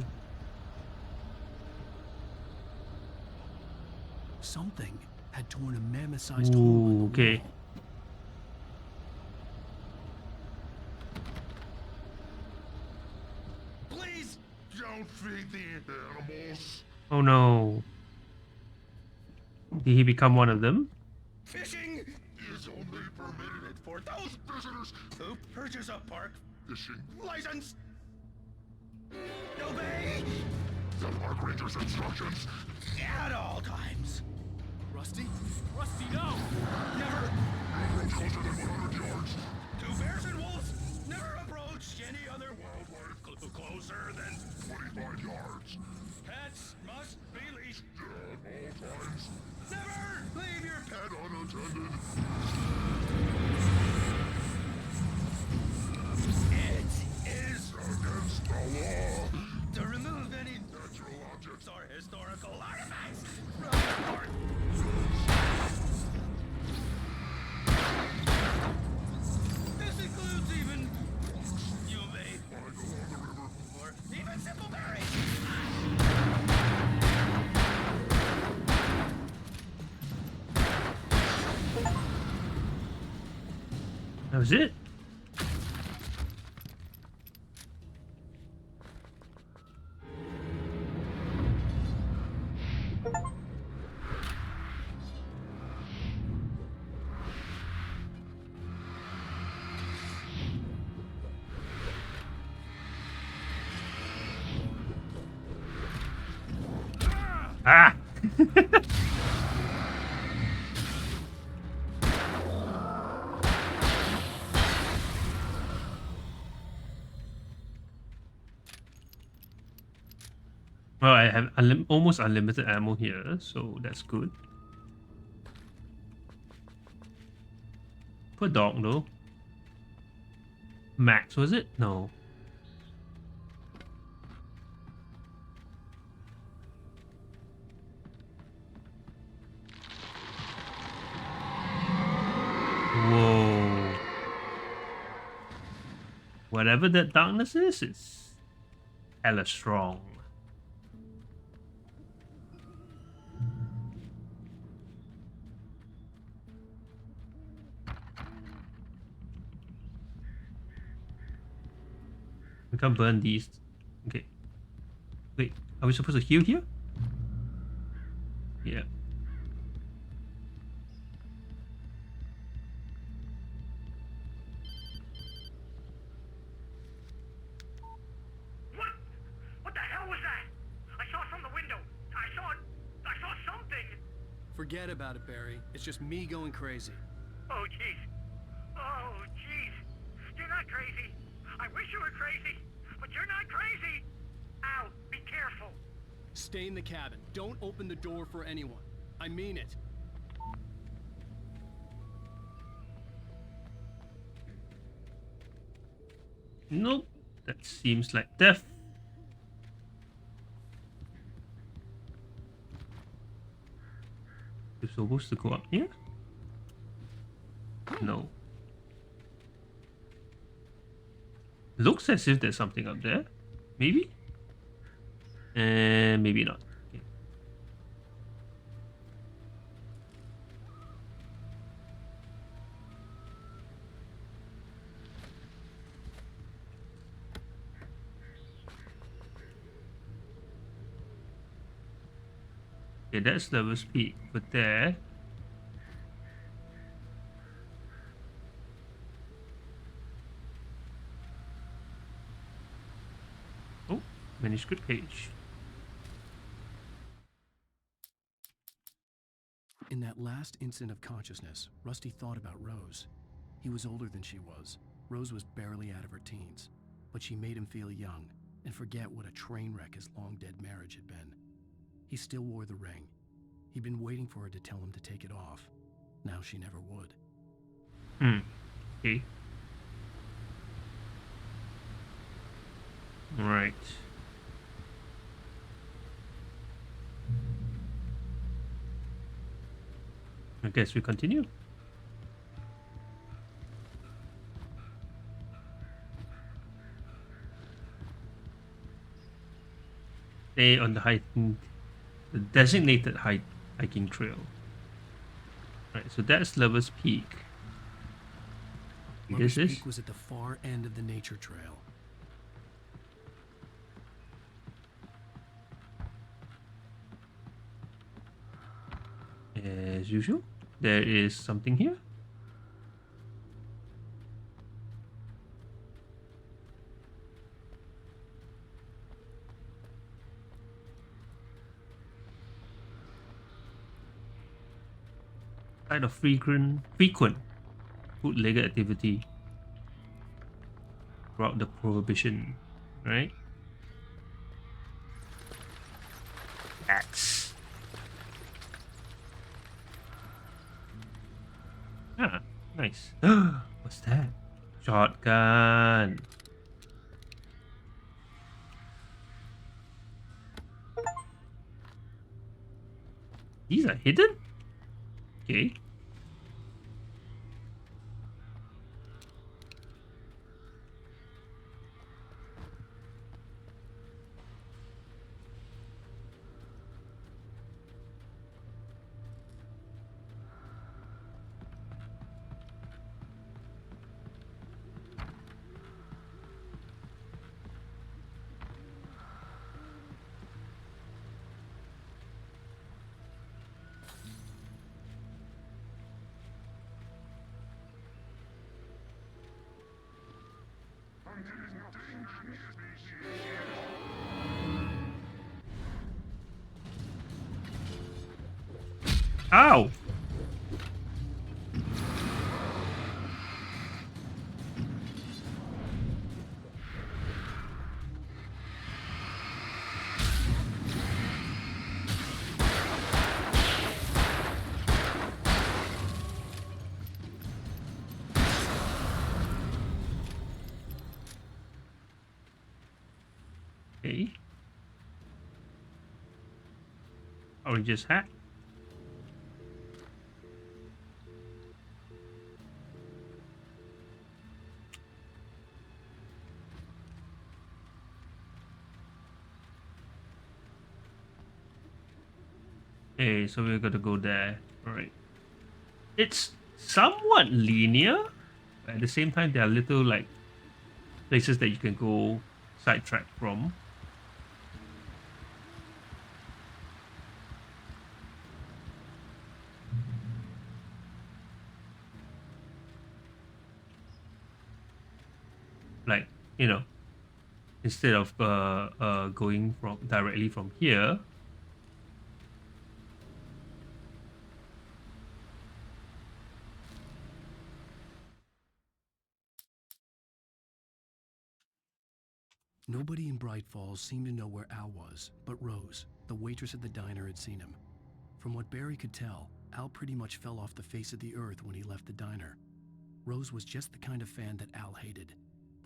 Something had torn a mammoth-sized hole in the okay. wall. Please don't feed the animals. Oh no. Did he become one of them? Fishing is only permitted for those visitors who purchase a park fishing license. Obey The park ranger's instructions. at all times. Rusty? Rusty, no! Never Approach closer than 100 yards. to bears and wolves. Never approach any other wildlife closer than 25 yards. pets must be leashed. At all times. Never leave your pet. Pet unattended. It is Against the law. to remove any Natural objects. or historical artifacts from the park. This includes even you may or even simple berries. That was it. Ah! Well, I have almost unlimited ammo here, so that's good. Poor dog though. Max, was it? No. Whoa. Whatever that darkness is, it's hella strong. We can't burn these. Okay. Wait, are we supposed to heal here? Yeah. What the hell was that? I saw from the window. I saw something. Forget about it, Barry. It's just me going crazy. Oh, jeez. Oh, jeez. You're not crazy. I wish you were crazy, but you're not crazy. Ow, be careful. Stay in the cabin. Don't open the door for anyone. I mean it. Nope. That seems like death. You're supposed to go up here? No. Looks as if there's something up there. Maybe? And maybe not. Okay. Okay, that's level speed, but there. Oh, manuscript page. In that last instant of consciousness, Rusty thought about Rose. He was older than she was. Rose was barely out of her teens, but she made him feel young and forget what a train wreck his long-dead marriage had been. He still wore the ring. He'd been waiting for her to tell him to take it off. Now she never would. Okay. Right. I guess we continue. stay on the designated hiking trail. Right, so that's Lover's Peak. Lover's This is Peak was at the far end of the nature trail. as usual. There is something here. Kind of frequent bootlegger activity throughout the Prohibition, right? Axe. Ah, nice. What's that? Shotgun. These are hidden? Okay. Ow! Okay. Orange's hat. Okay, so we're gonna go there. Alright. It's somewhat linear. At the same time, there are little like places that you can go sidetrack from. Like, you know, instead of going from directly from here, Nobody in Bright Falls seemed to know where Al was, but Rose, the waitress at the diner, had seen him. From what Barry could tell, Al pretty much fell off the face of the earth when he left the diner. Rose was just the kind of fan that Al hated,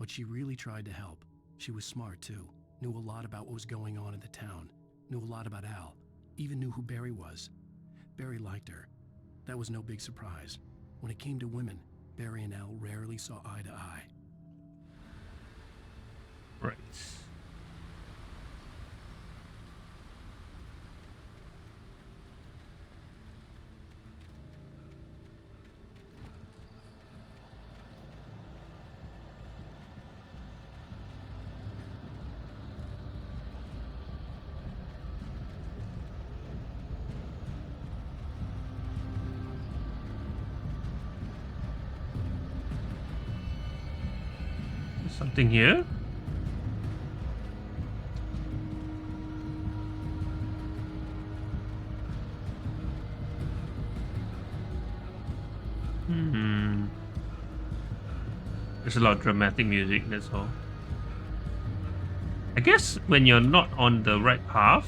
but she really tried to help. She was smart too, knew a lot about what was going on in the town, knew a lot about Al, even knew who Barry was. Barry liked her. That was no big surprise. When it came to women, Barry and Al rarely saw eye to eye. right. There's something here. There's a lot of dramatic music, that's all. I guess when you're not on the right path,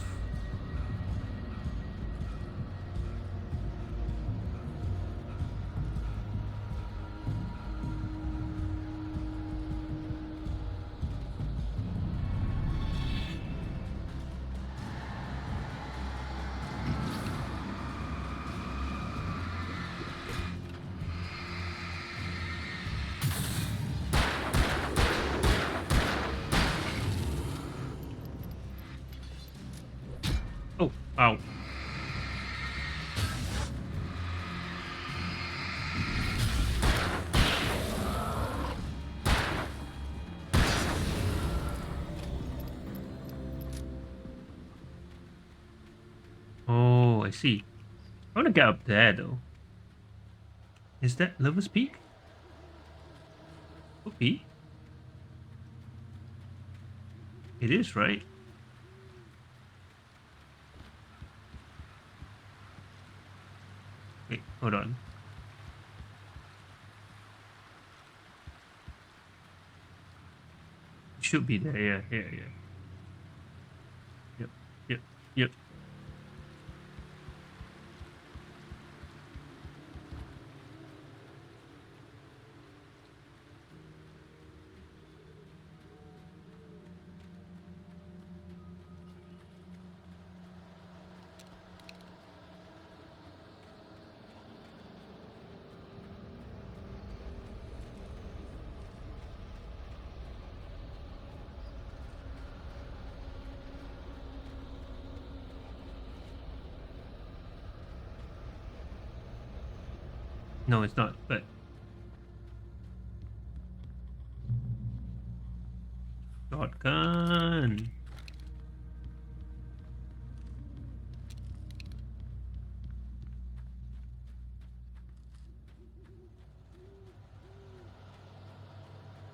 Ow. Oh, I see. I want to get up there though. Is that Lover's Peak? Could be. It is, right? Wait, hold on. It should be there, yeah. Yep. No, it's not, but shotgun.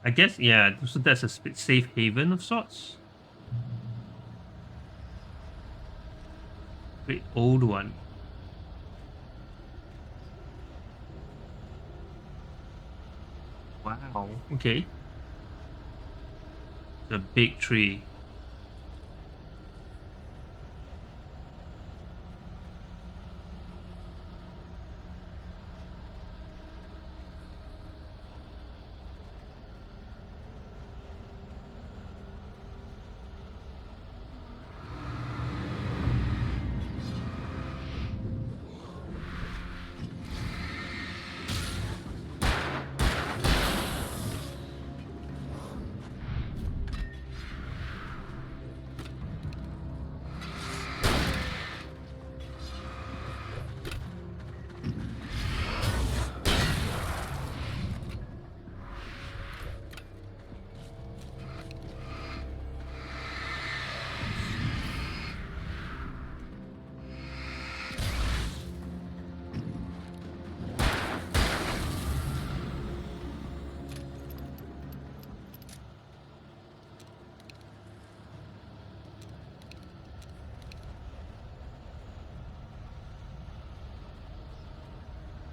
I guess, yeah, so that's a safe haven of sorts. Wait, old one. Wow, okay. The big tree.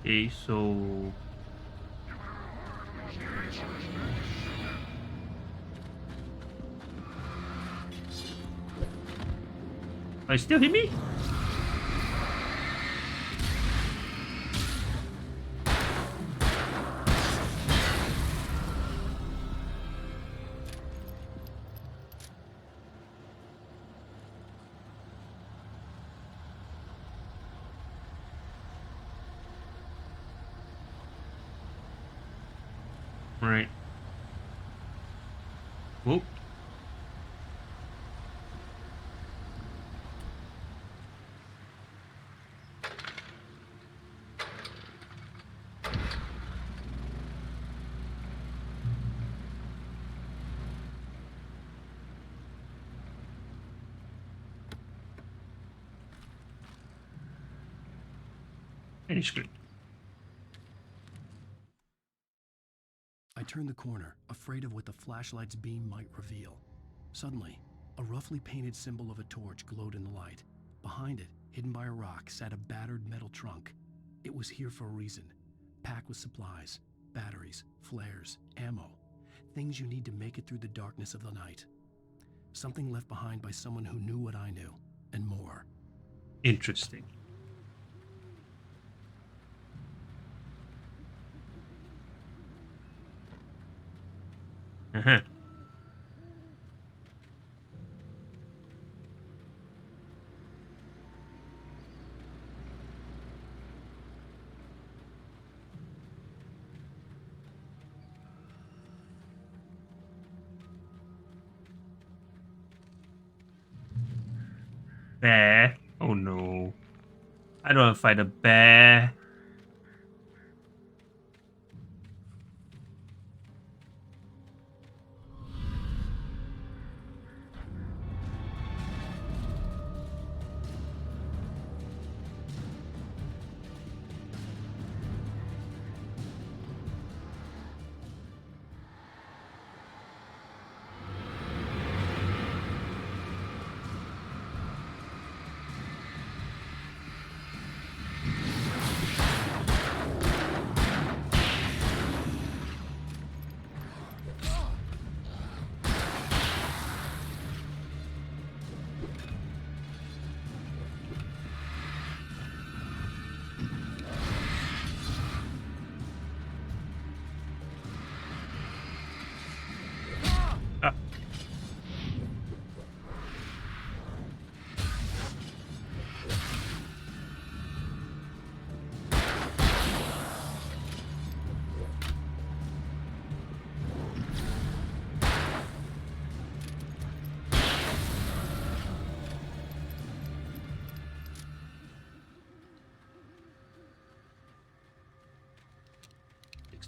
Okay, so I still hit me? Right. Whoop. Manuscript. I turned the corner, afraid of what the flashlight's beam might reveal. Suddenly, a roughly painted symbol of a torch glowed in the light. Behind it, hidden by a rock, sat a battered metal trunk. It was here for a reason, packed with supplies, batteries, flares, ammo, things you need to make it through the darkness of the night. Something left behind by someone who knew what I knew, and more. Interesting. Uh-huh. There. Oh Oh no. I don't want to fight a bear.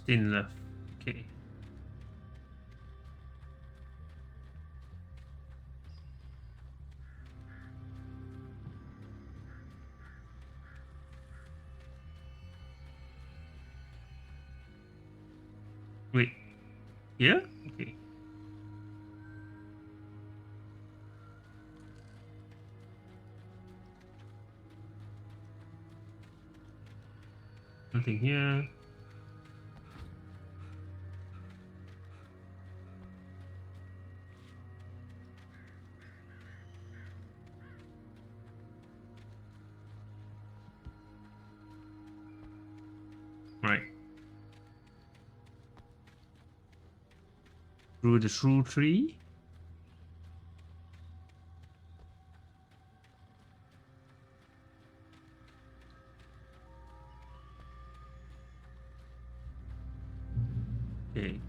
Left. Okay. Wait. Here? Okay. Nothing here. Right. Through the shrew tree. Okay.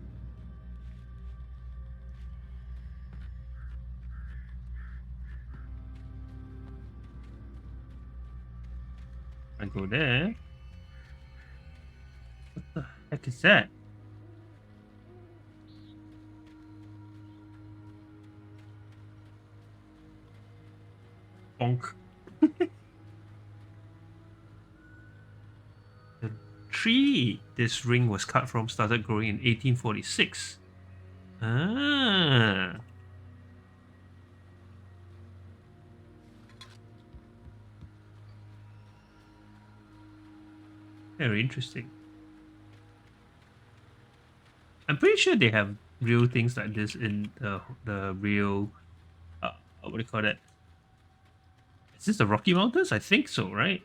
I go there. What the heck is that? Bonk. The tree this ring was cut from started growing in 1846. Ah. Very interesting. I'm pretty sure they have real things like this in the real what do you call that? Is this the Rocky Mountains? I think so, right?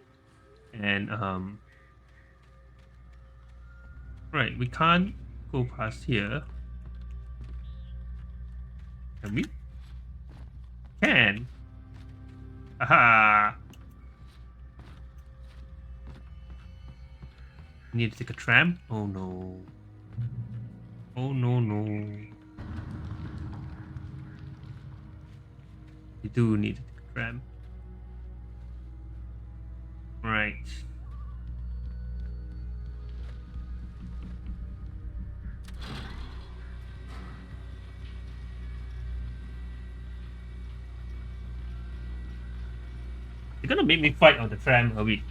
And right, we can't go past here. Can we? Can. Aha! Need to take a tram? Oh no. Oh no no. We do need to take a tram. Right. You're gonna make me fight on the tram, are we?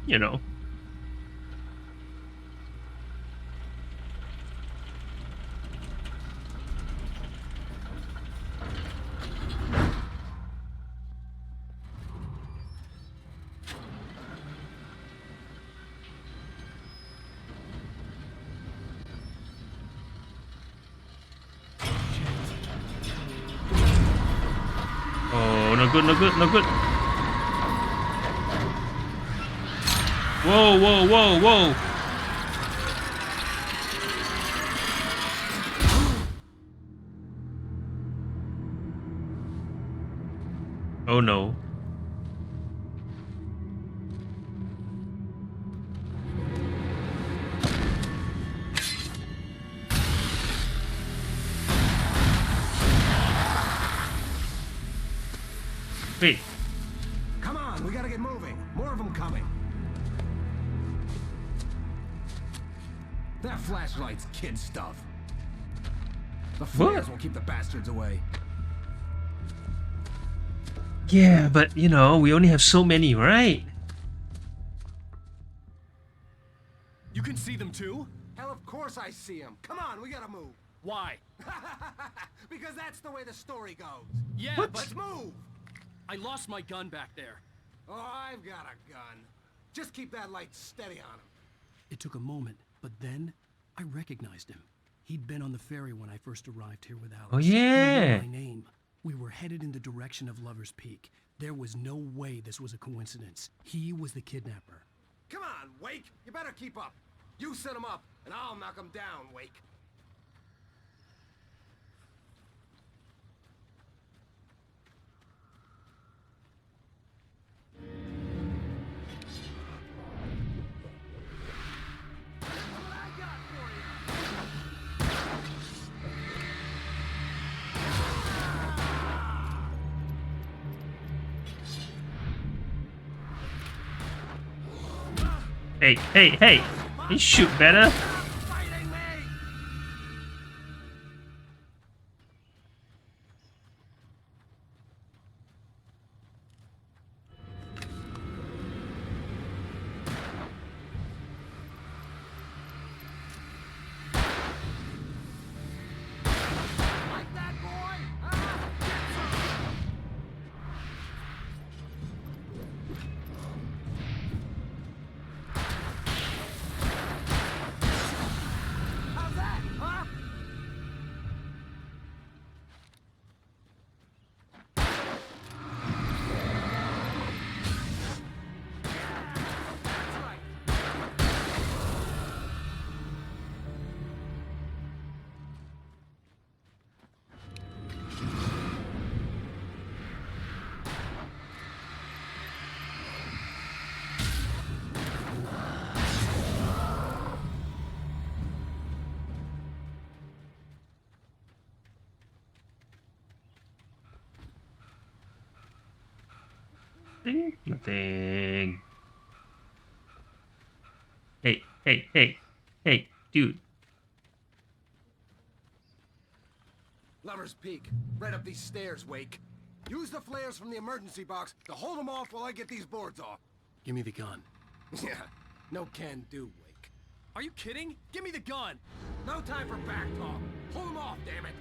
You know. Oh, no good, no good, no good. Whoa, whoa, whoa, whoa. Oh no. Wait. Come on, we That flashlight's kid stuff. The flares will keep the bastards away. Yeah, but you know, we only have so many, right? You can see them too? Hell, of course I see him. Come on, we gotta move. Why? Because that's the way the story goes. Yeah, But but let's move. I lost my gun back there. Oh, I've got a gun. Just keep that light steady on him. It took a moment, but then I recognized him. He'd been on the ferry when I first arrived here with Alex. Oh, He yeah. knew my name. We were headed in the direction of Lover's Peak. There was no way this was a coincidence. He was the kidnapper. Come on, Wake. You better keep up. You set him up, and I'll knock him down, Wake. Hey, hey, hey! You shoot better. Nothing. Hey, hey, hey, hey, dude. Lover's Peak. Right up these stairs, Wake. Use the flares from the emergency box to hold them off while I get these boards off. Give me the gun. Yeah, no can do, Wake. Are you kidding? Give me the gun! No time for back talk. Hold them off, damn it.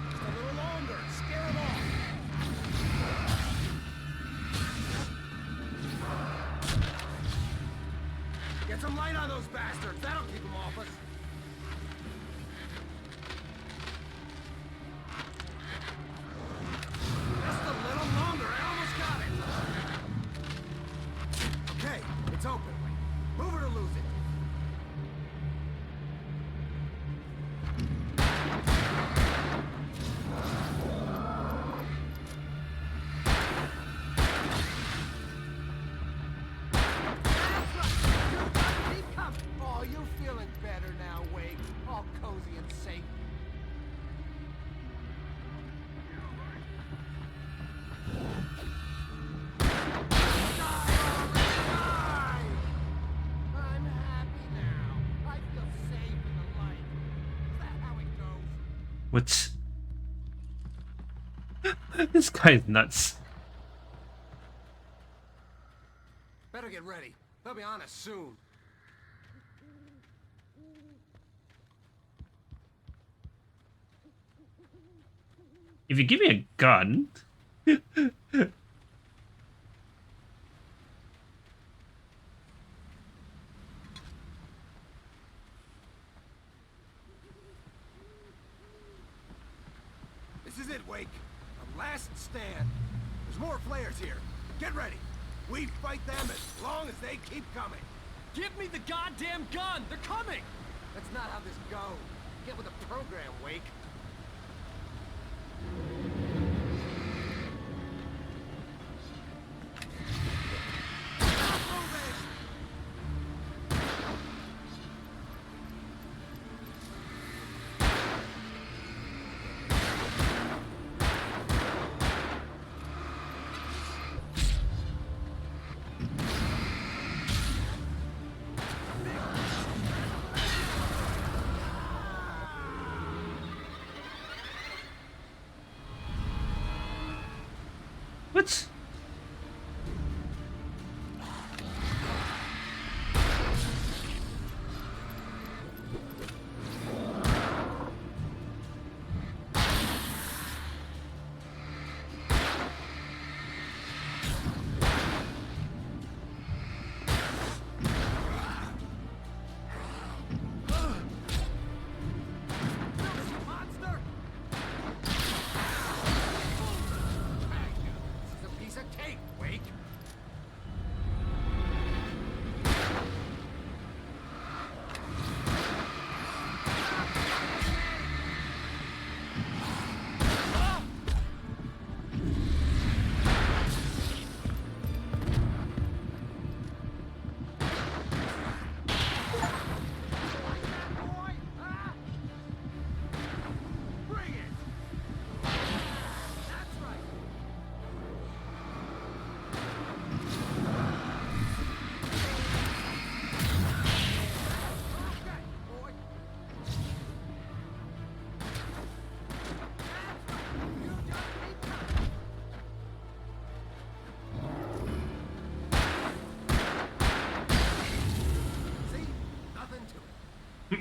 Just a little longer. Scare them off. Get some light on those bastards. That'll keep them off us. Just a little longer. I almost got it. Okay, it's open. Move it or lose it. Keep coming. Oh, you feeling better now, Wake? All cozy and safe. I'm happy now. I feel safe in the light. Is that how it goes? What's... This guy's nuts. Better get ready. They'll be on us soon. If you give me a gun... This is it, Wake. The last stand. There's more flares here. Get ready. We fight them as long as they keep coming. Give me the goddamn gun! They're coming! That's not how this goes. Get with the program, Wake. Stop moving!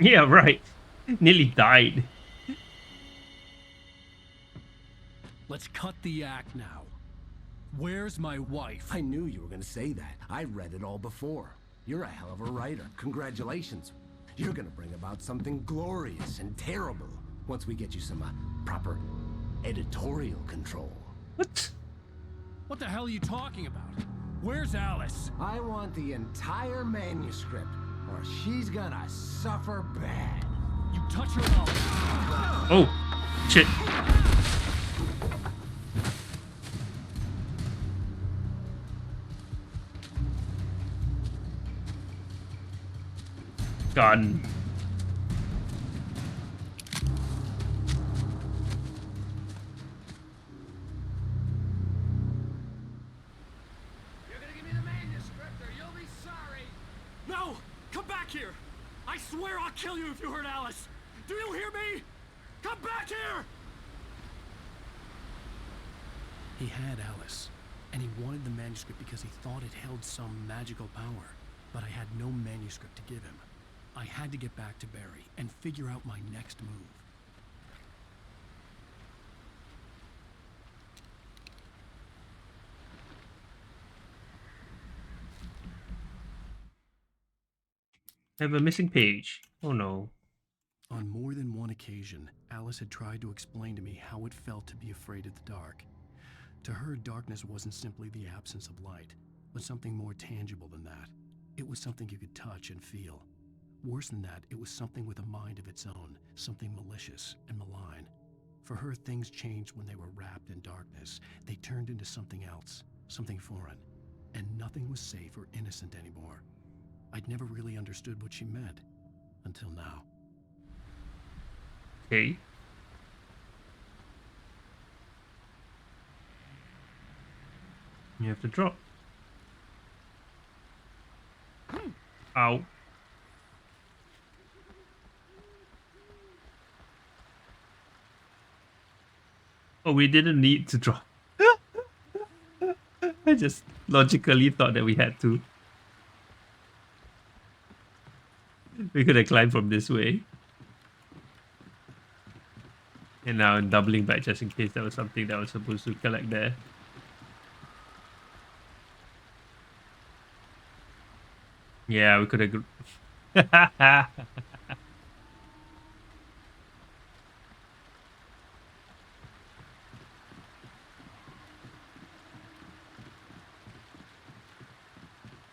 Yeah, right. Nearly died. Let's cut the act now. Where's my wife? I knew you were gonna say that. I read it all before. You're a hell of a writer. Congratulations. You're gonna bring about something glorious and terrible once we get you some proper editorial control. What? What the hell are you talking about? Where's Alice? I want the entire manuscript, or she's gonna suffer bad. You touch her at all. Oh, shit. Gun. You're gonna give me the manuscript or you'll be sorry. No! Come back here! I swear I'll kill you if you hurt Alice! Do you hear me? Come back here! He had Alice, and he wanted the manuscript because he thought it held some magical power. But I had no manuscript to give him. I had to get back to Barry and figure out my next move. I have a missing page. Oh no. On more than one occasion, Alice had tried to explain to me how it felt to be afraid of the dark. To her, darkness wasn't simply the absence of light, but something more tangible than that. It was something you could touch and feel. Worse than that, it was something with a mind of its own, something malicious and malign. For her, things changed when they were wrapped in darkness. They turned into something else, something foreign, and nothing was safe or innocent anymore. I'd never really understood what she meant, until now. Okay. You have to drop. Ow. Oh, we didn't need to drop. I just logically thought that we had to. We could have climbed from this way. And now I'm doubling back just in case there was something that was supposed to collect there. Yeah, we could have...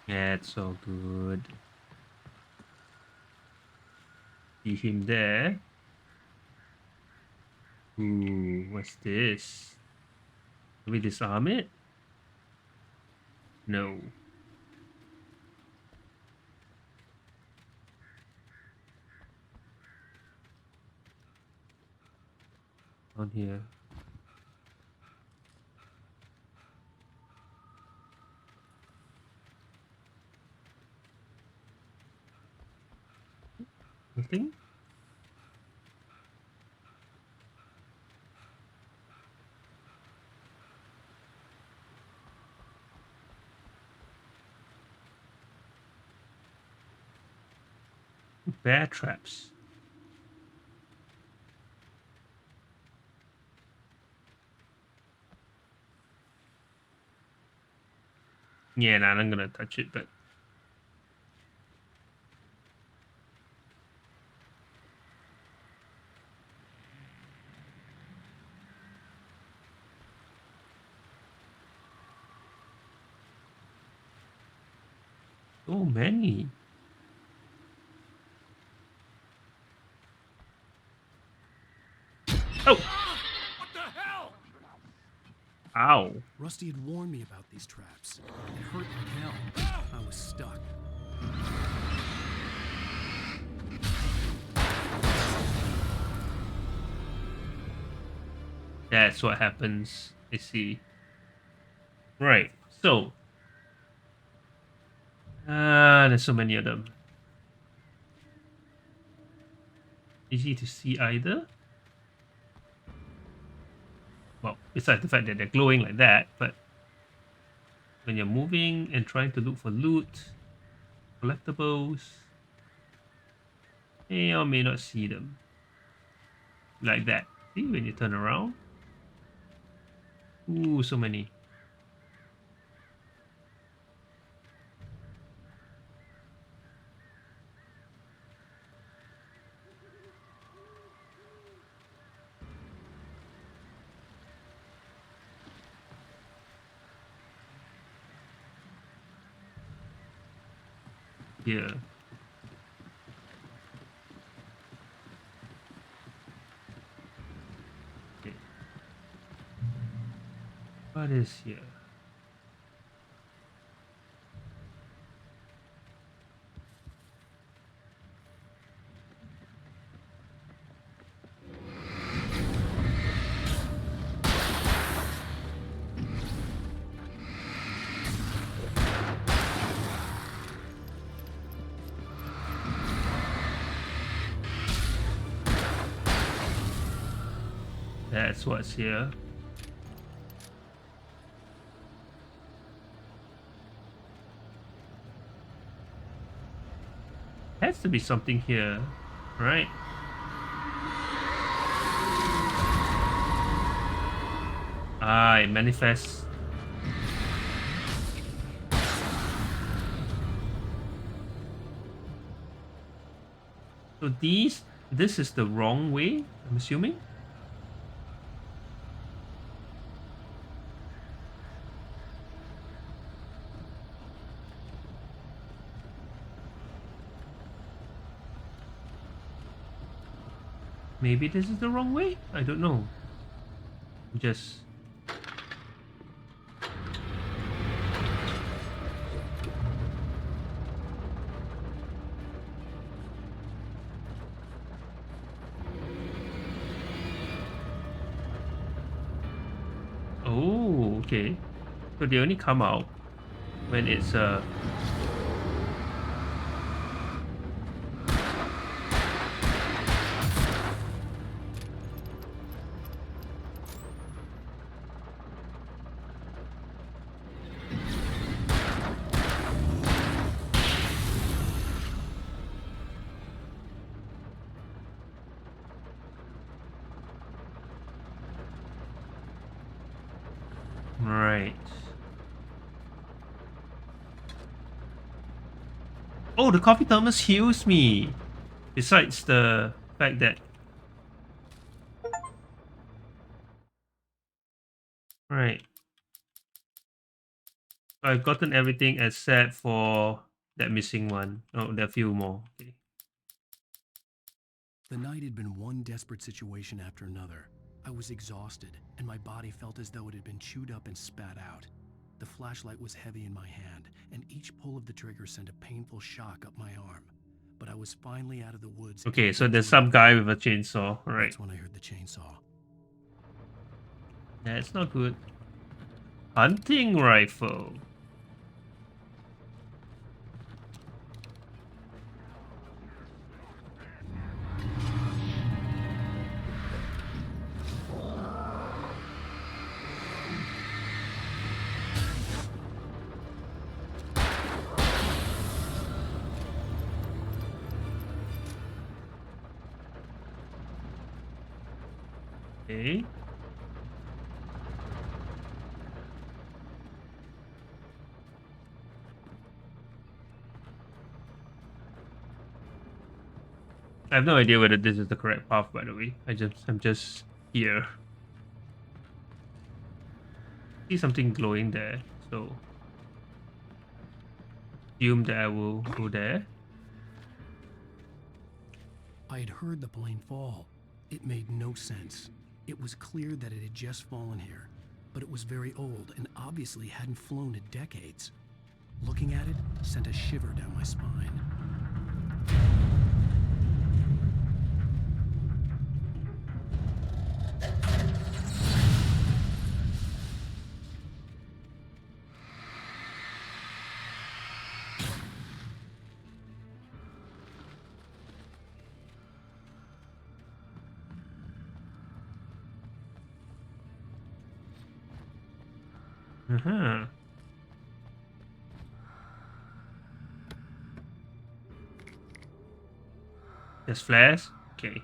Yeah, it's all good. See him there. Ooh, what's this? Can we disarm it? No. On here. Nothing? Bear traps. Yeah, nah, I'm gonna touch it, but... So many. Oh! What the hell? Ow. Rusty had warned me about these traps. It hurt like hell. I was stuck. That's what happens. I see. Right, so... there's so many of them. Easy to see either. Well, besides the fact that they're glowing like that, but when you're moving and trying to look for loot, collectibles, May or may not see them. Like that. See, when you turn around. Ooh, so many. Yeah. Okay. What is here? That's what's here. Has to be something here, right? Ah, it manifests. So this is the wrong way, I'm assuming? Maybe this is the wrong way? I don't know. Just... Oh, okay. So they only come out when it's right. Oh, the coffee thermos heals me. Besides the fact that... Right. I've gotten everything except for that missing one. Oh, there are a few more. Okay. The night had been one desperate situation after another. I was exhausted, and my body felt as though it had been chewed up and spat out. The flashlight was heavy in my hand, and each pull of the trigger sent a painful shock up my arm. But I was finally out of the woods. Okay, so there's some guy with a chainsaw. Right. That's when I heard the chainsaw. That's not good. Hunting rifle. Okay. I have no idea whether this is the correct path, by the way. I'm just here. See something glowing there, so assume that I will go there. I had heard the plane fall. It made no sense. It was clear that it had just fallen here, but it was very old and obviously hadn't flown in decades. Looking at it sent a shiver down my spine. Uh-huh. There's flares. Okay.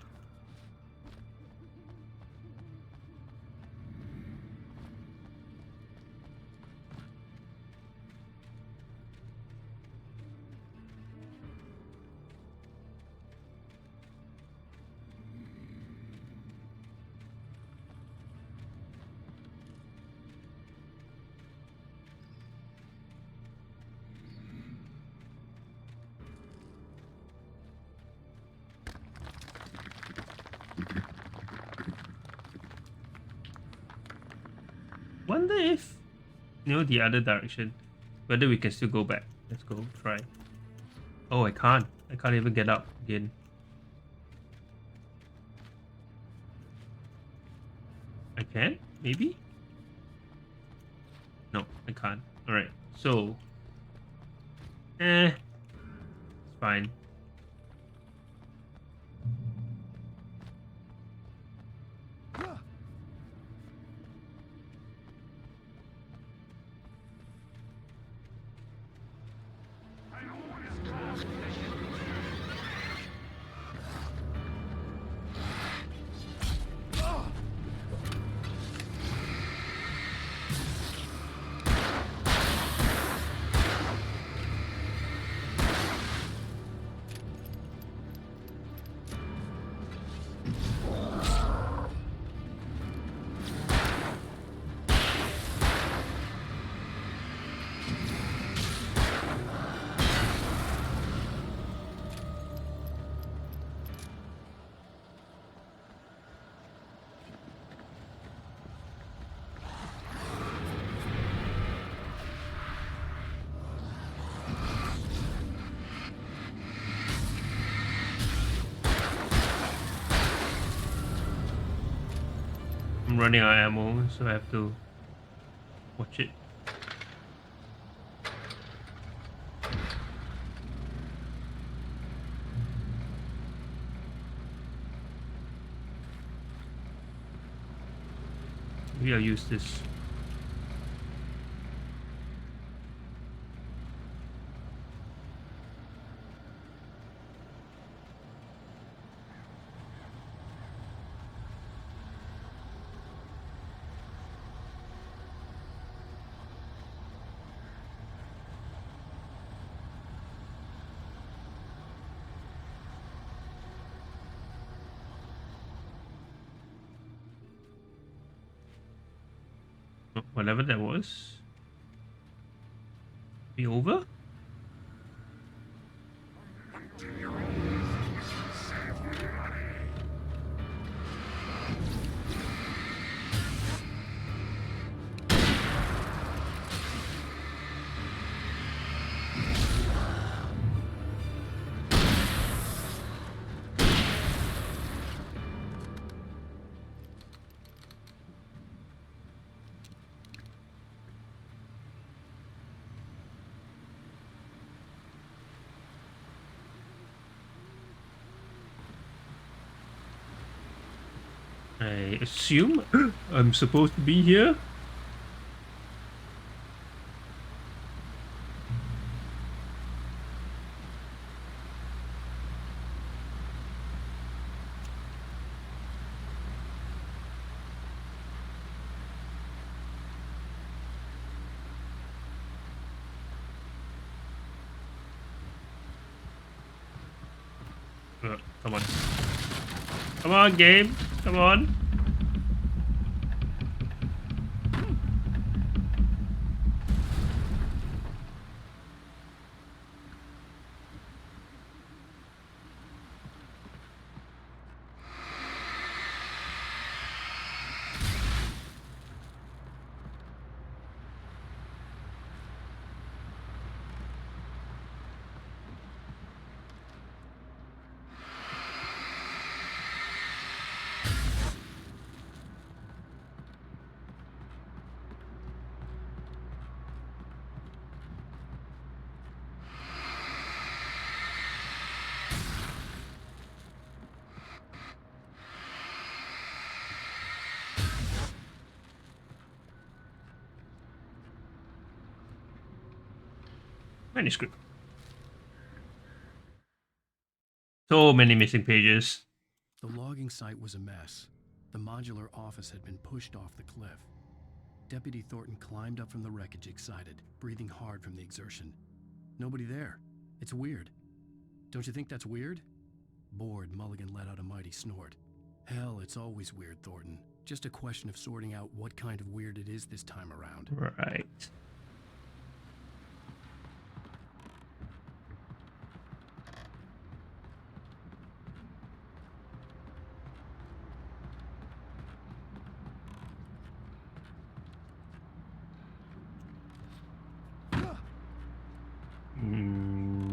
Wonder if, the other direction, whether we can still go back. Let's go try. Oh, I can't. I can't even get up again. I can? Maybe? No, I can't. Alright, so... it's fine. I'm running out of ammo, so I have to watch it. Maybe I'll use this. Whatever that was. Be over? I assume I'm supposed to be here. Come on. Come on, game. Come on. Manuscript. So many missing pages. The logging site was a mess. The modular office had been pushed off the cliff. Deputy Thornton climbed up from the wreckage excited, breathing hard from the exertion. Nobody there. It's weird. Don't you think that's weird? Bored, Mulligan let out a mighty snort. Hell, it's always weird, Thornton. Just a question of sorting out what kind of weird it is this time around. Right.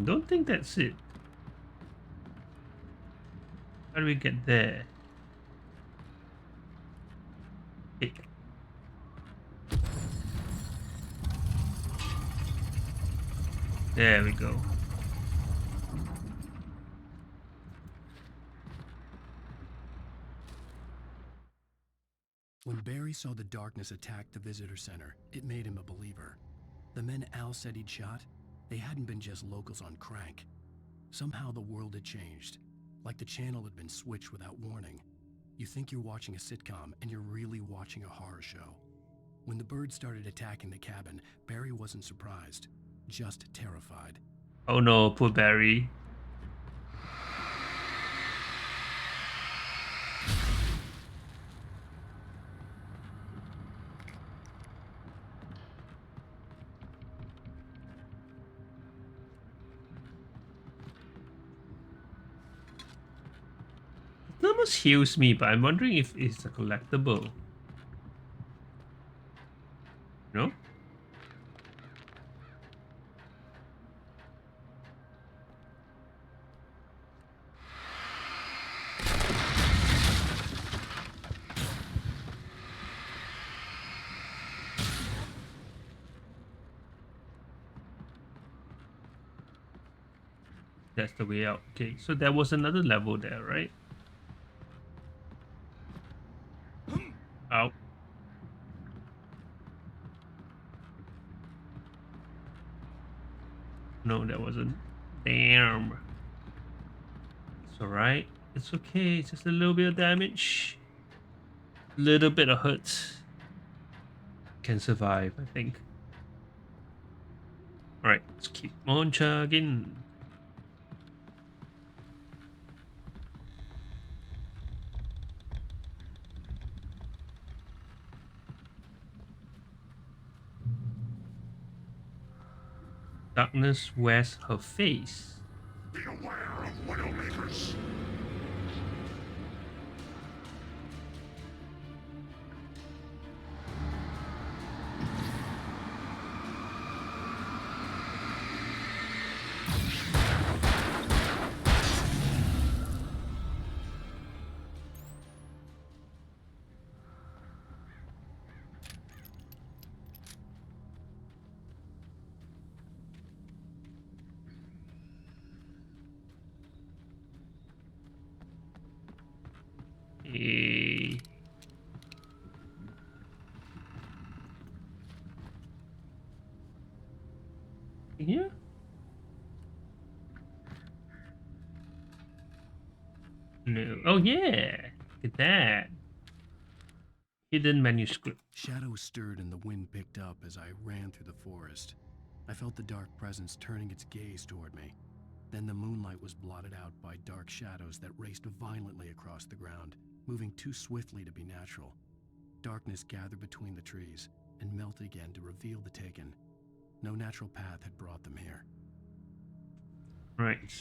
Don't think that's it. How do we get there? Hey. There we go. When Barry saw the darkness attack the visitor center, it made him a believer. The men Al said he'd shot, they hadn't been just locals on crank. Somehow the world had changed, like the channel had been switched without warning. You think you're watching a sitcom, and you're really watching a horror show. When the birds started attacking the cabin, Barry wasn't surprised, just terrified. Oh no, poor Barry. It almost heals me, but I'm wondering if it's a collectible. No? That's the way out. Okay, so there was another level there, right? Ow. No, that wasn't. Damn. It's alright. It's okay. It's just a little bit of damage. Little bit of hurt. Can survive, I think. Alright, let's keep on chugging. Darkness wears her face. Beware of Widowmakers. Eh. Here? No. Oh yeah. Look at that. Hidden manuscript. Shadows stirred and the wind picked up as I ran through the forest. I felt the dark presence turning its gaze toward me. Then the moonlight was blotted out by dark shadows that raced violently across the ground, moving too swiftly to be natural. Darkness gathered between the trees and melted again to reveal the Taken. No natural path had brought them here. Right.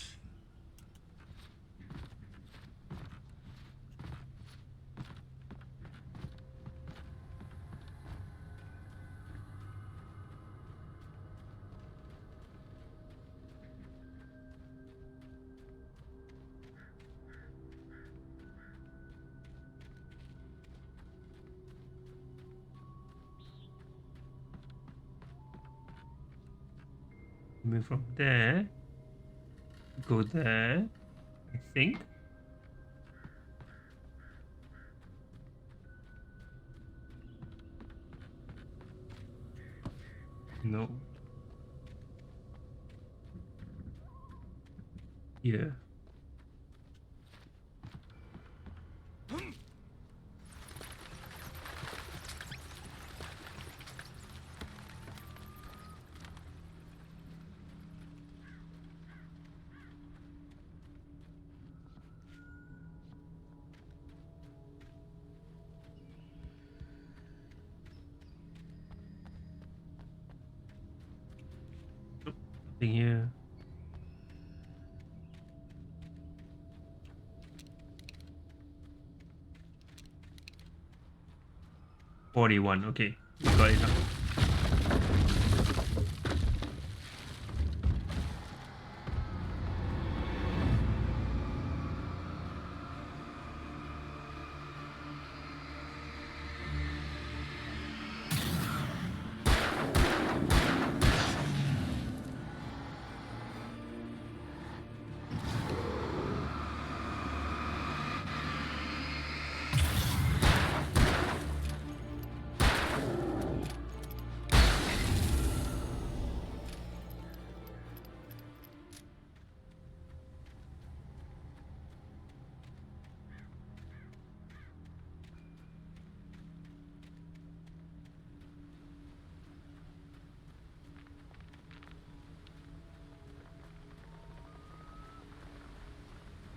Move from there. Go there. I think. No. Yeah. Thing here. $41. Okay, got it now.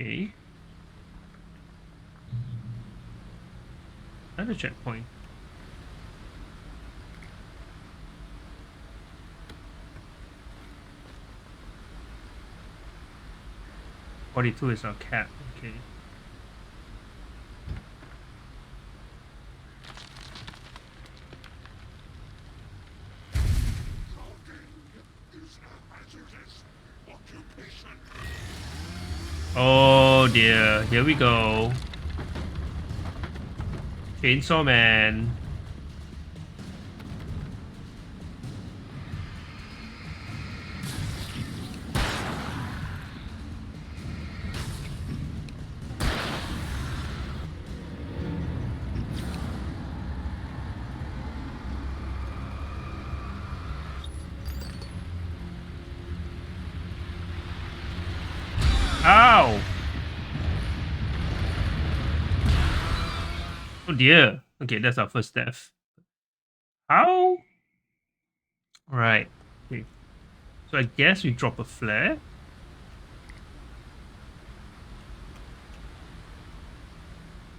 Okay. Another checkpoint. $42 is our cap. Okay. Oh dear, here we go. Chainsaw Man. Ow! Oh dear. Okay, that's our first death. How? Right. Okay. So I guess we drop a flare.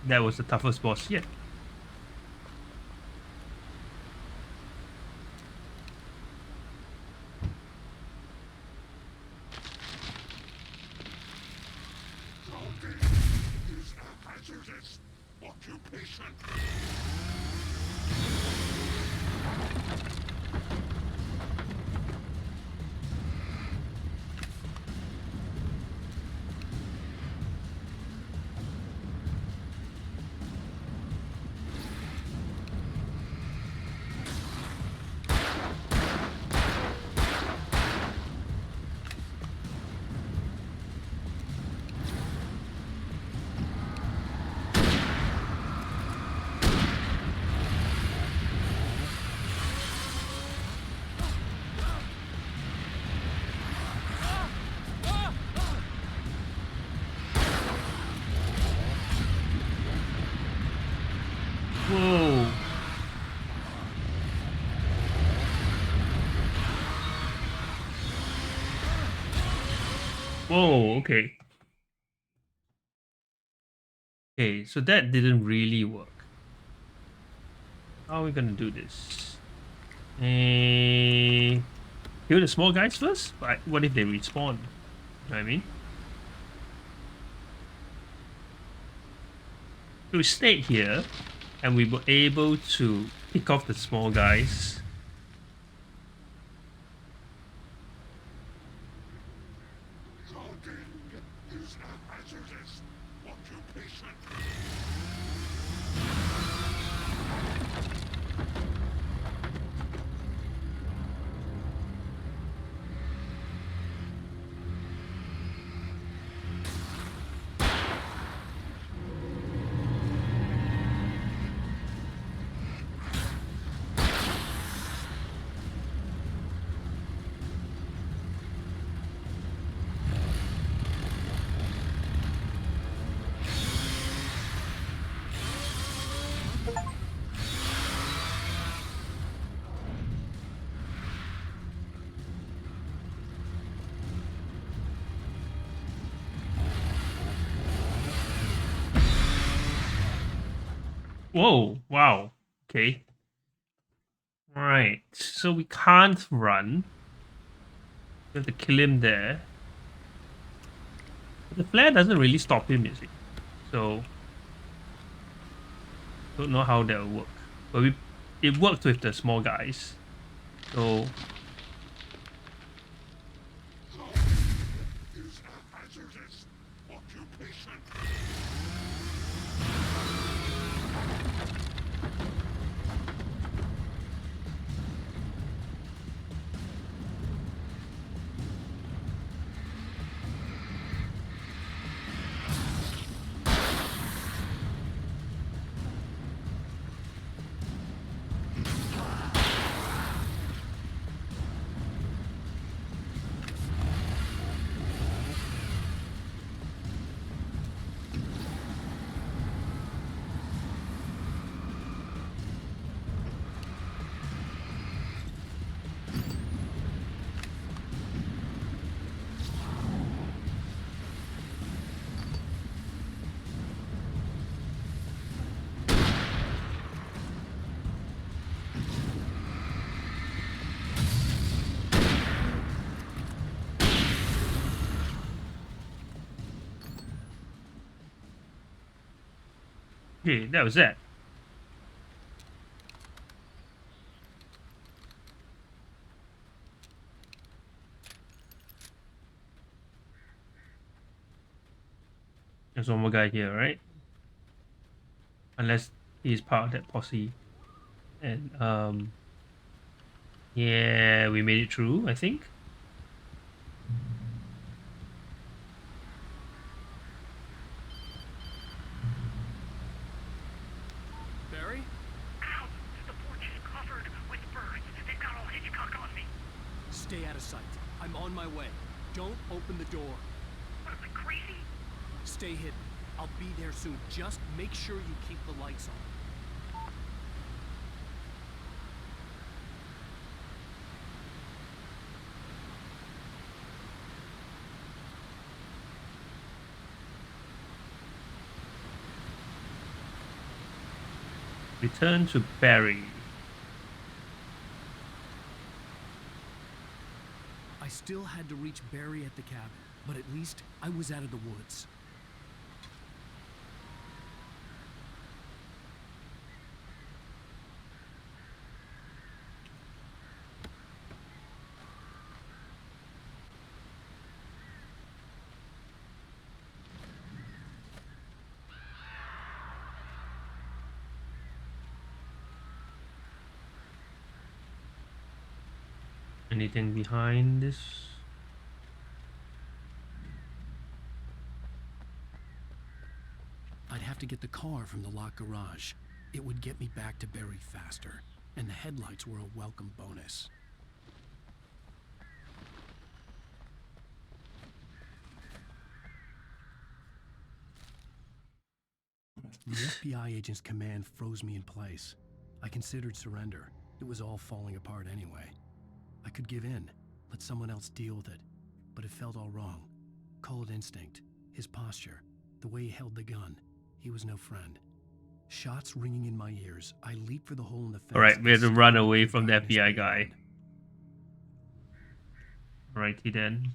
That was the toughest boss yet. Whoa. Whoa, okay. Okay, so that didn't really work. How are we gonna do this? Kill the small guys first? But what if they respawn? You know what I mean? So we stayed here, and we were able to pick off the small guys. Whoa, wow. Okay. Right. So we can't run. We have to kill him there. But the flare doesn't really stop him, you see. So don't know how that will work. But it worked with the small guys. So okay, that was that. There's one more guy here, right? Unless he's part of that posse. And yeah, we made it through, I think. Barry? Ow! The porch is covered with birds. They've got all Hitchcock on me. Stay out of sight. I'm on my way. Don't open the door. What am I, crazy? Stay hidden. I'll be there soon. Just make sure you keep the lights on. Return to Barry. I still had to reach Barry at the cabin, but at least I was out of the woods. Anything behind this? I'd have to get the car from the locked garage. It would get me back to Barry faster, and the headlights were a welcome bonus. The FBI agent's command froze me in place. I considered surrender. It was all falling apart anyway. I could give in, let someone else deal with it, but it felt all wrong. Call it instinct, his posture, the way he held the gun. He was no friend. Shots ringing in my ears, I leaped for the hole in the fence. Alright, we have to run away from the FBI guy. Alrighty then.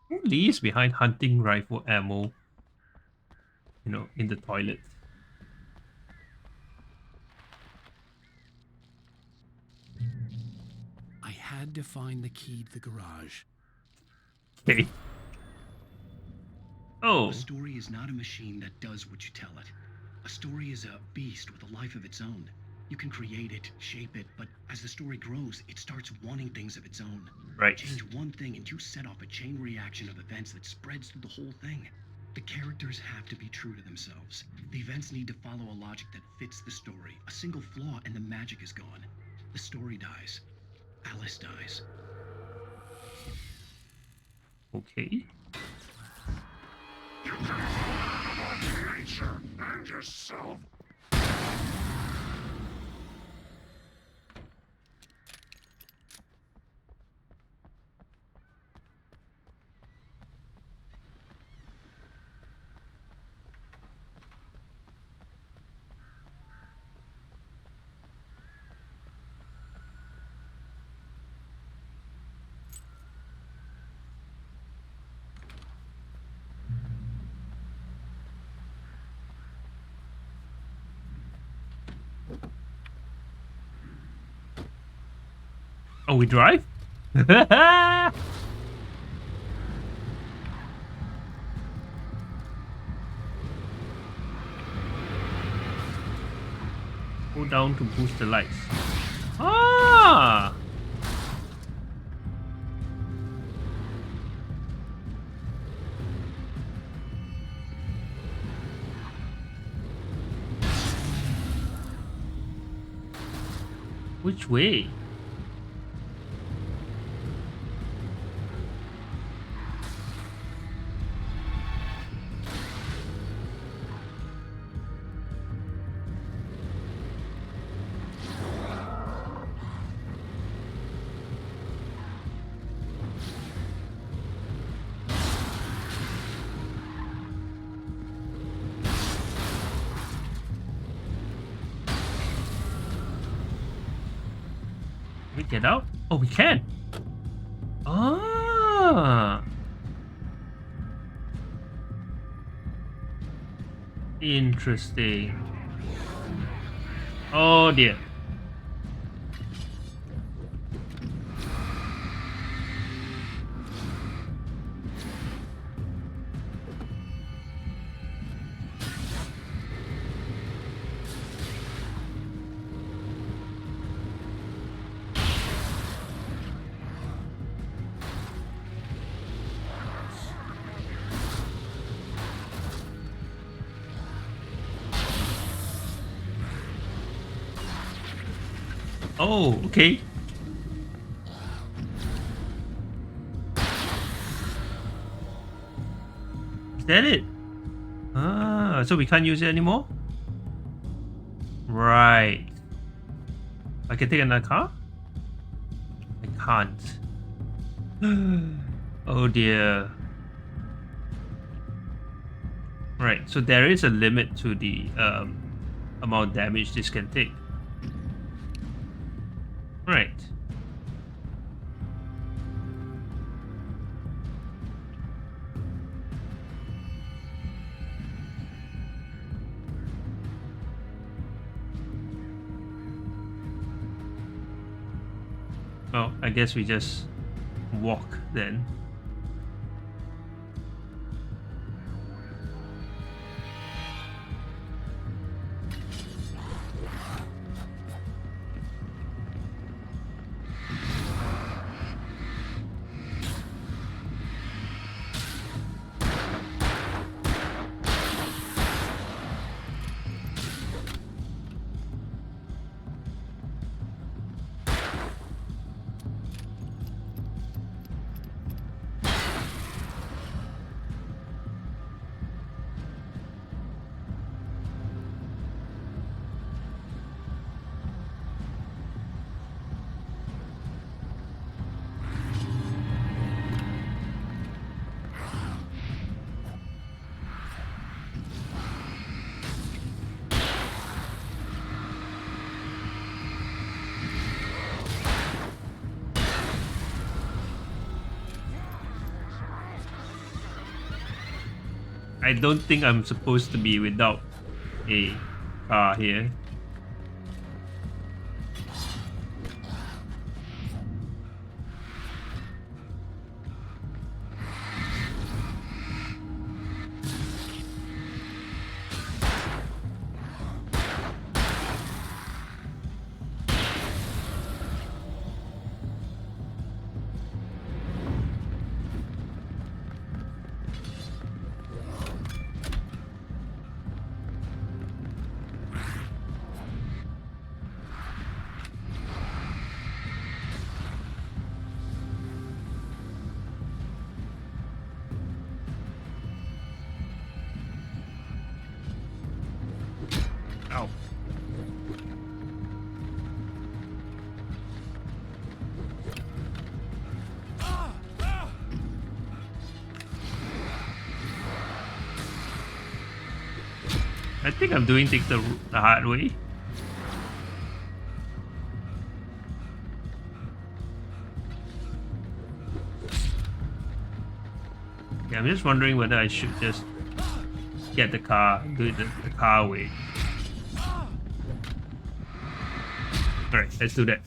Who leaves behind hunting rifle ammo, you know, in the toilet? I had to find the key to the garage. Okay. Oh. A story is not a machine that does what you tell it. A story is a beast with a life of its own. You can create it, shape it, but as the story grows, it starts wanting things of its own. Right. Change one thing and you set off a chain reaction of events that spreads through the whole thing. The characters have to be true to themselves. The events need to follow a logic that fits the story. A single flaw and the magic is gone. The story dies. Alice dies. Okay. You can harm nature and yourself. Oh, we drive? Pull down to boost the lights. Ah! Which way? Can we get out? Oh, we can. Ah. Interesting. Oh dear. Oh, okay. Is that it? Ah, so we can't use it anymore? Right. I can take another car? I can't. Oh dear. Right, so there is a limit to the amount of damage this can take. Right. Well, I guess we just walk then. I don't think I'm supposed to be without a car here. Ow. I think I'm doing things the hard way. Yeah, I'm just wondering whether I should just get the car, do it the car way. Alright, let's do that.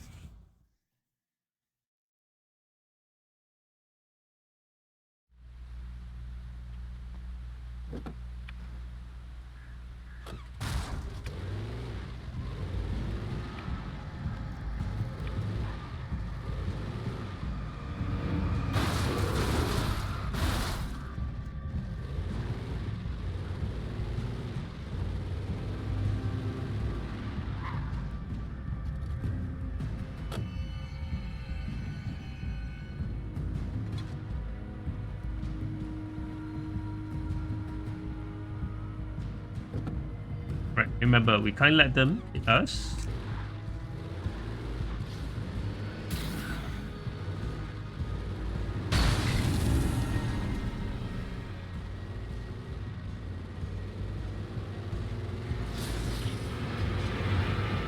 Right, remember, we can't let them hit us.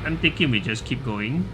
I'm thinking we just keep going.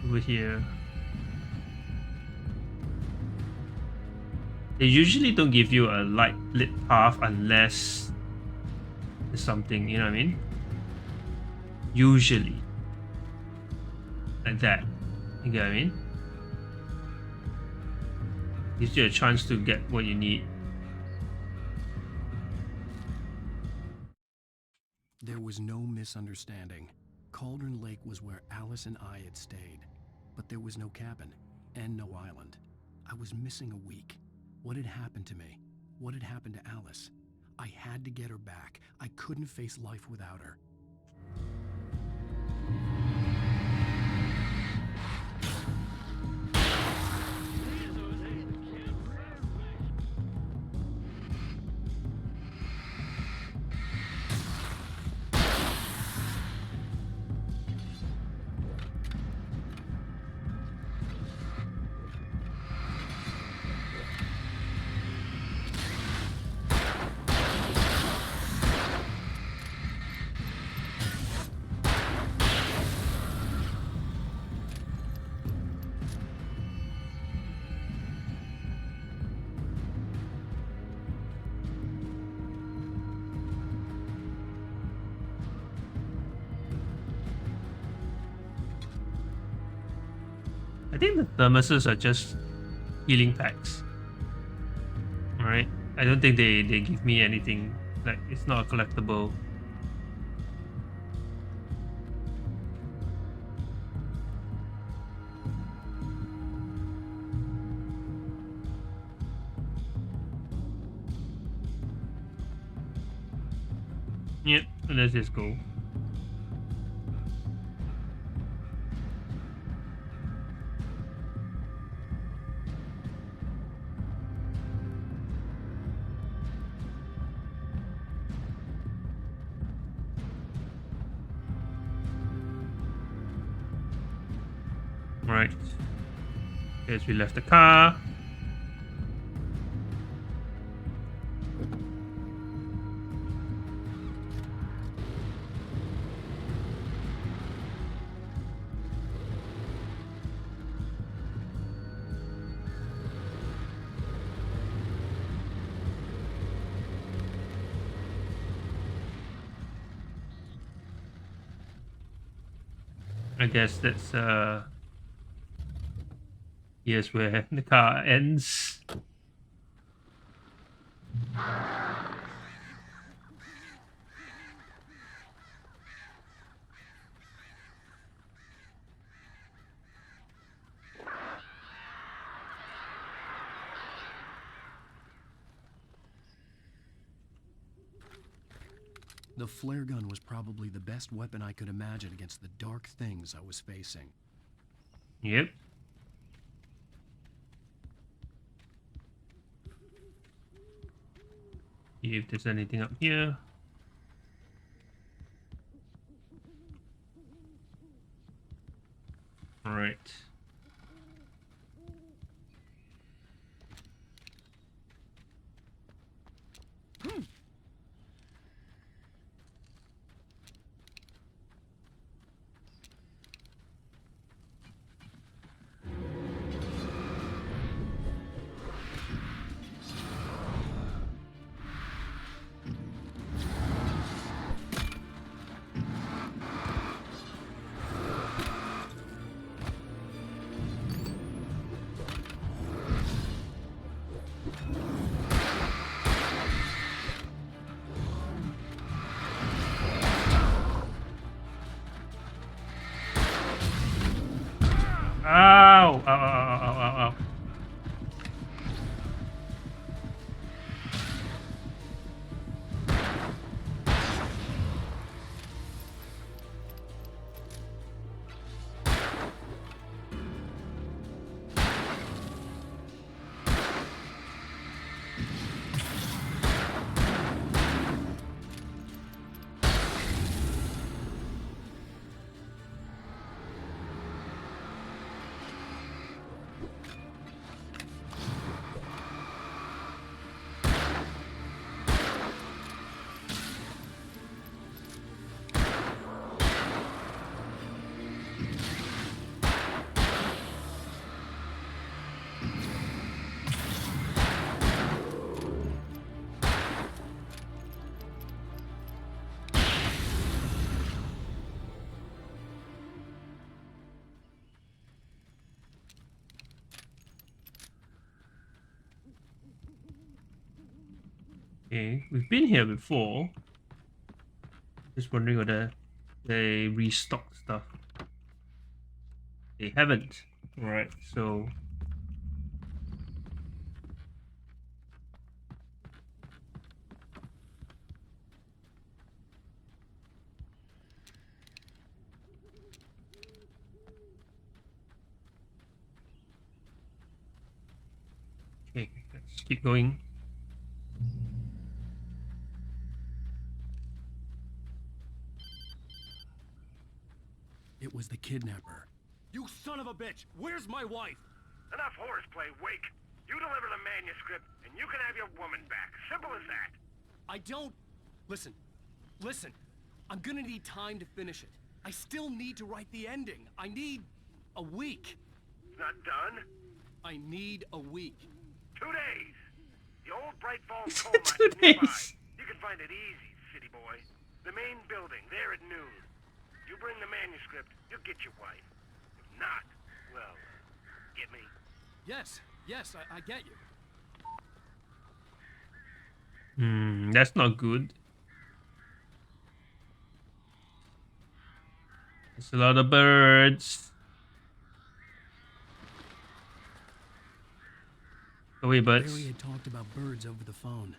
Over here. They usually don't give you a light lit path unless there's something, you know what I mean? Usually. Like that. You get what I mean? Gives you a chance to get what you need. There was no misunderstanding. Cauldron Lake was where Alice and I had stayed, but there was no cabin and no island. I was missing a week. What had happened to me? What had happened to Alice? I had to get her back. I couldn't face life without her. I think the thermoses are just healing packs. Alright? I don't think they give me anything. Like, it's not a collectible. Yep, let's just go. Right. Guess we left the car. I guess that's here's where the car ends. The flare gun was probably the best weapon I could imagine against the dark things I was facing. Yep. See if there's anything up here. All right. Ow! Ow, ow, ow, ow, ow, ow. Okay, we've been here before. Just wondering whether they restocked stuff. They haven't. Alright, so okay, let's keep going. It was the kidnapper. You son of a bitch! Where's my wife? Enough horseplay, Wake. You deliver the manuscript, and you can have your woman back. Simple as that. I don't... Listen. Listen. I'm gonna need time to finish it. I still need to write the ending. I need... a week. It's not done? I need a week. 2 days. The old Bright Falls coal mine is nearby. You can find it easy, city boy. The main building, there at noon. You bring the manuscript, you'll get your wife. If not, well, get me? Yes, I get you. That's not good. There's a lot of birds. Go away, birds. Barry had talked about birds over the phone.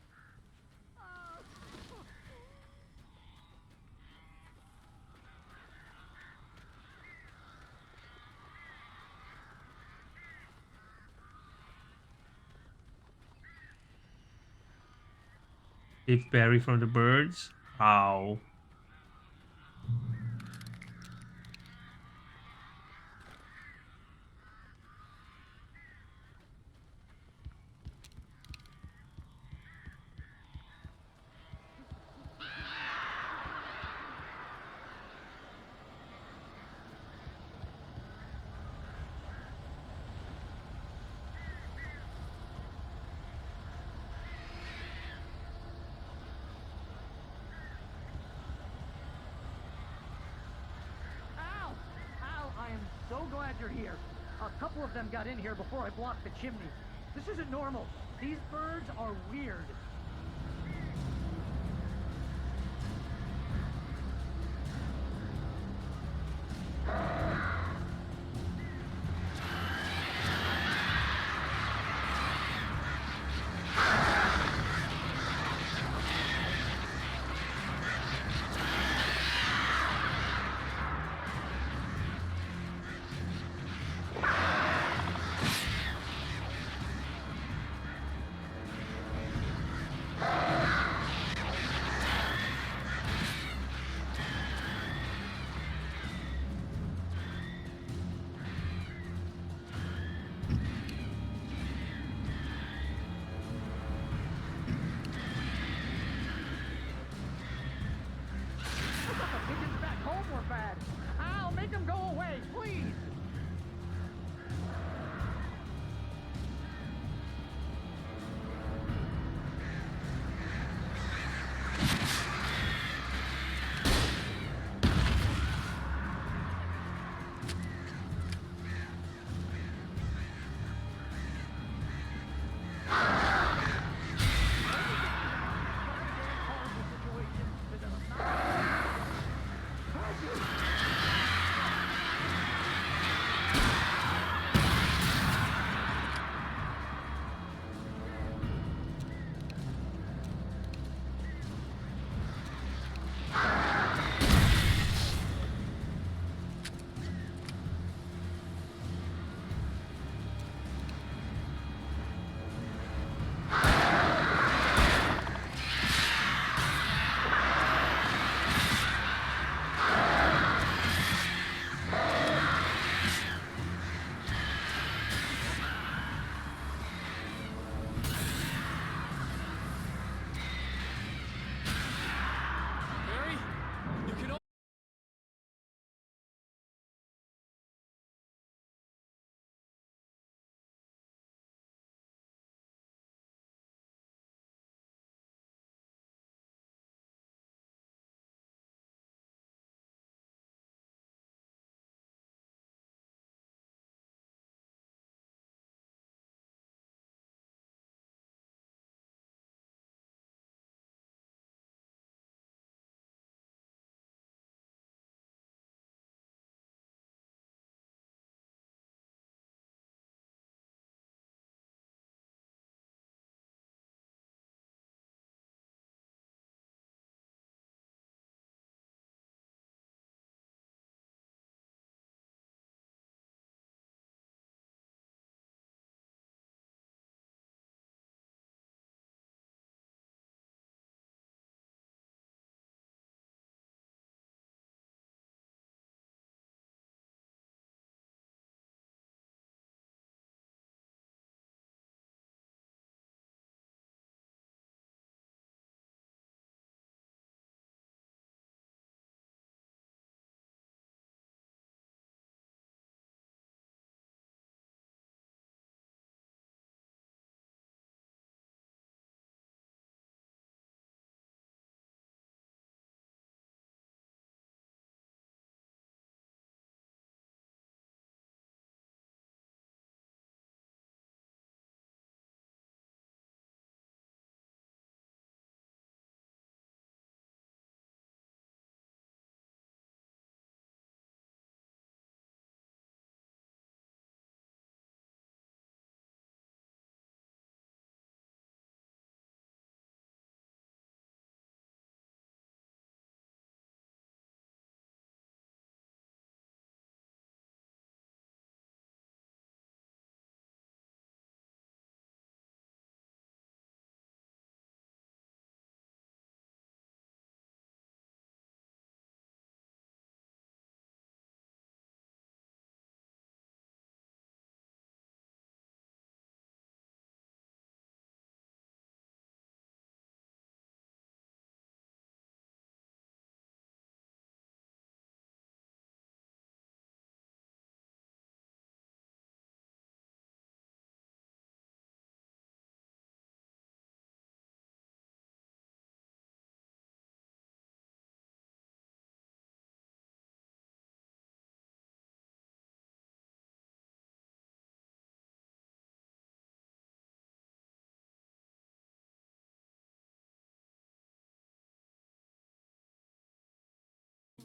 Save Barry from the birds. Ow. So glad you're here. A couple of them got in here before I blocked the chimney. This isn't normal. These birds are weird. both were bad. I'll make them go away, please.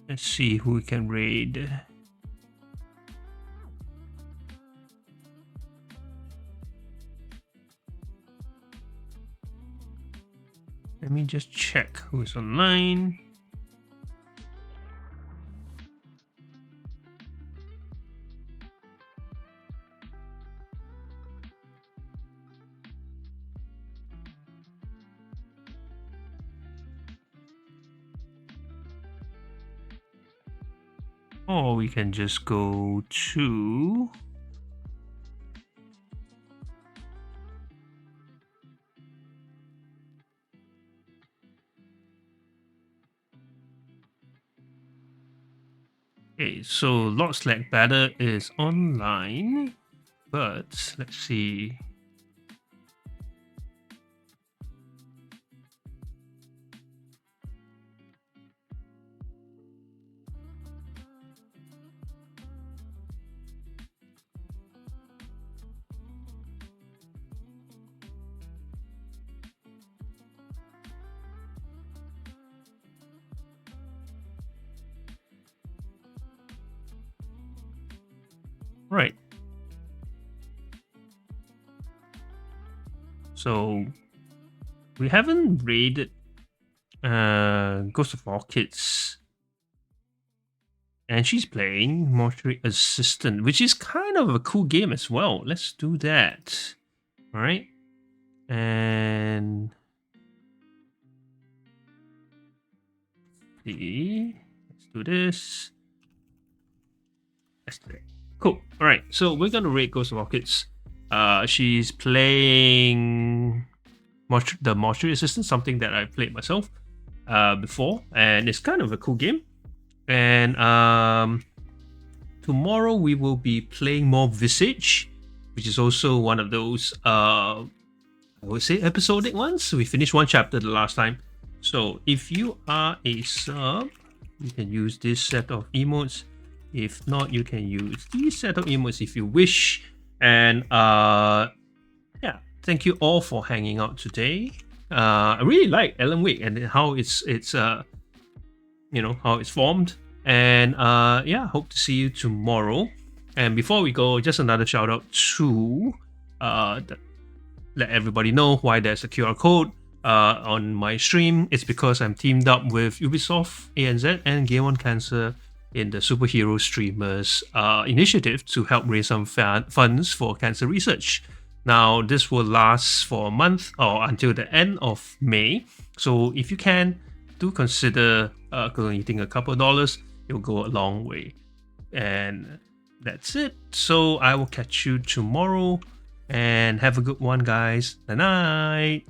Let's see who we can raid. Let me just check who's online. Or we can just go to Okay, so Lord Slack Batter is online, but let's see. Right. So we haven't raided Ghost of Orchids. And she's playing Mortuary Assistant, which is kind of a cool game as well. Let's do that. Alright. And see. Let's do this. Let's do it. Cool. Alright, so we're gonna raid Ghost of Orchids. She's playing the Mortuary Assistant, something that I played myself before, and it's kind of a cool game. And tomorrow we will be playing more Visage, which is also one of those I would say episodic ones. We finished one chapter the last time. So if you are a sub, you can use this set of emotes. If not, you can use these set of emotes if you wish. And yeah, thank you all for hanging out today. I really like Alan Wake and how it's you know, how it's formed. And yeah, hope to see you tomorrow. And before we go, just another shout out to let everybody know why there's a QR code on my stream. It's because I'm teamed up with Ubisoft, ANZ, and Game1 Cancer in the Superhero Streamers initiative to help raise some funds for cancer research. Now, this will last for a month or until the end of May. So if you can, do consider donating a couple of dollars. It'll go a long way. And that's it. So I will catch you tomorrow. And have a good one, guys. Good night.